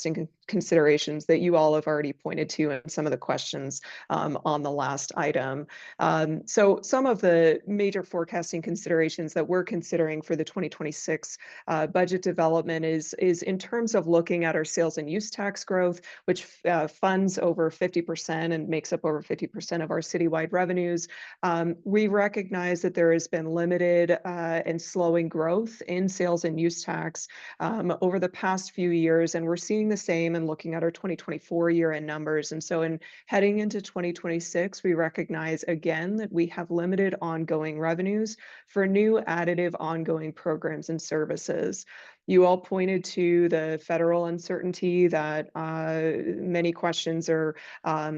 considerations that you all have already pointed to in some of the questions on the last item. So some of the major forecasting considerations that we're considering for the 2026 budget development is in terms of looking at our sales and use tax growth, which funds over 50% and makes up over 50% of our citywide revenues. We recognize that there has been limited and slowing growth in sales and use tax over the past few years, and we're seeing the same and looking at our 2024 year-end numbers. And so in heading into 2026, we recognize again that we have limited ongoing revenues for new additive ongoing programs and services. You all pointed to the federal uncertainty that many questions are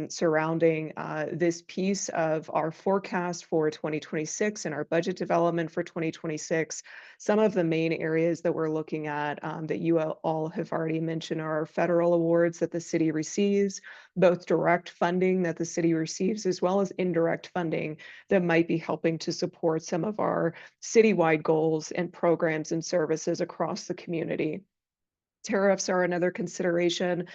surrounding this piece of our forecast for 2026 and our budget development for 2026. Some of the main areas that we're looking at that you all have already mentioned are our federal awards that the city receives, both direct funding that the city receives, as well as indirect funding that might be helping to support some of our citywide goals and programs and services across the community. Tariffs are another consideration,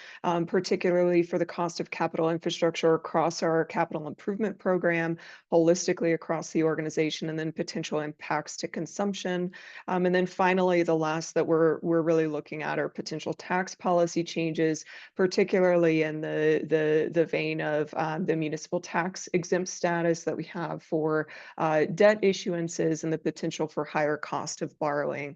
particularly for the cost of capital infrastructure across our capital improvement program, holistically across the organization, and then potential impacts to consumption. And then finally, the last that we're really looking at are potential tax policy changes, particularly in the vein of the municipal tax exempt status that we have for debt issuances and the potential for higher cost of borrowing.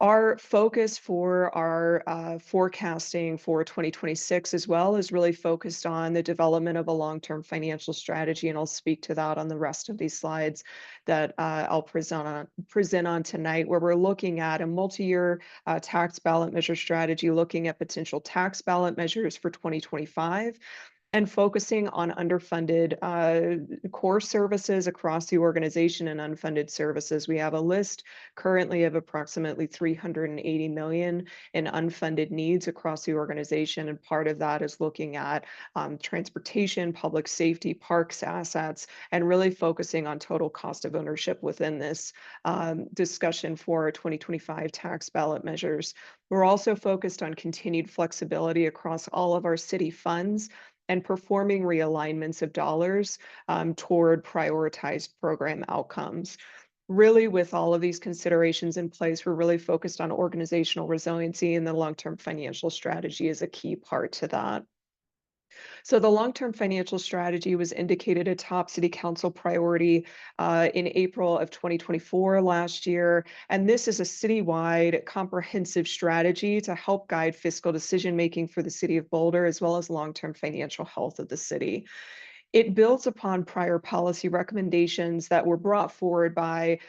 Our focus for our forecasting for 2026 as well is really focused on the development of a long-term financial strategy, and I'll speak to that on the rest of these slides that I'll present on tonight, where we're looking at a multi-year tax ballot measure strategy, looking at potential tax ballot measures for 2025, and focusing on underfunded core services across the organization and unfunded services. We have a list currently of approximately $380 million in unfunded needs across the organization, and part of that is looking at transportation, public safety, parks assets, and really focusing on total cost of ownership within this discussion for our 2025 tax ballot measures. We're also focused on continued flexibility across all of our city funds and performing realignments of dollars toward prioritized program outcomes. Really, with all of these considerations in place, we're really focused on organizational resiliency, and the long-term financial strategy is a key part to that. So the long-term financial strategy was indicated a top city council priority in April of 2024 last year. And this is a citywide comprehensive strategy to help guide fiscal decision-making for the city of Boulder, as well as long-term financial health of the city. It builds upon prior policy recommendations that were brought forward by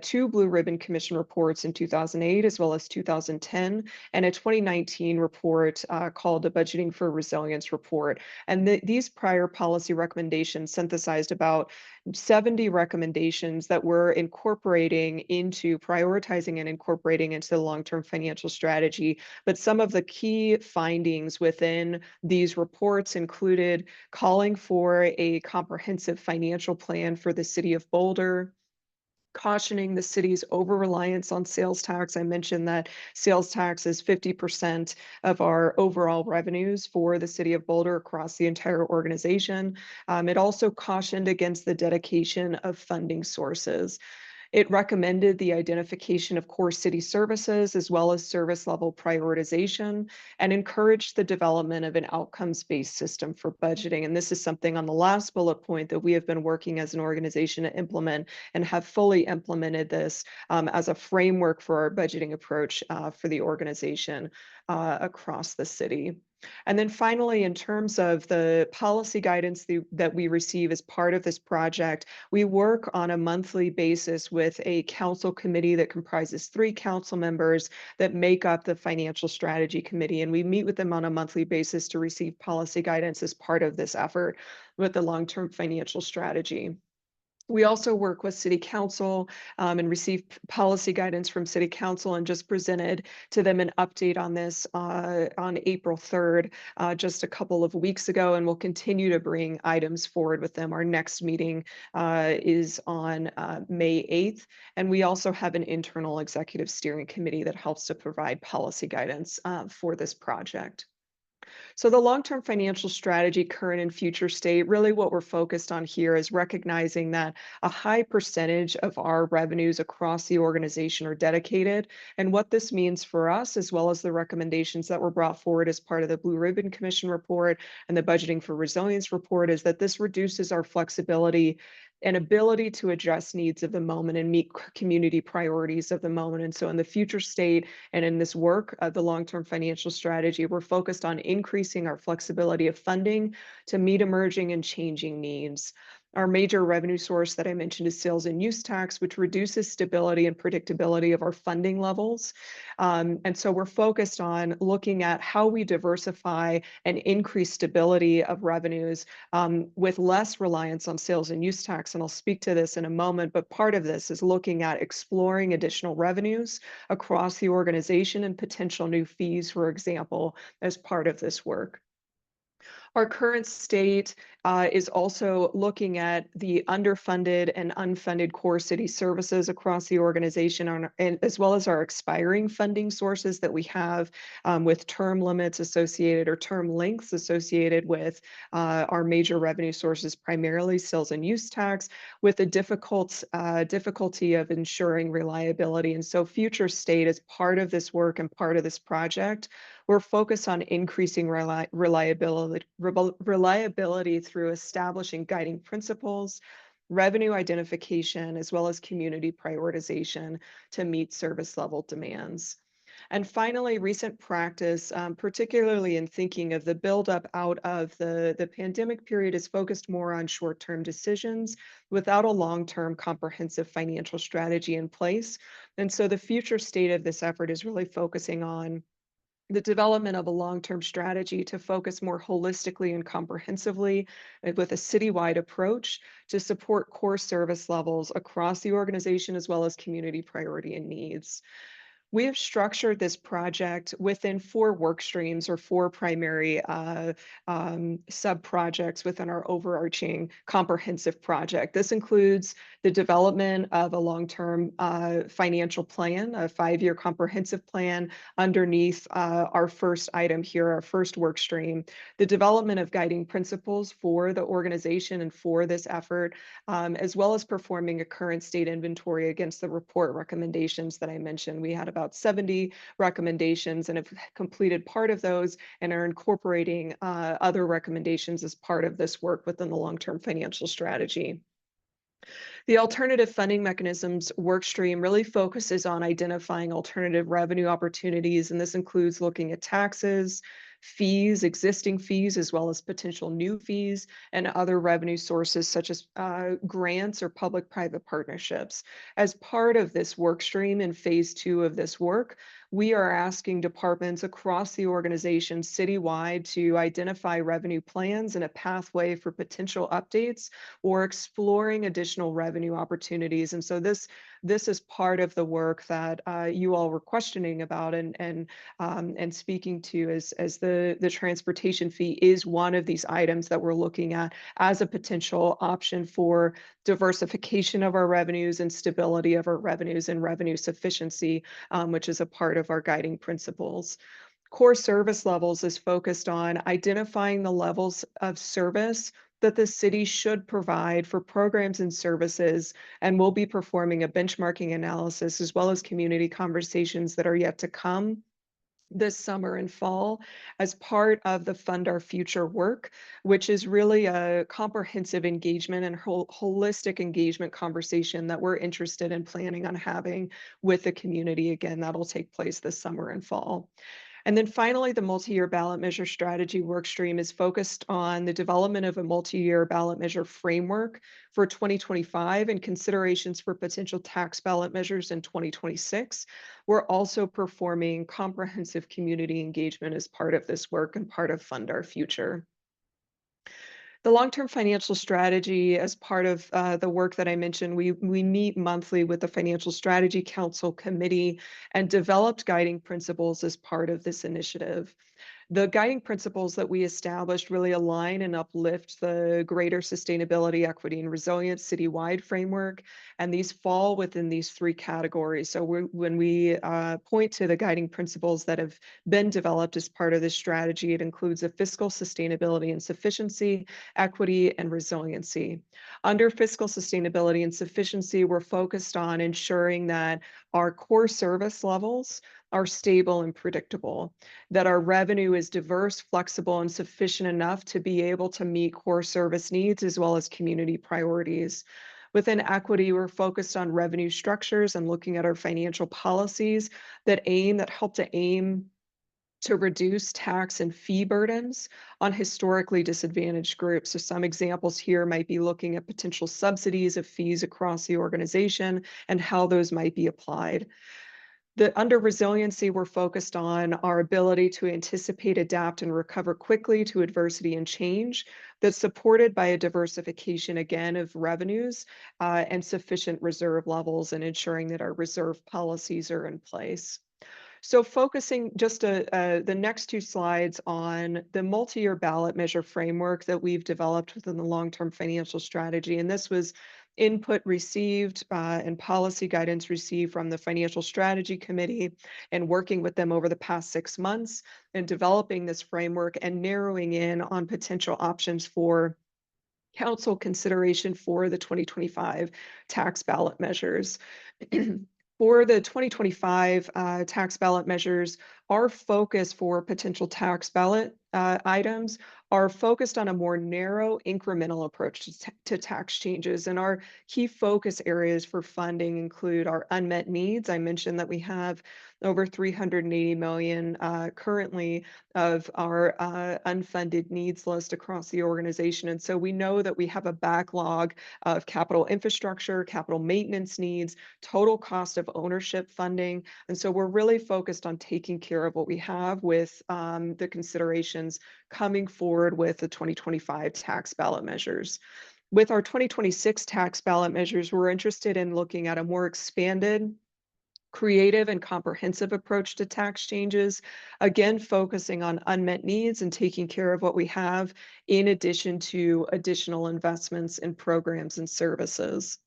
two Blue Ribbon Commission reports in 2008, as well as 2010, and a 2019 report called the Budgeting for Resilience Report. And these prior policy recommendations synthesized about 70 recommendations that we're incorporating into prioritizing and incorporating into the long-term financial strategy. But some of the key findings within these reports included calling for a comprehensive financial plan for the city of Boulder, cautioning the city's over-reliance on sales tax. I mentioned that sales tax is 50% of our overall revenues for the city of Boulder across the entire organization. It also cautioned against the dedication of funding sources. It recommended the identification of core city services as well as service level prioritization, and encouraged the development of an outcomes-based system for budgeting. And this is something on the last bullet point that we have been working as an organization to implement, and have fully implemented this as a framework for our budgeting approach for the organization. across the city. And then finally, in terms of the policy guidance that we receive as part of this project, we work on a monthly basis with a council committee that comprises 3 council members that make up the financial strategy committee. And we meet with them on a monthly basis to receive policy guidance as part of this effort with the long-term financial strategy. We also work with City Council and receive policy guidance from City Council, and just presented to them an update on this on April 3rd, just a couple of weeks ago, and we'll continue to bring items forward with them. Our next meeting is on May 8th, and we also have an internal executive steering committee that helps to provide policy guidance for this project. So the long-term financial strategy, current and future state, really what we're focused on here is recognizing that a high percentage of our revenues across the organization are dedicated. And what this means for us, as well as the recommendations that were brought forward as part of the Blue Ribbon Commission report and the Budgeting for Resilience report, is that this reduces our flexibility and ability to address needs of the moment and meet community priorities of the moment. And so in the future state and in this work of the long-term financial strategy, we're focused on increasing our flexibility of funding to meet emerging and changing needs. Our major revenue source that I mentioned is sales and use tax, which reduces stability and predictability of our funding levels. And so we're focused on looking at how we diversify and increase stability of revenues with less reliance on sales and use tax. And I'll speak to this in a moment, but part of this is looking at exploring additional revenues across the organization and potential new fees, for example, as part of this work. Our current state is also looking at the underfunded and unfunded core city services across the organization, and as well as our expiring funding sources that we have with term limits associated or term lengths associated with our major revenue sources, primarily sales and use tax, with the difficulty of ensuring reliability. And so future state, as part of this work and part of this project, we're focused on increasing reliability through establishing guiding principles, revenue identification, as well as community prioritization to meet service level demands. And finally, recent practice, particularly in thinking of the buildup out of the pandemic period, is focused more on short-term decisions without a long-term comprehensive financial strategy in place. And so the future state of this effort is really focusing on the development of a long-term strategy to focus more holistically and comprehensively with a citywide approach to support core service levels across the organization, as well as community priority and needs. We have structured this project within 4 work streams or 4 primary sub-projects within our overarching comprehensive project. This includes the development of a long-term financial plan, a 5-year comprehensive plan underneath our first item here, our first work stream, the development of guiding principles for the organization and for this effort, as well as performing a current state inventory against the report recommendations that I mentioned. We had about 70 recommendations and have completed part of those and are incorporating other recommendations as part of this work within the long-term financial strategy. The alternative funding mechanisms work stream really focuses on identifying alternative revenue opportunities, and this includes looking at taxes, fees, existing fees, as well as potential new fees and other revenue sources such as grants or public-private partnerships. As part of this work stream in phase 2 of this work, we are asking departments across the organization citywide to identify revenue plans and a pathway for potential updates or exploring additional revenue opportunities. And so this is part of the work that you all were questioning about and speaking to as the transportation fee is one of these items that we're looking at as a potential option for diversification of our revenues and stability of our revenues and revenue sufficiency, which is a part of our guiding principles. Core service levels is focused on identifying the levels of service that the city should provide for programs and services, and we'll be performing a benchmarking analysis as well as community conversations that are yet to come this summer and fall as part of the Fund Our Future work, which is really a comprehensive engagement and holistic engagement conversation that we're interested in planning on having with the community. Again, that'll take place this summer and fall. And then finally, the multi-year ballot measure strategy workstream is focused on the development of a multi-year ballot measure framework for 2025 and considerations for potential tax ballot measures in 2026. We're also performing comprehensive community engagement as part of this work and part of Fund Our Future. The long-term financial strategy, as part of the work that I mentioned, we meet monthly with the Financial Strategy Council Committee and developed guiding principles as part of this initiative. The guiding principles that we established really align and uplift the greater sustainability, equity, and resilience citywide framework, and these fall within these three categories. So when we point to the guiding principles that have been developed as part of this strategy, it includes a fiscal sustainability and sufficiency, equity, and resiliency. Under fiscal sustainability and sufficiency, we're focused on ensuring that our core service levels are stable and predictable, that our revenue is diverse, flexible, and sufficient enough to be able to meet core service needs as well as community priorities. Within equity, we're focused on revenue structures and looking at our financial policies that help to reduce tax and fee burdens on historically disadvantaged groups. So some examples here might be looking at potential subsidies of fees across the organization and how those might be applied. Under resiliency, we're focused on our ability to anticipate, adapt, and recover quickly to adversity and change that's supported by a diversification, again, of revenues and sufficient reserve levels and ensuring that our reserve policies are in place. So focusing just the next two slides on the multi-year ballot measure framework that we've developed within the long-term financial strategy. And this was input received and policy guidance received from the Financial Strategy Committee and working with them over the past 6 months and developing this framework and narrowing in on potential options for council consideration for the 2025 tax ballot measures. For the 2025 tax ballot measures, our focus for potential tax ballot items are focused on a more narrow incremental approach to tax changes. And our key focus areas for funding include our unmet needs. I mentioned that we have over 380 million currently of our unfunded needs list across the organization. And so we know that we have a backlog of capital infrastructure, capital maintenance needs, total cost of ownership funding. And so we're really focused on taking care of what we have with the considerations coming forward with the 2025 tax ballot measures. With our 2026 tax ballot measures, we're interested in looking at a more expanded, creative, and comprehensive approach to tax changes, again, focusing on unmet needs and taking care of what we have in addition to additional investments in programs and services.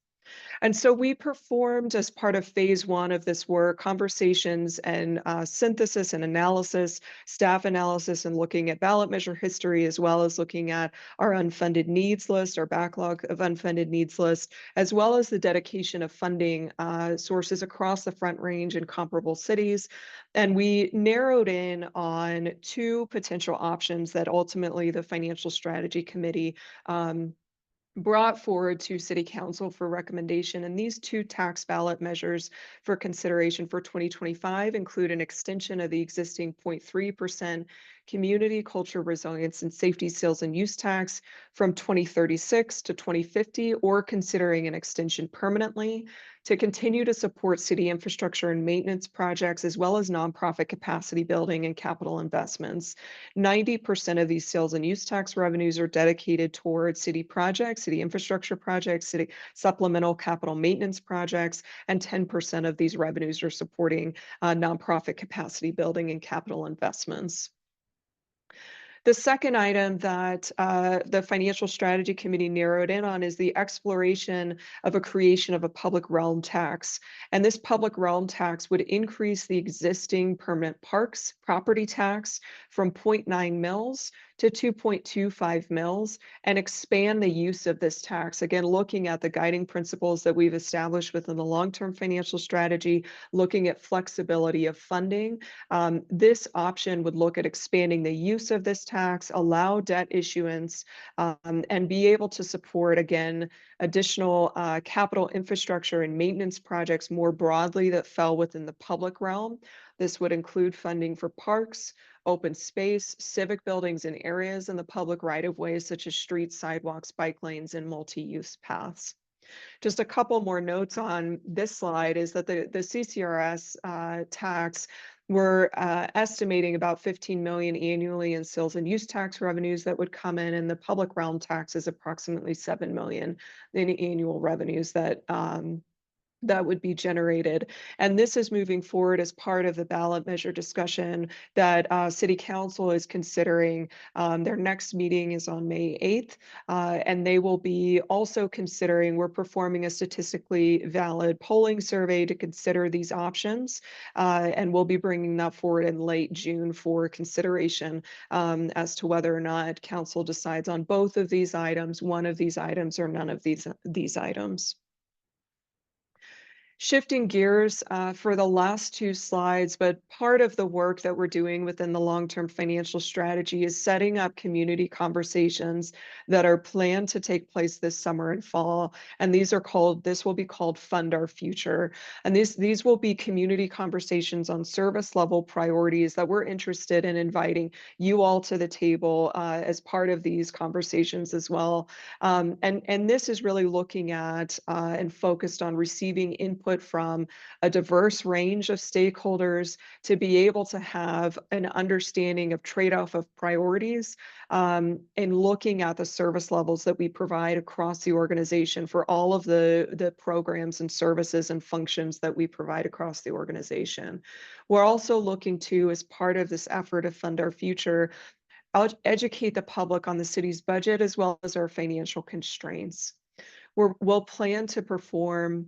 And so we performed, as part of phase 1 of this work, conversations and synthesis and analysis, staff analysis, and looking at ballot measure history, as well as looking at our unfunded needs list, our backlog of unfunded needs list, as well as the dedication of funding sources across the Front Range and comparable cities. And we narrowed in on 2 potential options that ultimately the Financial Strategy Committee brought forward to City Council for recommendation. And these 2 tax ballot measures for consideration for 2025 include an extension of the existing 0.3% community, culture, resilience, and safety sales and use tax from 2036 to 2050, or considering an extension permanently, to continue to support city infrastructure and maintenance projects, as well as nonprofit capacity building and capital investments. 90% of these sales and use tax revenues are dedicated towards city projects, city infrastructure projects, city supplemental capital maintenance projects, and 10% of these revenues are supporting nonprofit capacity building and capital investments. The second item that the Financial Strategy Committee narrowed in on is the exploration of a creation of a public realm tax. And this public realm tax would increase the existing permanent parks property tax from 0.9 mils to 2.25 mils and expand the use of this tax. Again, looking at the guiding principles that we've established within the long-term financial strategy, looking at flexibility of funding. This option would look at expanding the use of this tax, allow debt issuance, and be able to support, again, additional capital infrastructure and maintenance projects more broadly that fell within the public realm. This would include funding for parks, open space, civic buildings, and areas in the public right-of-ways such as streets, sidewalks, bike lanes, and multi-use paths. Just a couple more notes on this slide is that the CCRS tax, we're estimating about 15 million annually in sales and use tax revenues that would come in, and the public realm tax is approximately 7 million in annual revenues that that would be generated. And this is moving forward as part of the ballot measure discussion that City Council is considering. Their next meeting is on May 8th, and they will be also considering, we're performing a statistically valid polling survey to consider these options, and we'll be bringing that forward in late June for consideration as to whether or not Council decides on both of these items, one of these items, or none of these items. Shifting gears for the last two slides, but part of the work that we're doing within the long-term financial strategy is setting up community conversations that are planned to take place this summer and fall. And this will be called Fund Our Future. And these will be community conversations on service level priorities that we're interested in inviting you all to the table as part of these conversations as well. And this is really looking at and focused on receiving input from a diverse range of stakeholders to be able to have an understanding of trade-off of priorities and looking at the service levels that we provide across the organization for all of the programs and services and functions that we provide across the organization. We're also looking to, as part of this effort to Fund Our Future, educate the public on the city's budget as well as our financial constraints. We'll plan to perform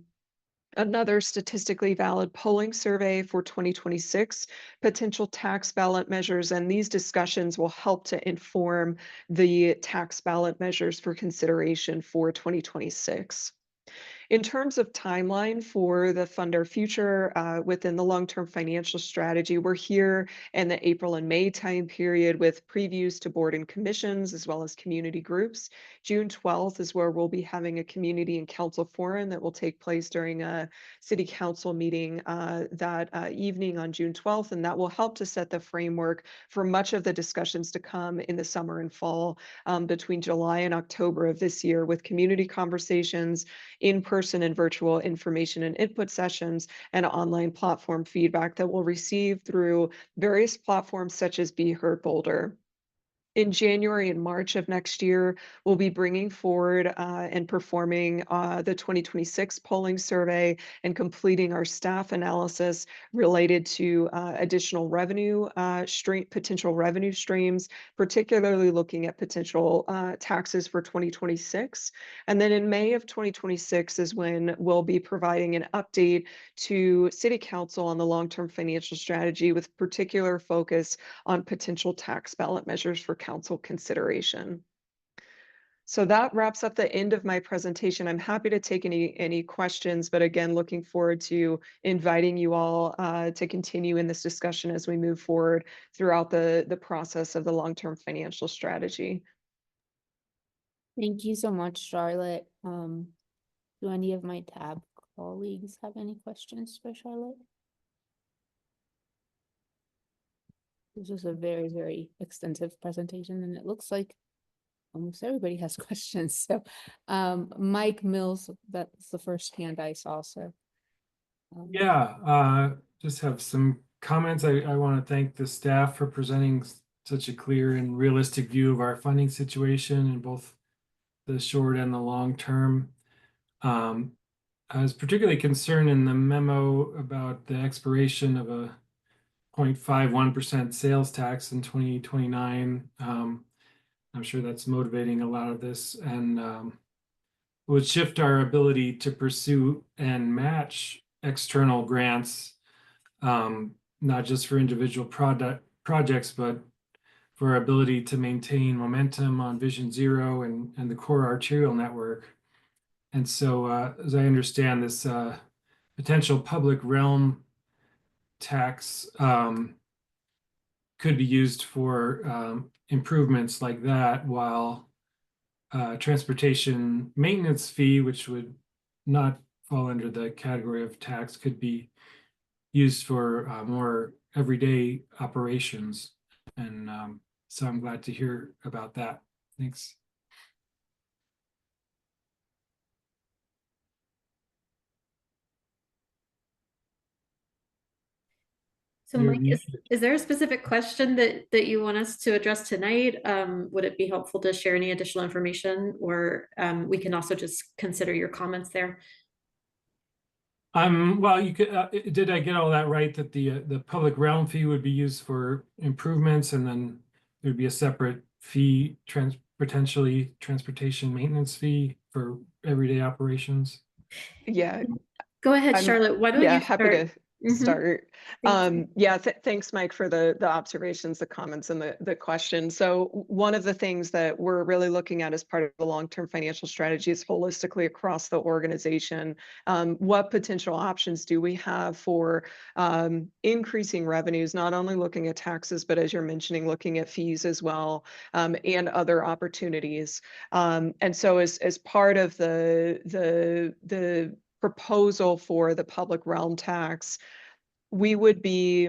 another statistically valid polling survey for 2026 potential tax ballot measures, and these discussions will help to inform the tax ballot measures for consideration for 2026. In terms of timeline for the Fund Our Future within the long-term financial strategy, we're here in the April and May time period with previews to board and commissions as well as community groups. June 12th is where we'll be having a community and council forum that will take place during a city council meeting that evening on June 12th, and that will help to set the framework for much of the discussions to come in the summer and fall between July and October of this year, with community conversations, in-person and virtual information and input sessions, and online platform feedback that we'll receive through various platforms such as Be Heard Boulder. In January and March of next year, we'll be bringing forward and performing the 2026 polling survey and completing our staff analysis related to additional revenue potential revenue streams, particularly looking at potential taxes for 2026. And then in May of 2026 is when we'll be providing an update to City Council on the long-term financial strategy with particular focus on potential tax ballot measures for council consideration. So that wraps up the end of my presentation. I'm happy to take any questions, but again, looking forward to inviting you all to continue in this discussion as we move forward throughout the process of the long-term financial strategy. Thank you so much, Charlotte. Do any of my TAB colleagues have any questions for Charlotte? This was a very, very extensive presentation, and it looks like almost everybody has questions. So Mike Mills, that's the first hand I saw. So just have some comments. I want to thank the staff for presenting such a clear and realistic view of our funding situation in both the short and the long term. I was particularly concerned in the memo about the expiration of a 0.51% sales tax in 2029. I'm sure that's motivating a lot of this, and would shift our ability to pursue and match external grants, not just for individual projects, but for our ability to maintain momentum on Vision Zero and the core arterial network. And so, as I understand this potential public realm tax, could be used for improvements like that, while transportation maintenance fee, which would not fall under the category of tax, could be used for more everyday operations. And so I'm glad to hear about that. Thanks. So You're Mike, muted. is there a specific question that you want us to address tonight? Would it be helpful to share any additional information, or we can also just consider your comments there? Well, you could, did I get all that right, that the public realm fee would be used for improvements, and then there'd be a separate fee, potentially transportation maintenance fee for everyday operations? Yeah. Go ahead, Charlotte. Why don't you happy start? to start. Thank you. Thanks, Mike, for the observations, the comments, and the question. So one of the things that we're really looking at as part of the long-term financial strategy is holistically across the organization. What potential options do we have for increasing revenues, not only looking at taxes, but as you're mentioning, looking at fees as well, and other opportunities. And so as part of the proposal for the public realm tax, we would be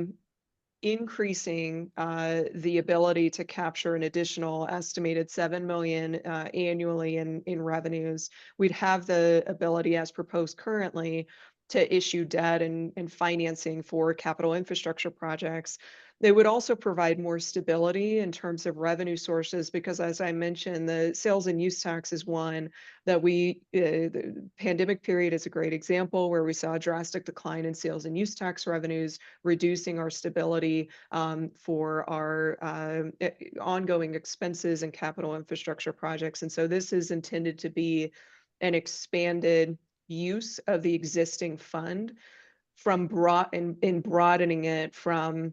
increasing the ability to capture an additional estimated 7 million annually in revenues. We'd have the ability, as proposed currently, to issue debt and financing for capital infrastructure projects. They would also provide more stability in terms of revenue sources, because as I mentioned, the sales and use tax is one that the pandemic period is a great example where we saw a drastic decline in sales and use tax revenues, reducing our stability for our ongoing expenses and capital infrastructure projects. And so this is intended to be an expanded use of the existing fund from broadening it from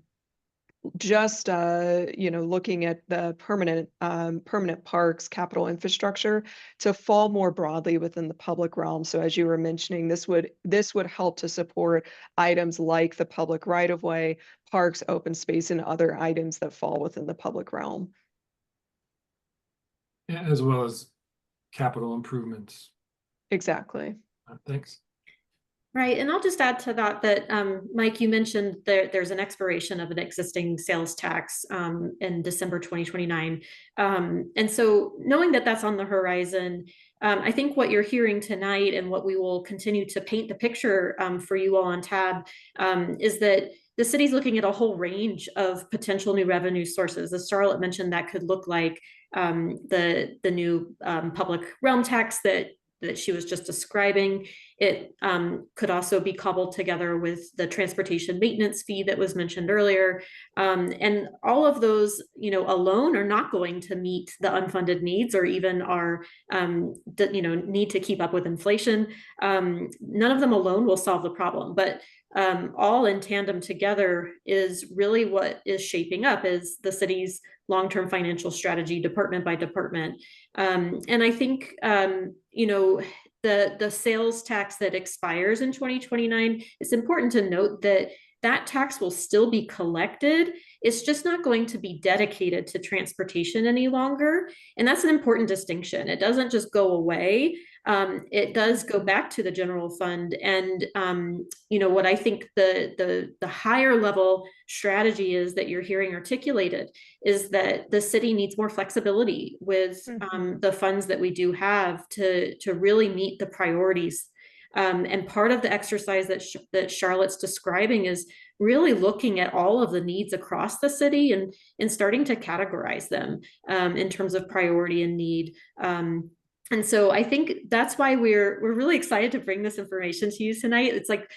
just looking at the permanent parks capital infrastructure to fall more broadly within the public realm. So as you were mentioning, this would help to support items like the public right-of-way, parks, open space, and other items that fall within the public realm. As well as capital improvements. Exactly. Thanks. Right, and I'll just add to that, Mike, you mentioned there's an expiration of an existing sales tax in December 2029. And so knowing that that's on the horizon, I think what you're hearing tonight and what we will continue to paint the picture for you all on TAB is that the city's looking at a whole range of potential new revenue sources. As Charlotte mentioned, that could look like the new public realm tax that she was just describing. It could also be cobbled together with the transportation maintenance fee that was mentioned earlier. And all of those, alone are not going to meet the unfunded needs or even our, need to keep up with inflation. None of them alone will solve the problem, but all in tandem together is really what is shaping up is the city's long-term financial strategy, department by department. And I think, the sales tax that expires in 2029, it's important to note that that tax will still be collected. It's just not going to be dedicated to transportation any longer. And that's an important distinction. It doesn't just go away. It does go back to the general fund. And, what I think the higher level strategy is that you're hearing articulated is that the city needs more flexibility with the funds that we do have to really meet the priorities. And part of the exercise that Charlotte's describing is really looking at all of the needs across the city and starting to categorize them in terms of priority and need. And so I think that's why we're really excited to bring this information to you tonight. It's like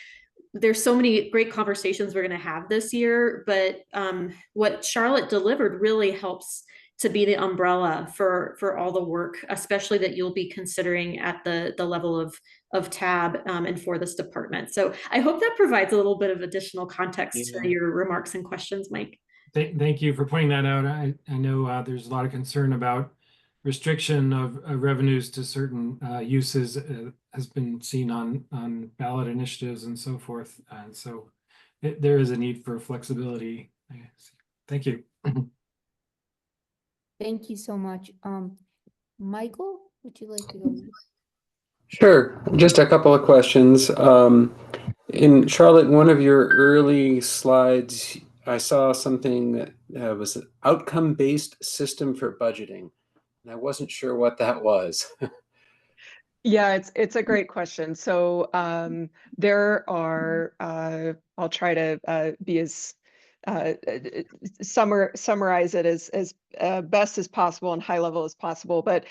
there's so many great conversations we're going to have this year, but what Charlotte delivered really helps to be the umbrella for all the work, especially that you'll be considering at the level of TAB and for this department. So I hope that provides a little bit of additional context to your remarks and questions, Mike. Thank you for pointing that out. I know there's a lot of concern about restriction of revenues to certain uses has been seen on ballot initiatives and so forth. And so there is a need for flexibility. Thank you. Thank you so much. Michael, would you like to go next? Sure. Just a couple of questions. In Charlotte, one of your early slides, I saw something that was an outcome-based system for budgeting, and I wasn't sure what that was. Yeah, it's a great question. So there are, I'll try to be as summarize it as best as possible and high level as possible. But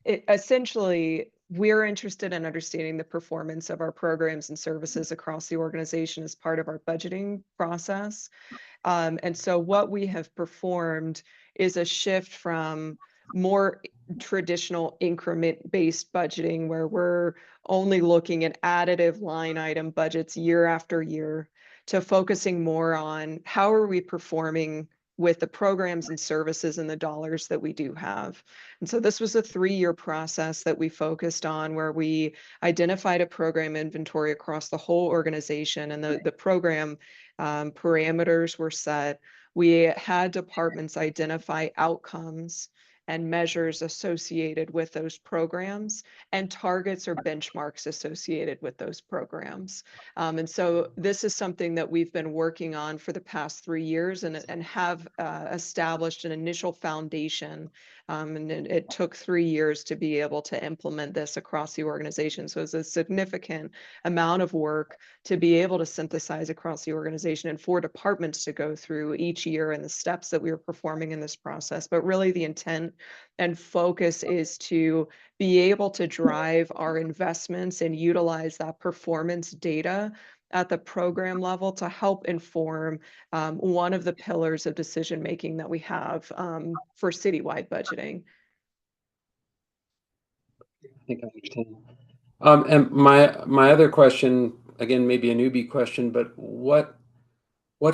essentially, we're interested in understanding the performance of our programs and services across the organization as part of our budgeting process. And so what we have performed is a shift from more traditional increment-based budgeting, where we're only looking at additive line item budgets year after year, to focusing more on how are we performing with the programs and services and the dollars that we do have. And so this was a 3-year process that we focused on, where we identified a program inventory across the whole organization, and the program parameters were set. We had departments identify outcomes and measures associated with those programs, and targets or benchmarks associated with those programs. And so this is something that we've been working on for the past 3 years, and have established an initial foundation. And it took 3 years to be able to implement this across the organization. So it's a significant amount of work to be able to synthesize across the organization, and for departments to go through each year, and the steps that we are performing in this process. But really the intent and focus is to be able to drive our investments and utilize that performance data at the program level to help inform one of the pillars of decision making that we have for citywide budgeting. I think I understand. And my other question, again, maybe a newbie question, but what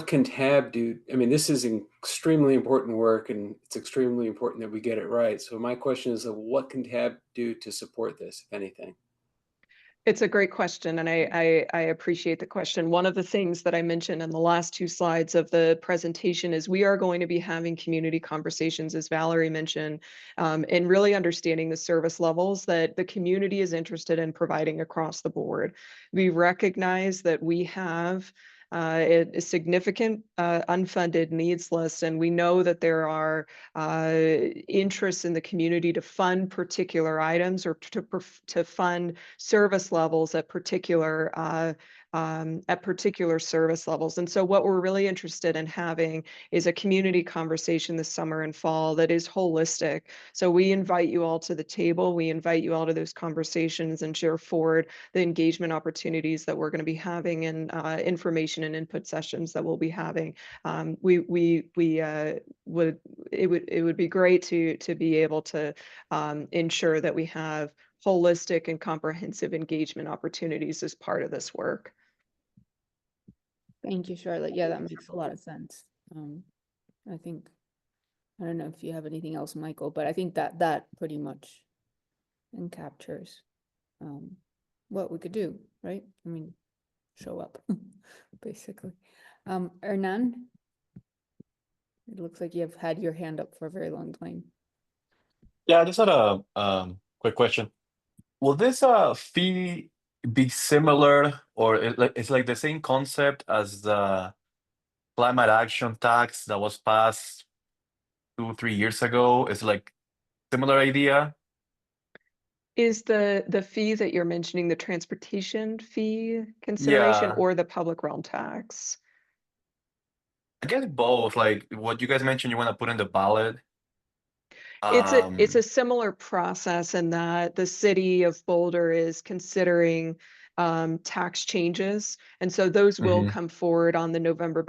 can TAB do? I mean, this is extremely important work, and it's extremely important that we get it right. So my question is, what can TAB do to support this, if anything? It's a great question, and I appreciate the question. One of the things that I mentioned in the last 2 slides of the presentation is we are going to be having community conversations, as Valerie mentioned, and really understanding the service levels that the community is interested in providing across the board. We recognize that we have a significant unfunded needs list, and we know that there are interests in the community to fund particular items, or to fund service levels at particular service levels. And so what we're really interested in having is a community conversation this summer and fall that is holistic. So we invite you all to the table. We invite you all to those conversations, and share forward the engagement opportunities that we're going to be having, and information and input sessions that we'll be having. It would be great to be able to ensure that we have holistic and comprehensive engagement opportunities as part of this work. Thank you, Charlotte. Yeah, that makes a lot of sense. I think, I don't know if you have anything else, Michael, but I think that pretty much captures what we could do, right? I mean, show up, basically. Hernan, it looks like you have had your hand up for a very long time. Yeah, I just had a quick question. Will this fee be similar, or it's like the same concept as the climate action tax that was passed 2-3 years ago? It's like similar idea? Is the fee that you're mentioning the transportation fee consideration, Yeah, or the public realm tax? I guess both. Like what you guys mentioned, you want to put in the ballot. It's a similar process in that the city of Boulder is considering tax changes, and so those will Mhm. come forward on the November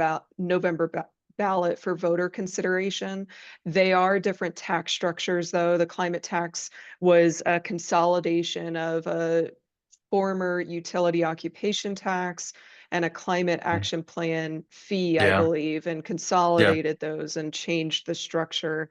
ballot for voter consideration. They are different tax structures, though. The climate tax was a consolidation of a former utility occupation tax and a climate action plan fee, I Yeah, believe, and yeah. consolidated those and changed the structure.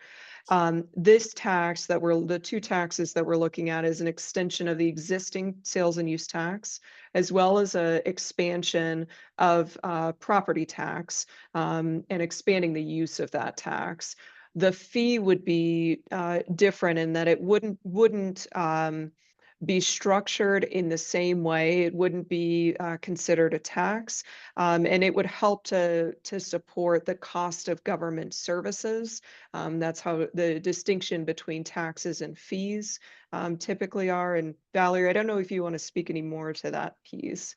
This tax that the two taxes that we're looking at is an extension of the existing sales and use tax, as well as a expansion of property tax and expanding the use of that tax. The fee would be different in that it wouldn't be structured in the same way. It wouldn't be considered a tax, and it would help to support the cost of government services. That's how the distinction between taxes and fees typically are. And Valerie, I don't know if you want to speak any more to that piece.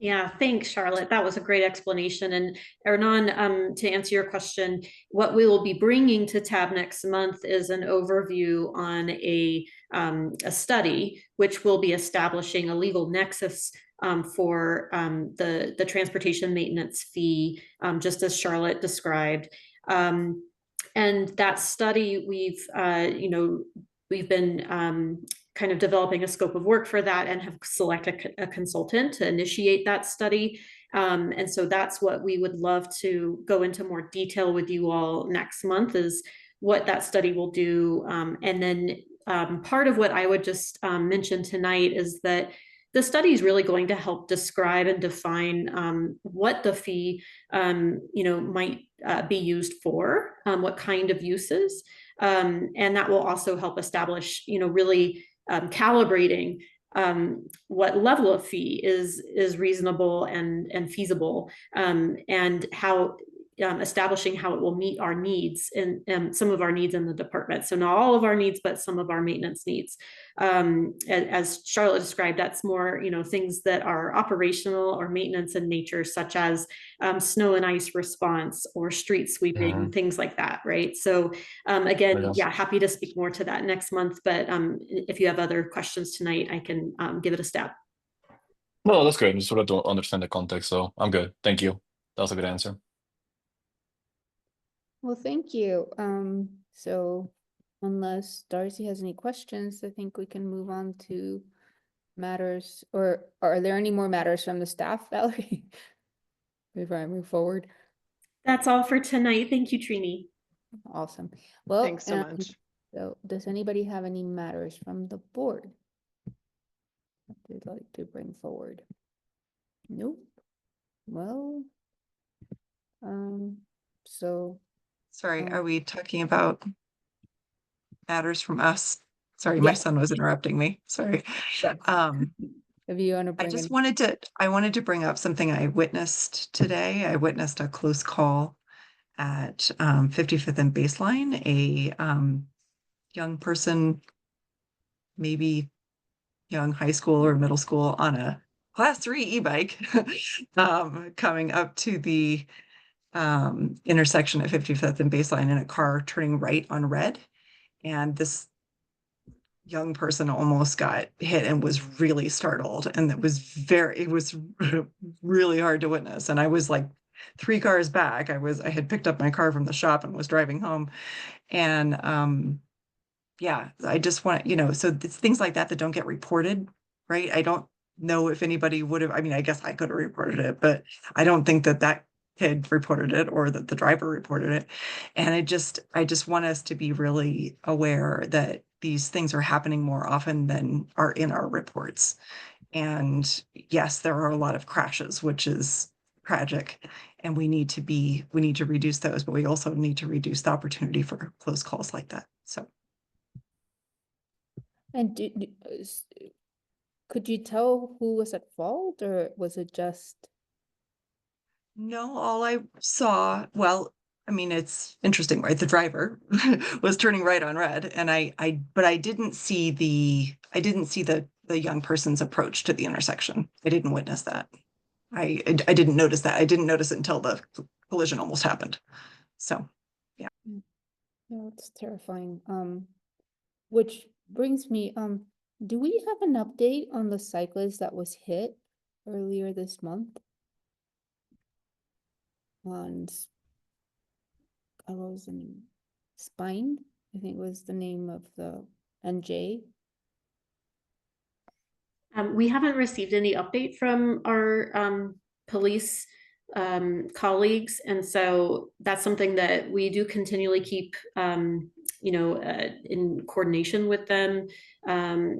Yeah, thanks, Charlotte. That was a great explanation. And Hernan, to answer your question, what we will be bringing to TAB next month is an overview on a study, which will be establishing a legal nexus for the transportation maintenance fee, just as Charlotte described. And that study, we've been kind of developing a scope of work for that and have selected a consultant to initiate that study. And so that's what we would love to go into more detail with you all next month, is what that study will do. And then part of what I would just mention tonight is that the study is really going to help describe and define what the fee might be used for, what kind of uses. And that will also help establish, really calibrating what level of fee is reasonable and feasible, and how establishing how it will meet our needs and some of our needs in the department. So not all of our needs, but some of our maintenance needs. As Charlotte described, that's more, things that are operational or maintenance in nature, such as snow and ice response or street sweeping, things like that, right? So again, yeah, happy to speak more to that next month, but if you have other questions tonight, I can give it a stab. No, that's good. I just wanted to understand the context, so I'm good. Thank you. That was a good answer. Well, thank you. So unless Darcy has any questions, I think we can move on to matters, or are there any more matters from the staff, Valerie? Before I move forward. That's all for tonight. Thank you, Trini. Awesome. Well, Thanks so much. So does anybody have any matters from the board that they'd like to bring forward? Nope. Well, so. Sorry, are we talking about matters from us? Sorry, my son was interrupting me. Sorry. If you want to bring I wanted to bring up something I witnessed today. I witnessed a close call at 55th and Baseline. A young person, maybe young high school or middle school, on a class 3 e-bike coming up to the intersection at 55th and Baseline in a car turning right on red. And this young person almost got hit and was really startled. And it was really hard to witness. And I was like 3 cars back. I had picked up my car from the shop and was driving home. And yeah, I just want, so it's things like that don't get reported, right? I don't know if anybody would have, I guess I could have reported it, but I don't think that kid reported it or that the driver reported it. And I just want us to be really aware that these things are happening more often than are in our reports. And yes, there are a lot of crashes, which is tragic, and we need to reduce those, but we also need to reduce the opportunity for close calls like that. So. And could you tell who was at fault, or was it just? No, all I saw, well, it's interesting, right? The driver was turning right on red, and but I didn't see the young person's approach to the intersection. I didn't witness that. I didn't notice that. I didn't notice it until the collision almost happened. So, yeah. Yeah, it's terrifying. Which brings me, do we have an update on the cyclist that was hit earlier this month? On what was the name? Spine, I think was the name of the NJ. We haven't received any update from our police colleagues, and so that's something that we do continually keep in coordination with them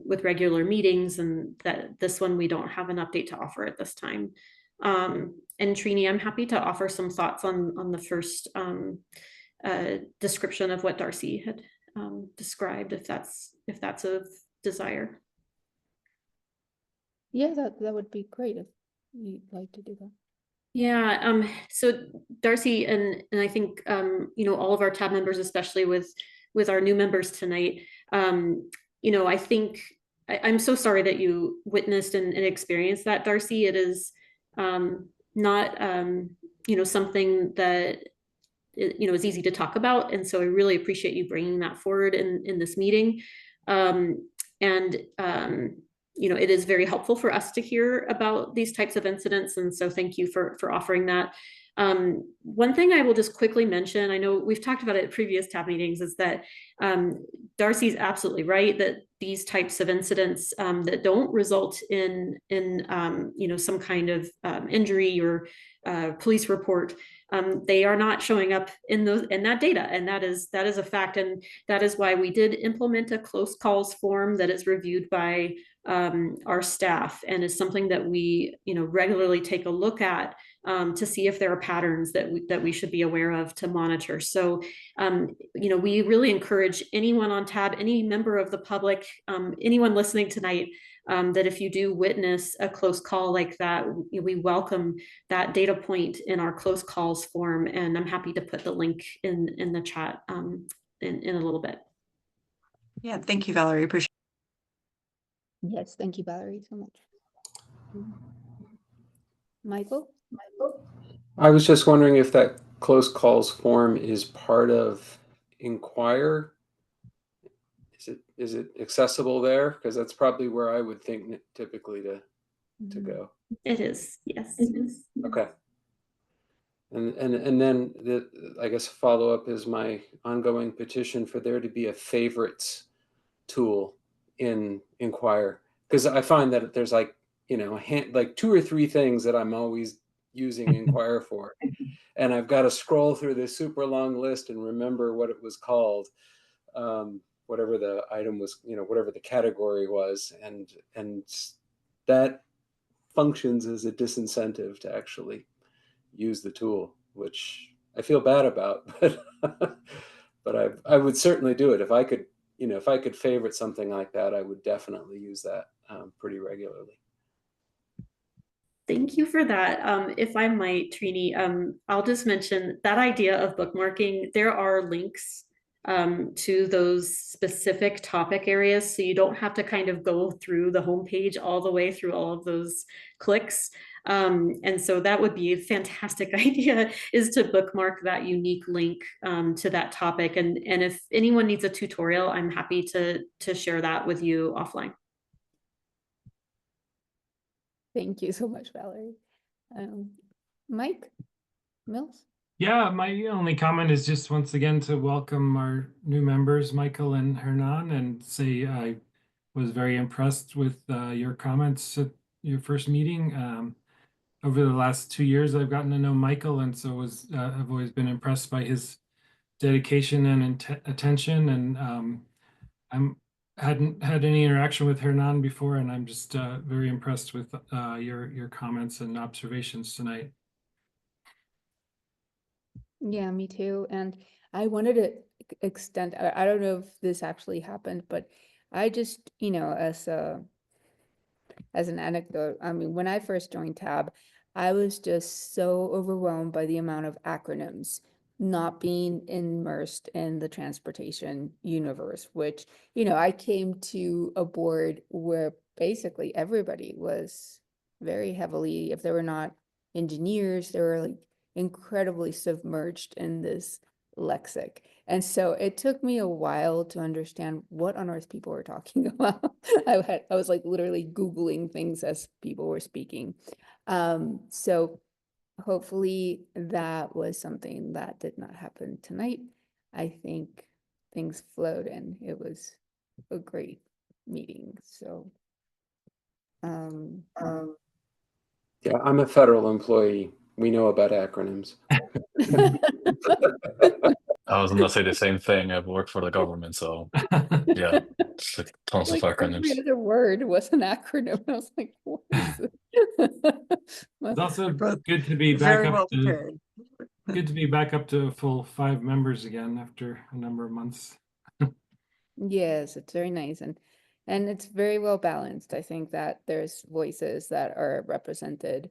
with regular meetings, and that this one we don't have an update to offer at this time. And Trini, I'm happy to offer some thoughts on the first description of what Darcy had described, if that's of desire. Yeah, that would be great if you'd like to do that. Yeah, so Darcy and I think all of our tab members, especially with our new members tonight, I think I'm so sorry that you witnessed and experienced that, Darcy. It is not something that is easy to talk about, and so I really appreciate you bringing that forward in this meeting. It is very helpful for us to hear about these types of incidents, and so thank you for offering that. One thing I will just quickly mention, I know we've talked about it at previous tab meetings, is that Darcy's absolutely right that these types of incidents that don't result in some kind of injury or police report, they are not showing up in that data, and that is a fact, and that is why we did implement a close calls form that is reviewed by our staff, and is something that we regularly take a look at to see if there are patterns that we should be aware of to monitor. So we really encourage anyone on tab, any member of the public, anyone listening tonight, that if you do witness a close call like that, we welcome that data point in our close calls form, and I'm happy to put the link in the chat in a little bit. Yeah, thank you, Valerie. Appreciate it. Yes, thank you, Valerie, so much. Michael? I was just wondering if that close calls form is part of Inquire. Is it accessible there? Because that's probably where I would think typically to go. It is, yes. It is. Okay. And then I guess follow up is my ongoing petition for there to be a favorites tool in Inquire, because I find that there's like 2 or 3 things that I'm always using Inquire for, and I've got to scroll through this super long list and remember what it was called, whatever the item was, whatever the category was, and that functions as a disincentive to actually use the tool, which I feel bad about, but I would certainly do it if I could. If I could favorite something like that, I would definitely use that pretty regularly. Thank you for that. If I might, Trini, I'll just mention that idea of bookmarking. There are links to those specific topic areas, so you don't have to kind of go through the homepage all the way through all of those clicks. And so that would be a fantastic idea, is to bookmark that unique link to that topic. And if anyone needs a tutorial, I'm happy to share that with you offline. Thank you so much, Valerie. Mike Mills? Yeah, my only comment is just once again to welcome our new members, Michael and Hernan, and say I was very impressed with your comments at your first meeting. Over the last 2 years, I've gotten to know Michael, and so I've always been impressed by his dedication and attention. And hadn't had any interaction with Hernan before, and I'm just very impressed with your comments and observations tonight. Yeah, me too. And I wanted to extend, I don't know if this actually happened, but I just, as an anecdote, I mean, when I first joined Tab, I was just so overwhelmed by the amount of acronyms, not being immersed in the transportation universe, which, I came to a board where basically everybody was very heavily, if they were not engineers, they were like incredibly submerged in this lexic. And so it took me a while to understand what on earth people were talking about. I was like literally Googling things as people were speaking. So hopefully that was something that did not happen tonight. I think things flowed and it was a great meeting. So yeah, I'm a federal employee. We know about acronyms. I was gonna say the same thing. I've worked for the government, so yeah, it's like tons of Like acronyms. every other word was an acronym. I was like, what is it? It's also good to be back Very up well to prepared. good to be back up to a full 5 members again after a number of months. Yes, it's very nice and it's very well balanced. I think that there's voices that are represented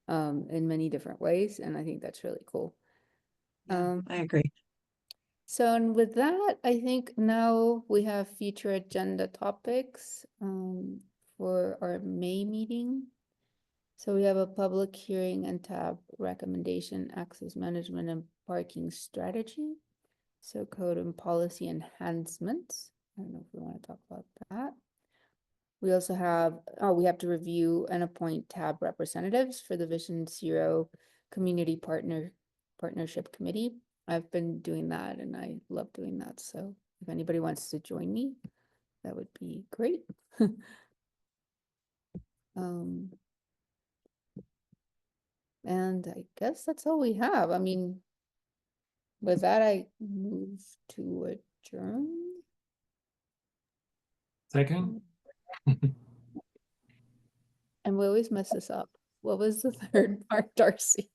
in many different ways, and I think that's really cool. I agree. So and with that, I think now we have future agenda topics for our May meeting. So we have a public hearing and tab recommendation, access management and parking strategy. So code and policy enhancements. I don't know if we want to talk about that. We also have, we have to review and appoint tab representatives for the Vision Zero Community Partnership Committee. I've been doing that and I love doing that. So if anybody wants to join me, that would be great. And I guess that's all we have. I mean, with that, I move to adjourn. Second. And we always mess this up. What was the third part, Darcy?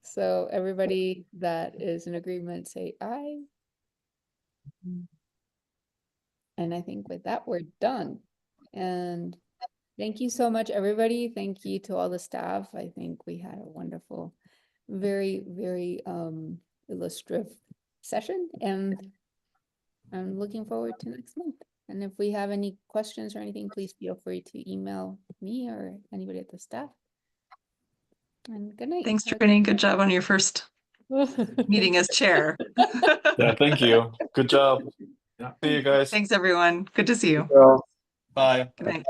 So everybody that is in agreement, say aye. And I think with that, we're done. And thank you so much, everybody. Thank you to all the staff. I think we had a wonderful, very, very illustrative session, and I'm looking forward to next month. And if we have any questions or anything, please feel free to email me or anybody at the staff. And good night. Thanks, Trini. Good job on your first meeting as chair. Yeah, thank you. Good job. Yeah. See you guys. Thanks, everyone. Good to see you. Well, Bye. Good night.